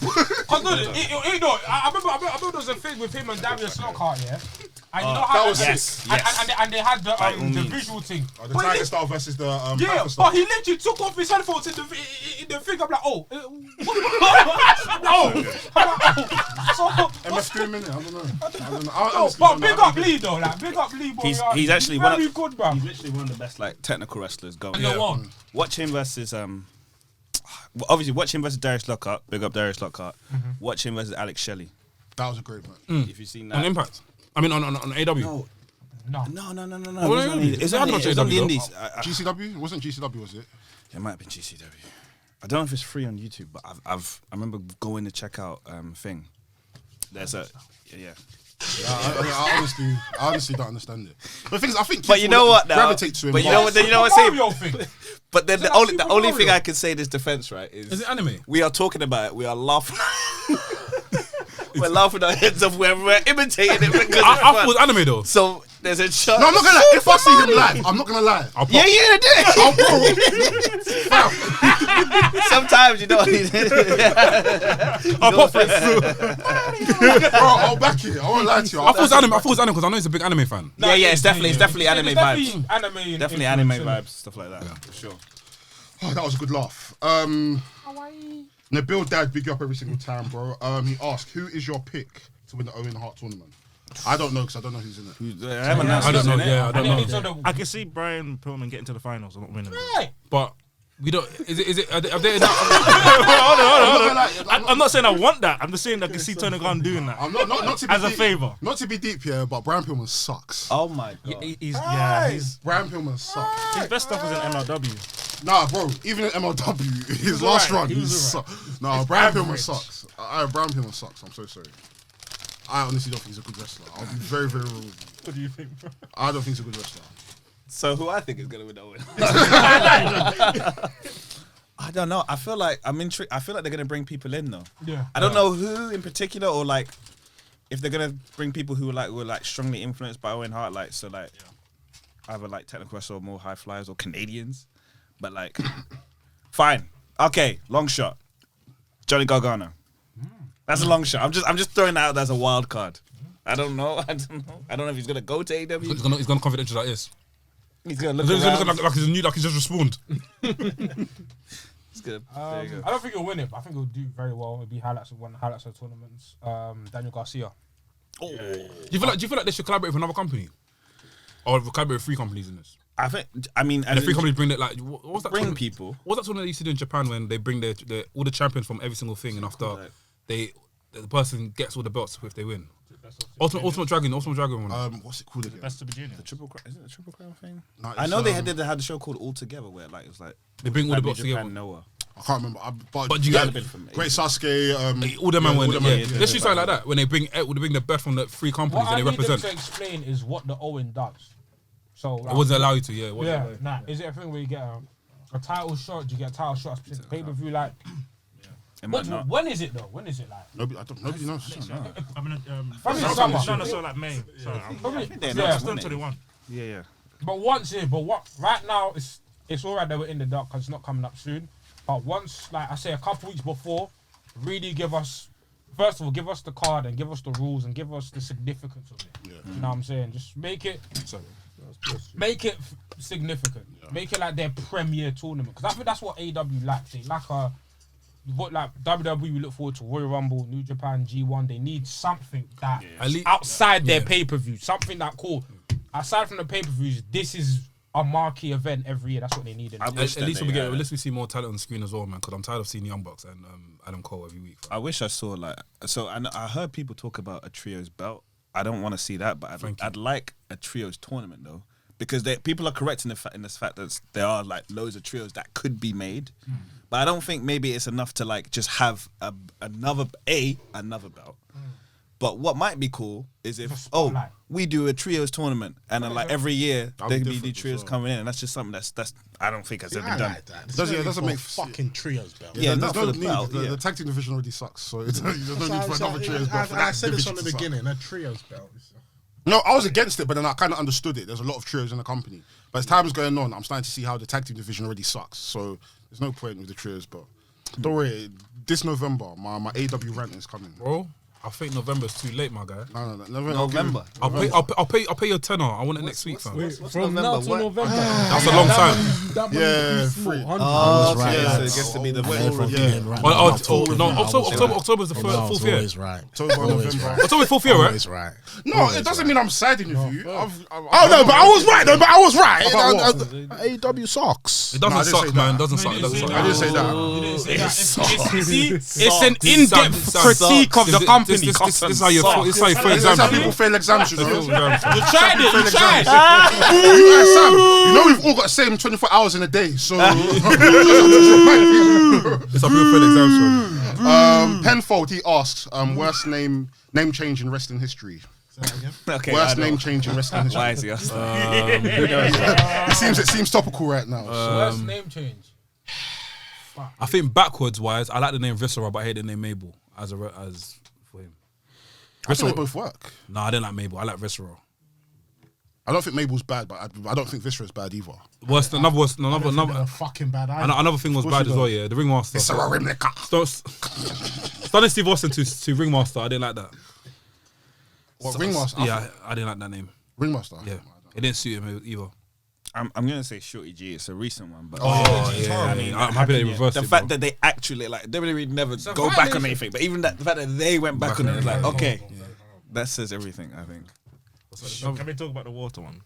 S7: I remember there was a thing with him and Darius Lockhart, yeah. And you know how
S8: that was
S9: yes.
S7: and they had the
S9: means.
S7: visual thing.
S8: The Tiger Style versus the
S7: Yeah,
S8: Panther
S7: but
S8: Style.
S7: he literally took off his headphones in the thing. I'm like, oh. So,
S8: MF Scream in it, I don't know.
S7: but big up Lee though, like big up Lee.
S9: He's actually one
S7: very
S9: of
S7: good, bro.
S9: he's literally one of the best like technical wrestlers going.
S7: And the one.
S9: Watch him versus obviously watch him versus Darius Lockhart. Big up Darius Lockhart. Watch him versus Alex Shelley.
S8: That was a great match.
S9: If you've seen that
S2: On Impact. I mean, on AW.
S9: No.
S7: No.
S9: It's on the Indies.
S8: GCW? It wasn't GCW, was it?
S9: It might have been GCW. I don't know if it's free on YouTube, but I remember going to check out thing. There's a
S8: I honestly don't understand it. But the thing is, I think
S9: But you know what? Now,
S8: gravitate to him.
S9: but you know what? I
S7: Mario
S9: say.
S7: thing.
S9: But then the only thing I can say in this defense, right,
S2: Is it anime?
S9: we are talking about it. We are laughing. We're laughing our heads off. We're imitating it because
S2: I
S9: it's
S2: thought it
S9: fun.
S2: was anime though.
S9: So there's a shot.
S8: No, I'm not gonna lie. If I see him live, I'm not gonna lie.
S2: I'll pop.
S9: Yeah, Sometimes you know.
S2: I'll pop for it.
S8: Bro, I'll back it. I won't lie to you.
S2: I thought it was anime because I know he's a big anime fan.
S9: Yeah, it's definitely anime vibes.
S7: Anime.
S9: Definitely anime vibes, stuff like that. For sure.
S8: Oh, that was a good laugh. Nabil Dad, big you up every single time, bro. He asked, who is your pick to win the Owen Hart tournament? I don't know because I don't know who's in it.
S2: I don't know. Yeah, I don't know.
S6: I can see Brian Pillman getting to the finals and not winning.
S7: Right.
S2: But we don't. Is it? Are they
S6: I'm not saying I want that. I'm just saying I can see Tony Khan doing that
S8: I'm not to be
S6: as a
S8: deep,
S6: favour.
S8: Not to be deep here, but Brian Pillman sucks.
S9: Oh my god.
S6: He's
S8: Brian Pillman sucks.
S6: his best stuff was in MLW.
S8: Nah, bro. Even in MLW, his last run, he sucks. Nah, Brian Pillman sucks. Brian Pillman sucks. I'm so sorry. I honestly don't think he's a good wrestler. I'll be very, very real with you.
S6: What do you think, bro?
S8: I don't think he's a good wrestler.
S9: So who I think is gonna win Owen? I don't know. I feel like I'm intrigued. I feel like they're gonna bring people in though.
S7: Yeah.
S9: I don't know who in particular, or like if they're gonna bring people who were strongly influenced by Owen Hart, either like technical wrestlers or more high flyers or Canadians. But like, fine, okay, long shot, Johnny Gargano. That's a long shot. I'm just throwing that out as a wild card. I don't know. I don't know if he's gonna go to AEW.
S2: He's gonna confidential like this.
S9: He's gonna look
S2: He's
S9: around.
S2: like he's new, like he's just respawned.
S9: He's good. There you go.
S7: I don't think he'll win it, but I think he'll do very well. It'll be highlights of the tournaments. Daniel Garcia.
S2: Do you feel like they should collaborate with another company, or collaborate with 3 companies in this?
S9: I mean,
S2: And the 3 companies bring it like what was that?
S9: bring
S2: tournament?
S9: people.
S2: What was that tournament they used to do in Japan when they bring their all the champions from every single thing, and after the person gets all the belts if they win. Ultimate Dragon one.
S8: What's it called again?
S6: Best of Virginia.
S9: The triple crown, is it a triple crown thing?
S8: No,
S9: I
S8: it's,
S9: know they had a show called All Together where like it was like
S2: They bring all the belts
S9: Japan,
S2: together.
S9: Noah.
S8: I can't remember.
S2: But you get
S8: Great Sasuke.
S2: all the man win.
S8: yeah.
S2: Let's do something like that when they bring the best from the 3 companies
S7: What I
S2: and they
S7: need them
S2: represent.
S7: to explain is what the Owen does. So
S2: I wasn't allowed you to. Yeah. it wasn't
S7: Yeah,
S2: allowed.
S7: nah. Is it a thing where you get a title shot? Do you get a title shot? Pay per view like.
S9: It might not.
S7: When is it though? When is it like?
S8: Nobody knows.
S6: I mean,
S7: Probably summer.
S6: so like May. Sorry,
S7: Probably,
S9: they're
S7: yeah.
S9: not.
S6: 2021.
S9: Yeah.
S7: But right now it's alright that we're in the dark because it's not coming up soon. But once, like I say, a couple weeks before, really give us the card and give us the rules and give us the significance of it. Yeah. You know what I'm saying? Just make it significant. Yeah. Make it like their premier tournament because I think that's what AEW lacks. They lack like WWE. We look forward to Royal Rumble, New Japan, G1. They need something that outside their pay per view, something that cool. Aside from the pay per views, this is a marquee event every year. That's what they need.
S2: At least we see more talent on the screen as well, man. Because I'm tired of seeing Young Bucks and Adam Cole every week.
S9: I wish I saw I heard people talk about a trios belt. I don't want to see that, but I'd like a trios tournament though, because people are correct in this fact that there are like loads of trios that could be made, but I don't think maybe it's enough to like just have another belt, But what might be cool is if
S7: spotlight.
S9: we do a trios tournament and then like every year
S8: That'll
S9: there
S8: be
S9: be the
S8: different
S9: trios
S8: as well.
S9: coming in, and that's just something that's I don't think has ever
S5: I
S9: been done.
S5: like that.
S8: Doesn't make
S5: fucking trios belt.
S9: Yeah,
S8: there's
S9: not
S8: no
S9: for the
S8: need.
S9: belt,
S8: The
S9: yeah.
S8: tag team division already sucks, so there's no need for another trios belt. for
S5: I
S8: that
S5: said this from
S8: division
S5: the
S8: to suck.
S5: beginning. A trios belt.
S8: No, I was against it, but then I kind of understood it. There's a lot of trios in the company. But as time's going on, I'm starting to see how the tag team division already sucks. So there's no point with the trios belt. Don't worry, this November, my AW rant is coming.
S2: Bro, I think November's too late, my guy.
S8: No.
S9: November.
S2: I'll pay your tenner. I want it next week, fam.
S9: What's
S3: From
S9: November?
S3: now to
S9: What?
S3: November.
S2: That's a long time.
S8: Yeah, free.
S9: Oh,
S5: right,
S9: okay, so
S5: lads.
S9: it gets to be the
S2: October's the fourth year.
S5: Always right.
S8: October,
S5: Always
S8: November.
S5: right.
S2: October's fourth year, right?
S5: Always right.
S8: No, it doesn't mean I'm siding with you.
S5: Oh no, but I was right though. But I was right. AW socks.
S2: It
S8: No, I
S2: doesn't
S8: didn't
S2: suck,
S8: say
S2: man.
S8: that.
S2: It doesn't suck. It doesn't suck.
S8: I didn't say that.
S7: It's an in-depth critique of the company.
S2: This is how you fail
S8: That's
S2: exams.
S8: how people fail exams, you know.
S7: You tried it. You tried.
S8: Hey, Sam, you know we've all got the same 24 hours in a day, so.
S2: It's how people fail exams, fam.
S8: Penfold, he asks, worst name change in wrestling history.
S9: Okay,
S8: Worst
S9: I know.
S8: name change in wrestling history.
S9: Why is he asking?
S8: It seems topical right now.
S7: Worst name change.
S2: I think backwards wise, I like the name Viscera, but I hate the name Mabel as for him.
S8: I think they both work.
S2: No, I didn't like Mabel. I like Viscera.
S8: I don't think Mabel's bad, but I don't think Viscera's bad either.
S2: Another
S5: fucking bad.
S2: another thing was bad as well. Yeah, the ringmaster.
S8: Viscera Rimlicker.
S2: Starting Steve Austin to ringmaster. I didn't like that.
S8: What, Ringmaster?
S2: Yeah, I didn't like that name.
S8: Ringmaster?
S2: Yeah, it didn't suit him either.
S9: I'm gonna say Shorty G. It's a recent one, but
S2: I'm happy that he reversed
S9: the
S2: it.
S9: fact
S2: bro.
S9: that they actually like WWE never go back on anything, but even that the fact that they went back on it, it's like okay, that says everything. I think.
S6: Can we talk about the water one?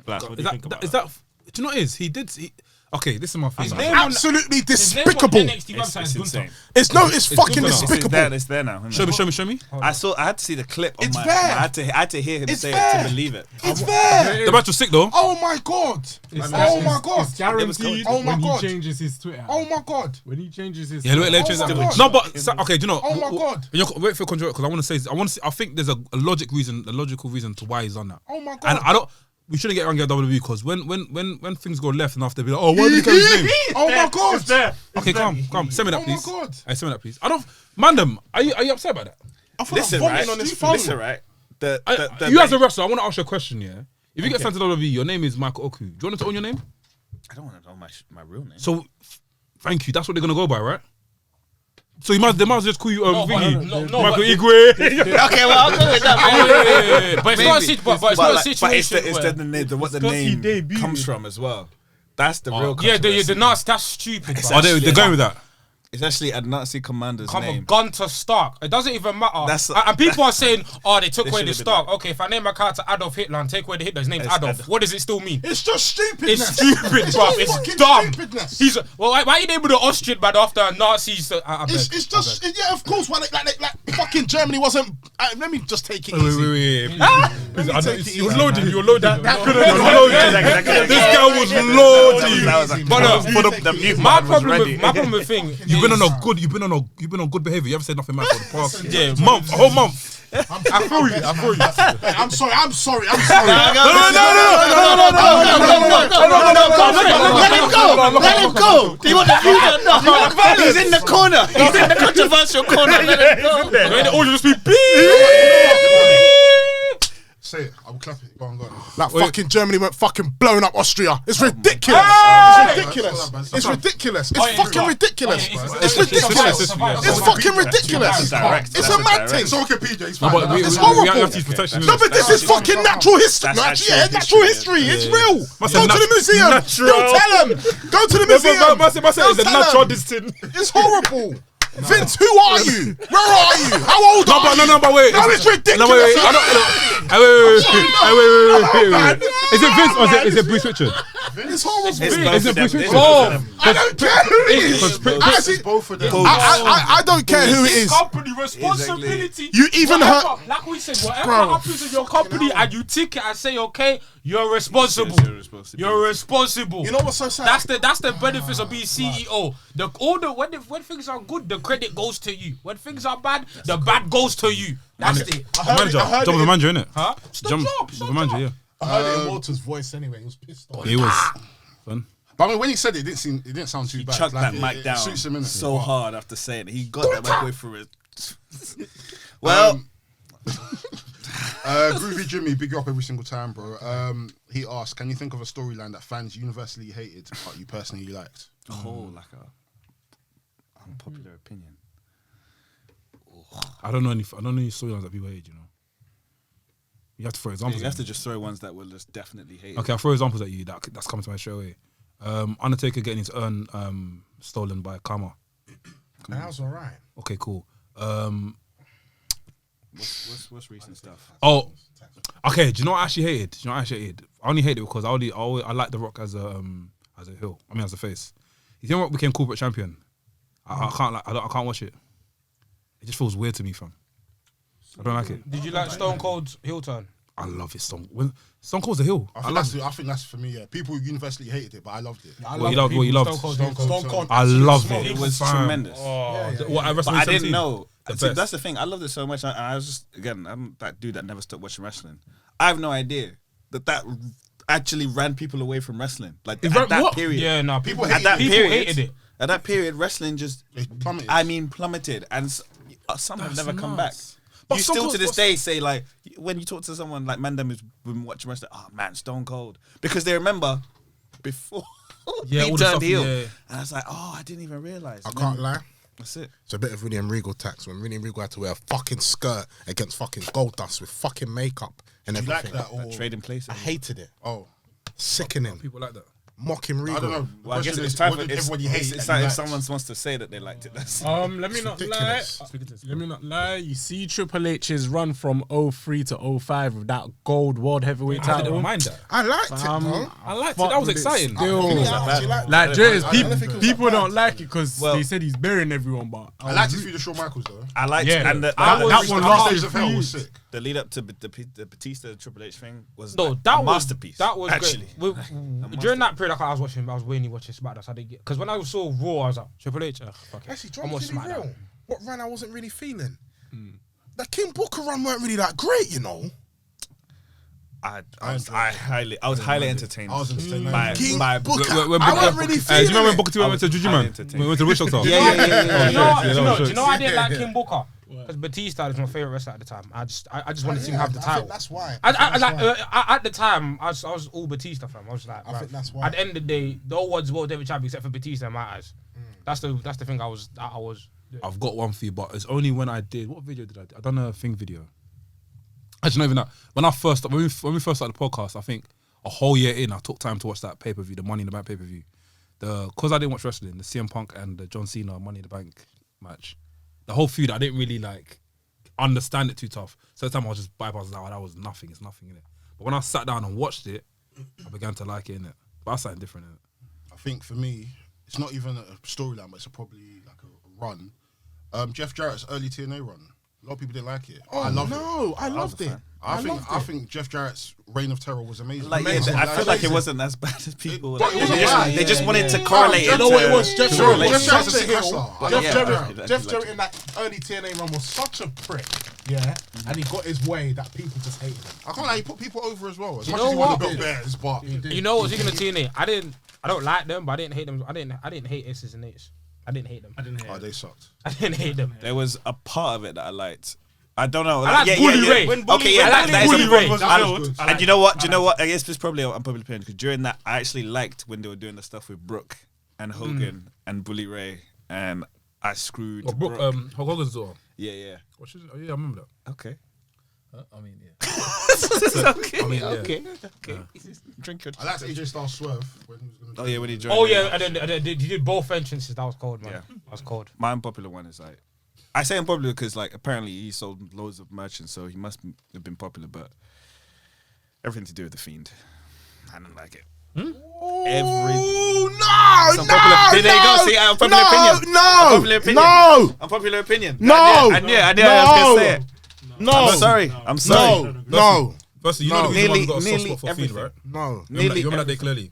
S6: Blast, what do
S2: Is
S6: you think
S2: that
S6: about
S2: is that? Do you know what it is? Okay, this is my thing.
S5: Absolutely despicable.
S7: NXT website is
S9: It's insane.
S5: It's fucking
S2: good enough.
S5: despicable.
S9: It's there now. isn't it?
S2: Show me.
S9: I had to see the clip. On
S5: It's
S9: my,
S5: there.
S9: I had to hear him
S5: It's
S9: say
S5: there.
S9: it to believe it.
S5: It's there.
S2: The match was sick though.
S5: Oh my god. Oh my god.
S3: It's guaranteed
S5: Oh my
S3: when
S5: God.
S3: he changes his Twitter.
S5: Oh my god.
S3: When he changes his
S2: Yeah, let
S3: Twitter.
S2: change
S5: Oh my
S2: that.
S5: God.
S2: No, but okay, do you know?
S5: Oh my God.
S2: Wait for control because I want to say. I think there's a logical reason to why he's done that.
S5: Oh my god.
S2: And I don't. We shouldn't get angry at WWE because when things go left and after they be like, oh, why did he get his name?
S5: Oh my god.
S6: It's there.
S2: Okay, come. Send me that,
S5: Oh my
S2: please.
S5: God.
S2: Hey, send me that, please. I don't. Mandem, are you upset about that?
S5: I feel
S9: Listen,
S5: like
S9: right?
S5: vomiting on his phone.
S9: Listen, right? The
S2: You as a wrestler, I want to ask you a question. Yeah, if you get signed to WWE, your name is Michael Oku. Do you want to own your name?
S9: I don't want to know my real name.
S2: So, thank you. That's what they're gonna go by, right? So they might just call you Vingy,
S7: no,
S2: Michael
S7: but-
S2: Igwe.
S9: Okay, well I'll go with that.
S7: But it's not a situation. But it's not a
S9: But
S7: situation.
S9: it's
S7: where-
S9: the name, what the
S6: because he
S9: name
S6: debuted.
S9: comes from as well. That's the real.
S7: Yeah, the
S9: controversy.
S7: nuts. That's stupid.
S2: Oh, they're going with that.
S9: It's actually a Nazi commander's
S7: Come on,
S9: name.
S7: Gunther Stark. It doesn't even matter.
S9: That's-
S7: and people are saying, oh, they took
S9: They
S7: away the
S9: should've been
S7: Stark. Okay, if I name my character Adolf Hitler and take away the Hitler, his name's
S9: It's
S7: Adolf.
S9: Adolf.
S7: What does it still mean?
S5: It's just stupidness.
S7: It's stupid, bro. It's
S5: fucking
S7: dumb.
S5: stupidness.
S7: He's why are you naming the Austrian man after Nazis?
S5: It's just yeah, of course. Why like fucking Germany wasn't. Let me just take it easy.
S2: Wait.
S5: take it
S2: You were
S5: easy,
S2: loading. You were loading.
S7: This
S2: guy was loading.
S7: But
S9: the mute
S7: my
S9: button was
S7: problem
S9: ready.
S7: with my problem with thing.
S2: You've been on good behavior. You haven't said nothing bad for the past
S7: month,
S2: a whole month.
S7: I feel you.
S5: I'm sorry.
S9: No. Let him go. Do you want the future? No. He's in the corner. He's in the controversial corner. Let him go.
S7: The audio just be
S8: Say it. I will clap it. Go on.
S5: Like fucking Germany went fucking blowing up Austria. It's ridiculous. It's ridiculous. It's fucking ridiculous. It's ridiculous. It's fucking ridiculous. It's a mad thing.
S8: It's okay, PJ. It's
S2: No,
S8: fine.
S2: but we
S5: It's
S2: have to
S5: horrible.
S2: use protection.
S5: No, but this is fucking natural history.
S9: That's
S5: Yeah, natural history. It's real. Go
S2: say
S5: to the museum.
S2: natural.
S5: Don't tell them. Go to the museum.
S2: It's a
S5: Don't tell
S2: natural
S5: them.
S2: distinct.
S5: It's horrible. Vince, who are you? Where are you? How old are you?
S2: No, but wait.
S5: No, it's ridiculous.
S2: No, wait. Wait. Is it Vince or is it Bruce Richard?
S5: It's horrible.
S2: Is it Bruce Richard?
S5: I don't care who it is.
S8: both of them.
S5: I don't care who it is.
S7: company responsibility.
S8: You even
S7: whatever,
S8: heard-
S7: like we said, whatever
S8: Bro,
S7: happens in your company and you tick it and say, okay, you're responsible.
S9: Yes, you're responsible.
S7: You're responsible.
S8: You know what's so sad?
S7: That's the benefits of being CEO. When things are good, the credit goes to you. When things are bad, the bad goes to you. That's it.
S2: The manager,
S8: I heard
S2: job of
S8: it-
S2: the manager, innit?
S7: Huh? It's the job. It's
S2: Job
S7: the
S2: of the manager,
S7: job.
S2: yeah.
S5: I heard it in Walter's voice anyway. He was pissed off.
S2: He was. Son.
S8: But I mean, when he said it, it didn't sound too
S9: He
S8: bad.
S9: chucked
S8: Like,
S9: that mic
S8: it
S9: down
S8: suits him, innit?
S9: so hard after saying it. He got that mic away from it. Well,
S8: Groovy Jimmy, big you up every single time, bro. He asked, can you think of a storyline that fans universally hated, but you personally liked?
S9: like a unpopular opinion.
S2: I don't know any storylines that people hate, you know. You have to throw examples.
S9: You have
S2: at
S9: to
S2: me.
S9: just throw ones that will just definitely hate.
S2: Okay, I'll throw examples at you that's coming to my straight away. Undertaker getting his urn stolen by Karma.
S5: That was alright.
S2: Okay, cool.
S9: What's recent stuff?
S2: Oh, okay. Do you know what I actually hated? I only hated it because I like The Rock as a heel. I mean, as a face. You know what became corporate champion? I can't watch it. It just feels weird to me, fam. I don't like it.
S7: Did you like Stone Cold's heel turn?
S2: I love it. Stone Cold's a heel.
S8: I think that's for me, yeah. People universally hated it, but I loved it.
S2: What you loved?
S7: Stone Cold.
S2: I loved it.
S9: It was
S2: fam.
S9: tremendous.
S2: What, at
S9: But I didn't
S2: 2017?
S9: know.
S2: The
S9: See,
S2: best.
S9: that's the thing. I loved it so much. I was just, again, I'm that dude that never stopped watching wrestling. I have no idea that actually ran people away from wrestling. Like at that period.
S7: Yeah, no, people
S9: At that
S7: people
S9: period,
S7: hated it.
S9: At that period, wrestling just
S8: Plummeted.
S9: plummeted, and some have never come back.
S2: But
S9: You
S2: Stone
S9: still
S2: Cold
S9: to this
S2: was-
S9: day say, like, when you talk to someone like Mandem who's been watching wrestling, oh man, Stone Cold, because they remember before
S2: Yeah,
S9: he
S2: all the
S9: turned
S2: stuff,
S9: heel,
S2: yeah.
S9: and I was like, oh, I didn't even realize.
S5: I can't lie.
S9: That's it.
S5: It's a bit of William Regal tax when William Regal had to wear a fucking skirt against fucking gold dust with fucking makeup and
S8: You like
S5: everything.
S8: that? Or,
S9: Trading places.
S5: I hated it.
S8: oh,
S5: Sickening.
S2: People like that.
S5: Mocking Regal.
S8: I don't know.
S9: Well, I guess
S8: Question
S9: it's
S8: is,
S9: time
S8: what
S9: for
S8: did everybody hate.
S9: it's
S8: and
S9: like
S8: you
S9: if
S8: liked?
S9: someone wants to say that they liked it. That's
S3: Let me not lie.
S5: ridiculous.
S3: Let me not lie. You see Triple H's run from 03 to 05 with that gold world heavyweight
S2: I didn't
S3: title.
S2: mind that.
S5: I liked it, bro.
S2: I liked it. That was exciting.
S3: Still,
S5: actually liked
S3: like
S5: it.
S3: Jay,
S5: I don't think it was
S3: people
S5: that
S3: don't
S5: bad.
S3: like it because
S9: Well-
S3: they said he's burying everyone. But
S8: I liked it through the Shawn Michaels though.
S9: I liked
S3: Yeah.
S9: it, and
S3: That
S9: the
S3: one lasted
S8: Days of Hell was sick.
S9: the lead up to the Batista Triple H thing was
S7: No,
S9: like
S7: that
S9: a
S7: was
S9: masterpiece.
S7: That was
S9: actually.
S7: great. During that period, I was mainly watching SmackDown. So I didn't get because when I saw Raw, I was like Triple H. Fuck it.
S5: Actually,
S7: I'm
S5: John,
S7: on
S5: to be
S7: SmackDown.
S5: real, what run I wasn't really feeling. That King Booker run weren't really that great, you know.
S9: I was highly entertained.
S8: I was entertained.
S9: by
S5: King
S9: by
S5: Booker.
S2: When
S5: I
S2: Booker-
S5: wasn't really
S2: do you
S5: feeling
S2: remember when
S5: it.
S2: Booker T went to Juju Man?
S9: entertained.
S2: We went to the Witch Doctor.
S9: Yeah.
S7: Do you know
S2: sure.
S7: why I didn't like King Booker? Because Batista is my favorite wrestler at the time. I just wanted to see him have the
S5: I
S7: title.
S5: think that's why.
S7: At the time, I was all Batista fan. I was like,
S5: I
S7: bruv,
S5: think that's why.
S7: At the end of the day, the old one's World Heavyweight Champion except for Batista in my eyes. That's the thing I was.
S2: I've got one for you, but it's only when I did. What video did I do? I done a thing video. Actually, not even that. When we first started the podcast, I think a whole year in, I took time to watch that pay per view, the Money in the Bank pay per view. Because I didn't watch wrestling, the CM Punk and the John Cena Money in the Bank match. The whole feud, I didn't really like understand it too tough. So the time I was just bypassing that was nothing. It's nothing in it. But when I sat down and watched it, I began to like it in it. But that's something different in it.
S8: I think for me, it's not even a storyline, but it's probably like a run. Jeff Jarrett's early TNA run. A lot of people didn't like it.
S5: Oh,
S8: I love
S5: no,
S8: it.
S5: I loved it.
S8: I think Jeff Jarrett's Reign of Terror was amazing.
S9: Like, yeah,
S8: Amazing.
S9: I feel like it
S8: amazing.
S9: wasn't as bad as people.
S8: But it wasn't bad.
S9: They just wanted to correlate it.
S5: You know what it was? Jeff
S8: Sure,
S5: Jarrett.
S8: Jeff
S5: Jeff
S8: Jarrett's a
S5: Jarrett
S8: sick
S5: heel.
S8: wrestler.
S5: Jeff
S9: Yeah,
S5: Jarrett.
S9: I
S5: Jeff
S9: like
S5: Jarrett in that early TNA run was such a prick. Yeah, and he got his way that people just hated him.
S8: I can't lie, he put people over as well. As much
S7: know
S8: as he won
S7: what?
S8: the belt bears, but
S7: You know what's even a TNA? I don't like them, but I didn't hate them. I didn't hate S's and H's. I didn't hate them.
S8: oh, they sucked.
S7: I didn't hate them.
S9: There was a part of it that I liked. I don't know.
S7: I like Bully Ray.
S9: Okay, yeah,
S7: I like
S9: that is
S7: Bully
S9: a-
S7: Ray.
S9: And you know what? Do you know what? I guess this is probably an unpopular opinion because during that, I actually liked when they were doing the stuff with Brooke and Hogan and Bully Ray, and I screwed.
S2: Well,
S9: Brooke.
S2: Hulk Hogan's daughter.
S9: Yeah.
S2: What is it? Oh, yeah, I remember that.
S9: Okay.
S2: I mean, yeah.
S9: okay.
S2: I mean, yeah.
S9: Okay. Drink your.
S8: I liked AJ Styles swerve when he was going to.
S9: Oh yeah, when he joined.
S7: Oh yeah, and then he did both entrances. That was cold, man.
S9: Yeah.
S7: That was cold.
S9: My unpopular one is like, I say unpopular because like apparently he sold loads of merchants, so he must have been popular. But everything to do with the Fiend, I didn't like it. There you go. See, unpopular opinion.
S5: No.
S9: Unpopular opinion.
S5: No.
S9: I knew I was gonna say it.
S5: No.
S9: I'm sorry.
S5: No.
S2: Firstly, you know the reason why we got a soft
S9: Nearly
S2: spot for Fiend,
S9: everything.
S2: right?
S5: No.
S2: You remember that day clearly.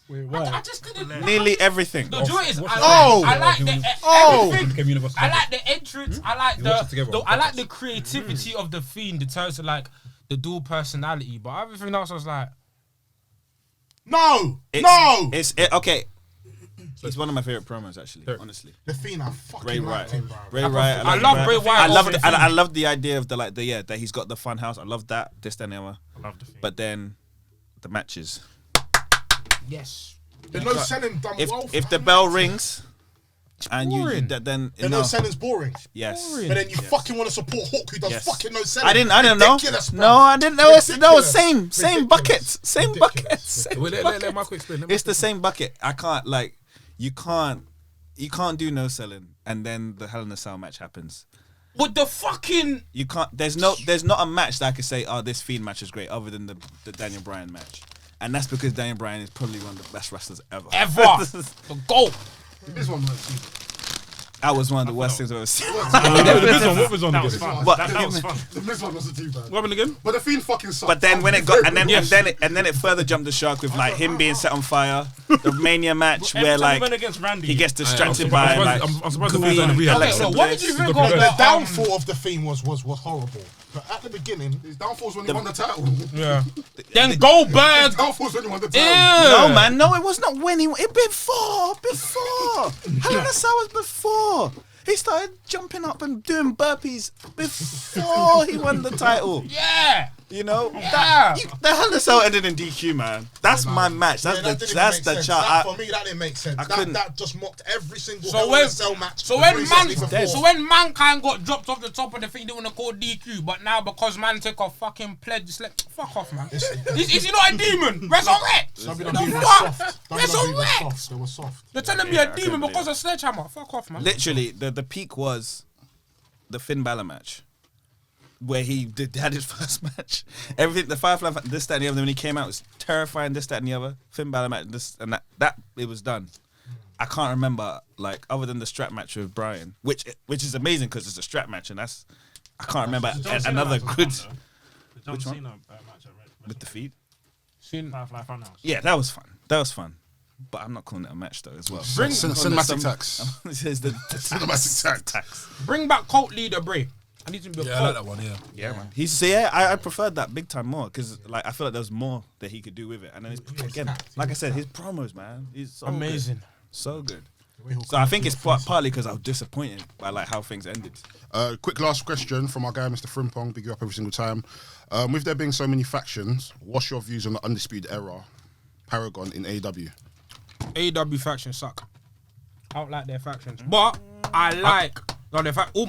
S7: I just didn't.
S9: Nearly everything.
S7: No, do you know what it is?
S5: Oh.
S7: I like the everything.
S2: Became Universal
S7: I
S2: Champion.
S7: like the entrance. I like
S2: watch it together on
S7: I like the creativity of the Fiend in terms of like the dual personality, but everything else I was like,
S5: No.
S9: Okay. He's one of my favorite promos, actually. Honestly,
S5: The Fiend, I fucking
S9: Bray
S5: like
S9: Wyatt.
S5: him, bro.
S9: Bray Wyatt.
S7: I love Bray Wyatt.
S9: I love the idea of that he's got the fun house. I love that. This, that, and the other.
S6: I love the thing.
S9: But then the matches.
S7: yes.
S5: The no selling done well.
S9: If the bell rings, and
S7: boring.
S9: then
S5: The no selling's boring.
S9: yes.
S5: But then you fucking want to support Hawk, who does
S9: Yes.
S5: fucking no selling.
S9: I didn't know.
S5: Ridiculous, bro.
S9: No, I didn't know. No,
S5: Ridiculous.
S9: same buckets. Same
S5: Ridiculous.
S9: buckets. Same
S2: Wait,
S9: buckets.
S2: let Michael explain.
S9: It's the same bucket. I can't you can't do no selling, and then the Hell in a Cell match happens.
S7: With the fucking
S9: You can't. There's not a match that I could say, oh, this Fiend match is great, other than the Daniel Bryan match, and that's because Daniel Bryan is probably one of the best wrestlers ever.
S7: the goal.
S5: This one was
S9: That was one of the worst things I've ever seen.
S2: What was on
S6: That was
S2: again?
S6: fun.
S9: But-
S6: That was fun.
S5: this one wasn't too bad.
S2: What happened again?
S5: But the Fiend fucking sucked.
S9: But then when it got and then it further jumped the shark with like him being set on fire, the Mania match
S6: Every
S9: where
S6: time
S9: like
S6: he went against Randy,
S9: he gets
S2: I'm
S9: distracted by like
S2: surprised the Fiend's in the rehab.
S7: Okay, so what did you think of
S5: the
S7: the
S5: downfall of the Fiend was horrible. But at the beginning, his downfall was when he won the title.
S7: Yeah. Then Goldberg.
S5: His downfall was when he won the title.
S9: no man, no, it was not when he before. Hell in a Cell was before. He started jumping up and doing burpees before he won the title.
S7: Yeah.
S9: You know,
S7: Yeah.
S9: the Hell in a Cell ended in DQ, man. That's my match. That's
S5: Yeah, that didn't
S9: that's
S5: make
S9: the
S5: sense.
S9: chart.
S5: That, for me, that didn't make sense.
S9: couldn't-
S5: That just mocked every single
S7: So
S5: Hell in
S7: when
S5: a Cell match.
S7: so when
S5: recently before.
S7: Mankind got dropped off the top of the thing, they want to call DQ, but now because man take a fucking pledge, it's like fuck off, man. Is he not a demon? Resurrect.
S5: WWE was
S7: Fuck.
S5: soft. WWE was
S7: Resurrect.
S5: soft. They were soft.
S7: They're telling me
S9: Yeah,
S7: a
S9: I
S7: demon
S9: couldn't
S7: because of sledgehammer. Fuck off, man.
S9: Literally, the peak was the Finn Balor match, where he had his first match. Everything, the Firefly, this, that, and the other. When he came out, it was terrifying. This, that, and the other. Finn Balor match, this and that. It was done. I can't remember other than the strap match with Bryan, which is amazing because it's a strap match, and that's I can't remember
S6: John Cena
S9: another
S6: match was
S9: good
S6: fun, though. The John
S9: Which one?
S6: Cena match at Red.
S9: with the feet.
S6: Firefly Funhouse.
S9: Yeah, that was fun. But I'm not calling it a match though as well.
S8: Cinematic tax.
S9: This is the
S8: Cinematic
S9: tax.
S7: Bring back cult leader Bray. I need to be a
S2: Yeah, I like
S7: cult.
S2: that one. Yeah.
S9: Yeah, man. I preferred that big time more because like I feel like there was more that he could do with it. And then again, like I said, his promos, man, he's so
S7: Amazing.
S9: good. So good. So I think it's partly because I was disappointed by like how things ended.
S8: Quick last question from our guy, Mr. Frimpong. Big you up every single time. With there being so many factions, what's your views on the Undisputed Era Paragon in AEW?
S7: AEW factions suck. I don't like their factions, but I like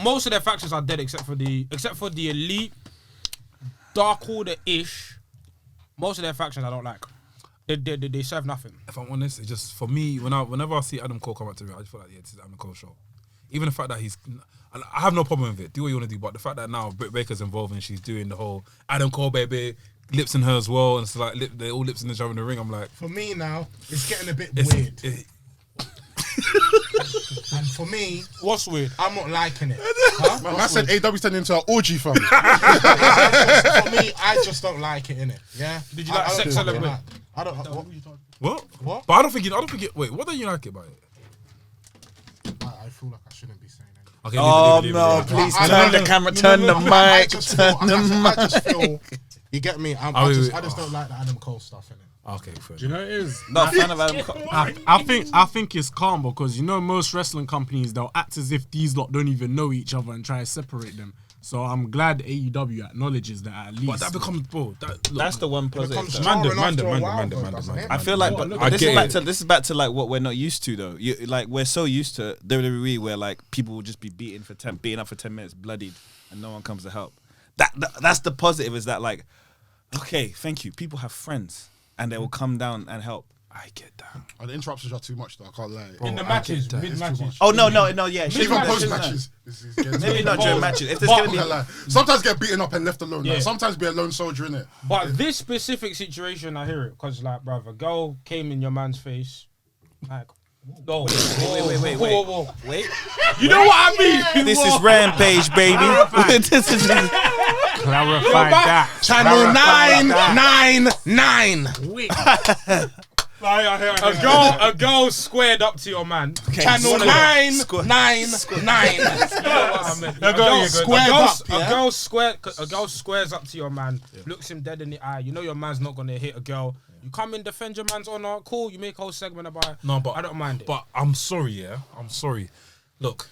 S7: most of their factions are dead except for the Elite, Dark Order ish. Most of their factions I don't like. They serve nothing.
S2: If I'm honest, it's just for me. Whenever I see Adam Cole come up to me, I just feel like this is Adam Cole show. Even the fact that I have no problem with it. Do what you want to do, but the fact that now Britt Baker's involved and she's doing the whole Adam Cole baby lips in her as well, and it's like they're all lips in each other in the ring. I'm like,
S5: For me now, it's getting a bit weird. And for me,
S7: What's weird?
S5: I'm not liking it.
S8: I said AEW's turning into an orgy, fam.
S5: For me, I just don't like it, innit? Yeah?
S7: Did you like Sex Celebrate?
S5: I don't.
S2: what?
S5: What?
S2: But I don't think it. Wait, what don't you like about it?
S5: I feel like I shouldn't be saying anything.
S2: Okay,
S9: Oh
S2: leave it.
S9: no! Please
S5: I-
S9: turn
S5: I-
S9: the camera,
S5: no,
S9: turn
S5: no,
S9: the
S5: no, I
S9: mic,
S5: just
S9: turn
S5: feel-
S9: the
S5: I
S9: mic.
S5: just feel. You get me? I just don't like the Adam Cole stuff in it.
S2: Okay, fair.
S3: Do you know what it is?
S9: Not a fan of Adam Cole.
S3: I think it's calm because you know most wrestling companies they'll act as if these lot don't even know each other and try to separate them. So I'm glad AEW acknowledges that at least.
S2: But that becomes
S9: That's the one positive.
S5: becomes
S9: though.
S5: jarring
S2: Mandem,
S5: after a
S2: Mandem,
S5: while,
S2: Mandem,
S5: though,
S2: Mandem,
S5: doesn't it?
S9: I feel like,
S2: I
S9: but this
S2: get
S9: is back to like what we're not used to though. Like we're so used to WWE where like people will just be beating up for 10 minutes, bloodied, and no one comes to help. That's the positive is that like, okay, thank you. People have friends and they will come down and help.
S2: I get that.
S8: The interruptions are too much though. I can't lie.
S7: In the matches, mid matches.
S9: Oh no, yeah.
S8: Even post matches.
S9: Maybe not during matches. If there's
S7: But-
S9: gonna be
S8: Sometimes get beaten up and left alone.
S7: Yeah.
S8: Like, sometimes be a lone soldier in it.
S7: But this specific situation, I hear it because, like, brother, a girl came in your man's face, like, no, whoa.
S9: wait.
S7: You know what I mean?
S9: This is Rampage, baby. This is
S3: Clarify that.
S5: Channel 999.
S7: A girl squared up to your man.
S5: Channel 999.
S7: A girl squares up to your man, looks him dead in the eye. You know your man's not gonna hit a girl. You come in, defend your man's honor. Cool. You make a whole segment about it.
S2: No, but
S7: I don't mind it.
S2: But I'm sorry, yeah. I'm sorry. Look,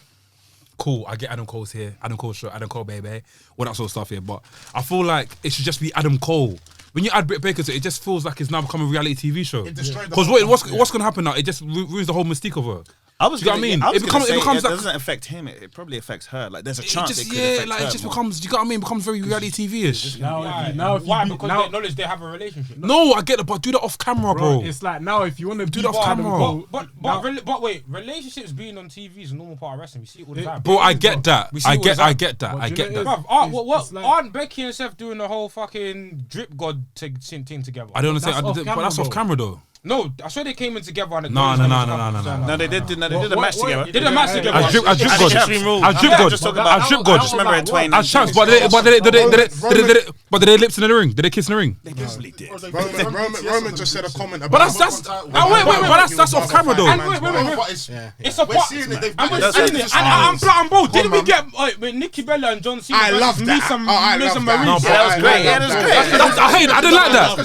S2: cool. I get Adam Cole's here. Adam Cole's show. Adam Cole, baby. All that sort of stuff here. But I feel like it should just be Adam Cole. When you add Britt Baker to it, it just feels like it's now become a reality TV show. Because what's going to happen now? It just ruins the whole mystique of her.
S9: I was
S2: Do you know what I mean?
S9: It becomes
S2: like,
S9: doesn't affect him. It probably affects her. Like there's a chance it could affect her
S2: it just
S9: more.
S2: becomes. Do you know what I mean? It becomes very reality TV-ish.
S7: Why? Because they acknowledge they have a relationship.
S2: No, I get it, but do that off camera, bro.
S3: It's like now if you want to do
S2: that off camera.
S7: But wait, relationships being on TV is a normal part of wrestling. We see it all the time.
S2: Bro, I get that.
S7: We see
S2: I
S7: all the
S2: get
S7: time.
S2: that. I get that.
S7: Bruv, aren't Becky and Seth doing the whole fucking drip god thing together?
S2: I don't understand.
S3: That's off
S2: But that's off camera though.
S7: No, I swear they came in together. And
S2: No.
S9: No, they did a match together.
S7: They did a match together.
S2: I drip
S9: And the
S2: God.
S9: Extreme Rules.
S2: I drip
S9: Yeah,
S2: God.
S9: just talking about-
S2: I drip God.
S9: I just remember in 2019.
S2: As champs, but did they lips in the ring? Did they kiss in the ring?
S9: They definitely did.
S5: Roman just said a comment about.
S2: But that's off camera though.
S7: And wait. It's a part.
S8: seeing it. They've
S7: I'm
S8: done it.
S7: seeing it. And I'm bold. Didn't we get with Nikki Bella and John Cena?
S5: I love
S7: versus
S5: that.
S7: Miz and
S5: Oh, I
S7: Miz
S5: love
S7: and
S5: that.
S7: Maurice?
S2: No, but-
S9: That was great. Yeah, that was great.
S2: I hate it. I didn't like that.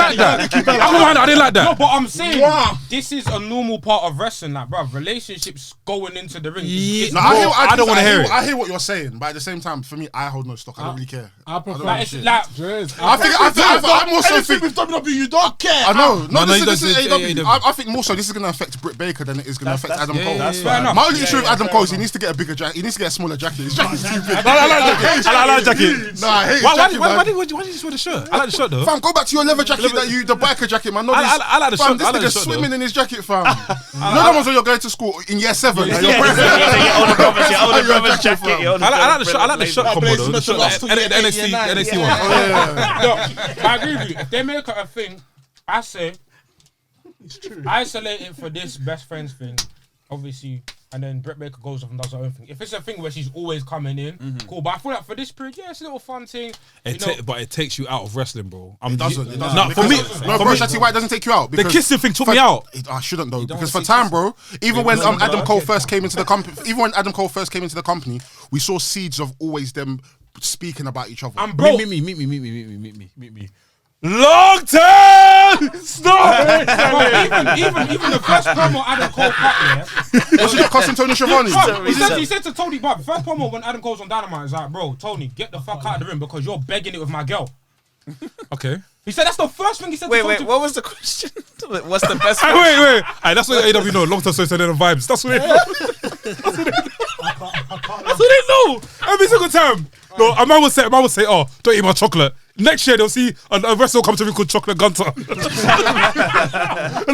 S2: I didn't like that.
S7: No, but I'm saying this is a normal part of wrestling, like, bruv. Relationships going into the ring.
S2: Yeah.
S8: No,
S2: I don't want to hear it.
S8: I hear what you're saying, but at the same time, for me, I hold no stock. I don't really care.
S3: I prefer
S7: Like, it's like,
S8: I'm also
S5: Anything
S8: think.
S5: with WWE, you don't care.
S8: I know.
S2: No,
S8: This
S2: you
S8: is
S2: don't-
S8: AEW. I think more so this is going to affect Britt Baker than it is going to affect Adam Cole.
S9: That's
S7: fair enough.
S8: My only issue with Adam Cole is he needs to get a bigger jacket. He needs to get a smaller jacket. His jacket's too big.
S2: I like jacket.
S8: Nah, I hate his
S2: Why
S8: jacket,
S2: did
S8: man.
S2: you just wear the shirt? I like the shirt though.
S8: Fam, go back to your leather jacket the biker jacket, man.
S2: I like the
S8: fam,
S2: shirt.
S8: this
S2: I like the
S8: nigga's
S2: shirt,
S8: swimming in his jacket, fam. You know the ones when you're going to school in year 7.
S9: Your older brother's jacket.
S2: I like the shirt. I like the shirt combo though. The shirt, the NXT one.
S7: no, I agree with you. If they make it a thing, I say isolate it for this best friends thing, obviously, and then Britt Baker goes off and does her own thing. If it's a thing where she's always coming in, cool. But I feel like for this period, yeah, it's a little fun thing.
S2: But it takes you out of wrestling, bro.
S8: It doesn't.
S2: No, for me,
S8: No, bro, Shatty White doesn't take you out.
S2: the
S8: because
S2: kissing thing took me out.
S8: I shouldn't though, because for
S9: see
S8: time,
S9: kiss.
S8: bro. Even when Adam Cole first came into the company, we saw seeds of always them speaking about each other.
S7: And bro,
S2: Meet me. Long term story.
S7: even the first promo Adam Cole cut, yeah.
S8: Was he not cussing Tony Schiavone?
S7: He said to Tony, but first promo when Adam Cole's on Dynamite, is like, bro, Tony, get the fuck out of the ring because you're begging it with my girl.
S2: Okay.
S7: He said that's the first thing he said.
S9: Wait,
S7: to Tony.
S9: what was the question? What's the best?
S2: Wait. Hey, that's what AW know. Long term story, and vibes. That's what they know. That's what they know. Every single time. No, a man will say, oh, don't eat my chocolate. Next year they'll see a wrestler come to me called Chocolate Gunther. And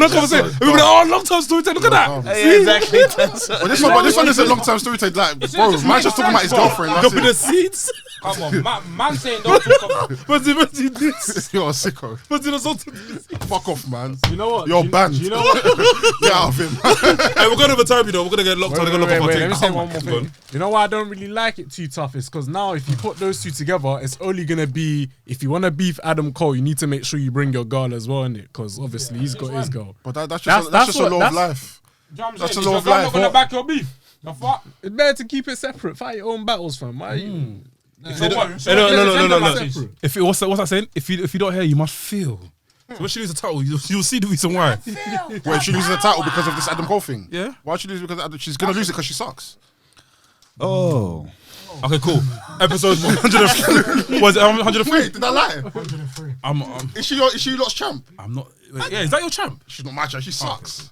S2: I'll come and say, everybody, oh, long term story. Look at that.
S9: Yeah, exactly.
S8: But this one is a long term story. Like, bro, man's just talking about his girlfriend.
S2: Go for the seeds.
S7: Come on, man saying don't talk about.
S2: What's this?
S8: You're a sicko.
S2: What's this?
S8: Fuck off, man.
S3: You know what?
S8: You're banned.
S3: You know what?
S8: Get out of him.
S2: Hey, we're going over time, you know. We're going to get locked on.
S3: Let me say one more thing. You know why I don't really like it too tough is because now if you put those two together, it's only gonna be if you want to beef Adam Cole, you need to make sure you bring your girl as well in it because obviously he's got his girl.
S8: But that's just a law of life.
S7: That's
S8: a law of life.
S7: not gonna back your beef. The fuck?
S3: It's better to keep it separate. Fight your own battles, fam. Why are you?
S2: No. If it, what's that saying? If you don't hear, you must feel. So when she loses the title, you'll see the reason why.
S8: Wait, she loses the title because of this Adam Cole thing?
S2: Yeah.
S8: Why she lose it? Because she's gonna lose it because she sucks.
S9: Oh.
S2: Okay, cool. Episode 103. Was it 103?
S8: Wait, did I lie?
S3: 103.
S8: Is she lot's champ?
S2: I'm not. Wait, yeah, is that your champ?
S8: She's not my champ. She sucks.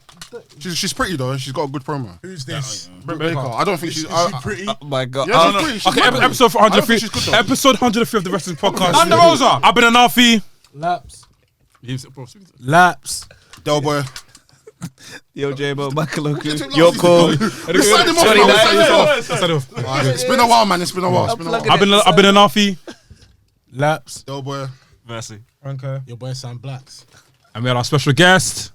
S8: She's pretty though, and she's got a good promo.
S5: Who's this?
S8: Britt Baker. I don't think she's.
S5: Is she pretty?
S9: Oh my god.
S8: Yeah, she's pretty. She's
S2: Okay,
S8: mad.
S2: episode
S8: I don't think
S2: 103.
S8: she's good, though.
S2: Episode 103 of the Wrestling Podcast.
S7: Thunder Rosa.
S2: I've been Anafi.
S3: Laps. Laps.
S8: Delboy.
S9: The OJMO, Makaloku, your call.
S8: Sign him off,
S9: 29.
S8: man, sign him off. Alright, it's been a while, man. It's been a while.
S2: I've been an Alfie.
S3: Laps.
S8: Delboy.
S6: Versi.
S7: Okay.
S5: Your boy Sam Blacks.
S2: And we had our special guest.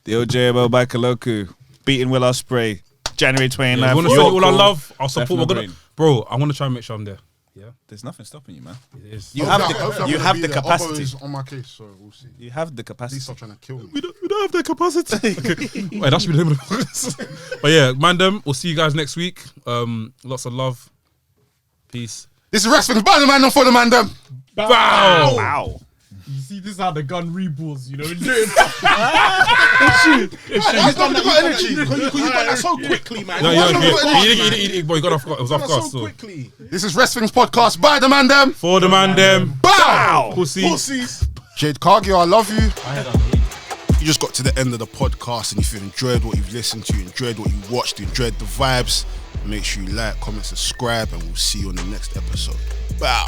S9: The OJMO, Makaloku, beating Will Ospreay, January 29th.
S2: Yeah, we want to
S9: Your
S2: send you all our
S9: call.
S2: love, our support. We're
S9: Bethnal
S2: gonna, bro, I want to try and make sure I'm there. Yeah,
S9: There's nothing stopping you, man.
S2: it is.
S9: You have
S8: Hopefully
S9: the
S8: I'm
S9: you
S8: gonna
S9: have
S8: be
S9: the
S8: there. Obbo
S9: capacity.
S8: is on my case, so we'll see.
S9: You have the
S8: Please
S9: capacity.
S8: stop trying to kill me.
S2: We don't have that capacity. Okay. Wait, that should be the name of the podcast. But yeah, Mandem, we'll see you guys next week. Lots of love. Peace.
S8: This is wrestling. By the man, for the man, them.
S2: Wow.
S9: Wow.
S7: You see, this is how the gun reballs, you know.
S8: He's done got energy. Because you done that so quickly, man.
S2: No,
S8: Why
S2: you
S8: not got energy?
S2: he boy, you got off. It was off
S8: Done
S2: guard.
S8: so
S2: So
S8: quickly. This is Wrestling's podcast. By the man, them.
S2: for the Mandem.
S8: Bow.
S2: Pussy.
S8: Pussies. Jade Cargill, I love you. You just got to the end of the podcast, and if you enjoyed what you've listened to, enjoyed what you watched, enjoyed the vibes, make sure you like, comment, subscribe, and we'll see you on the next episode. Bow.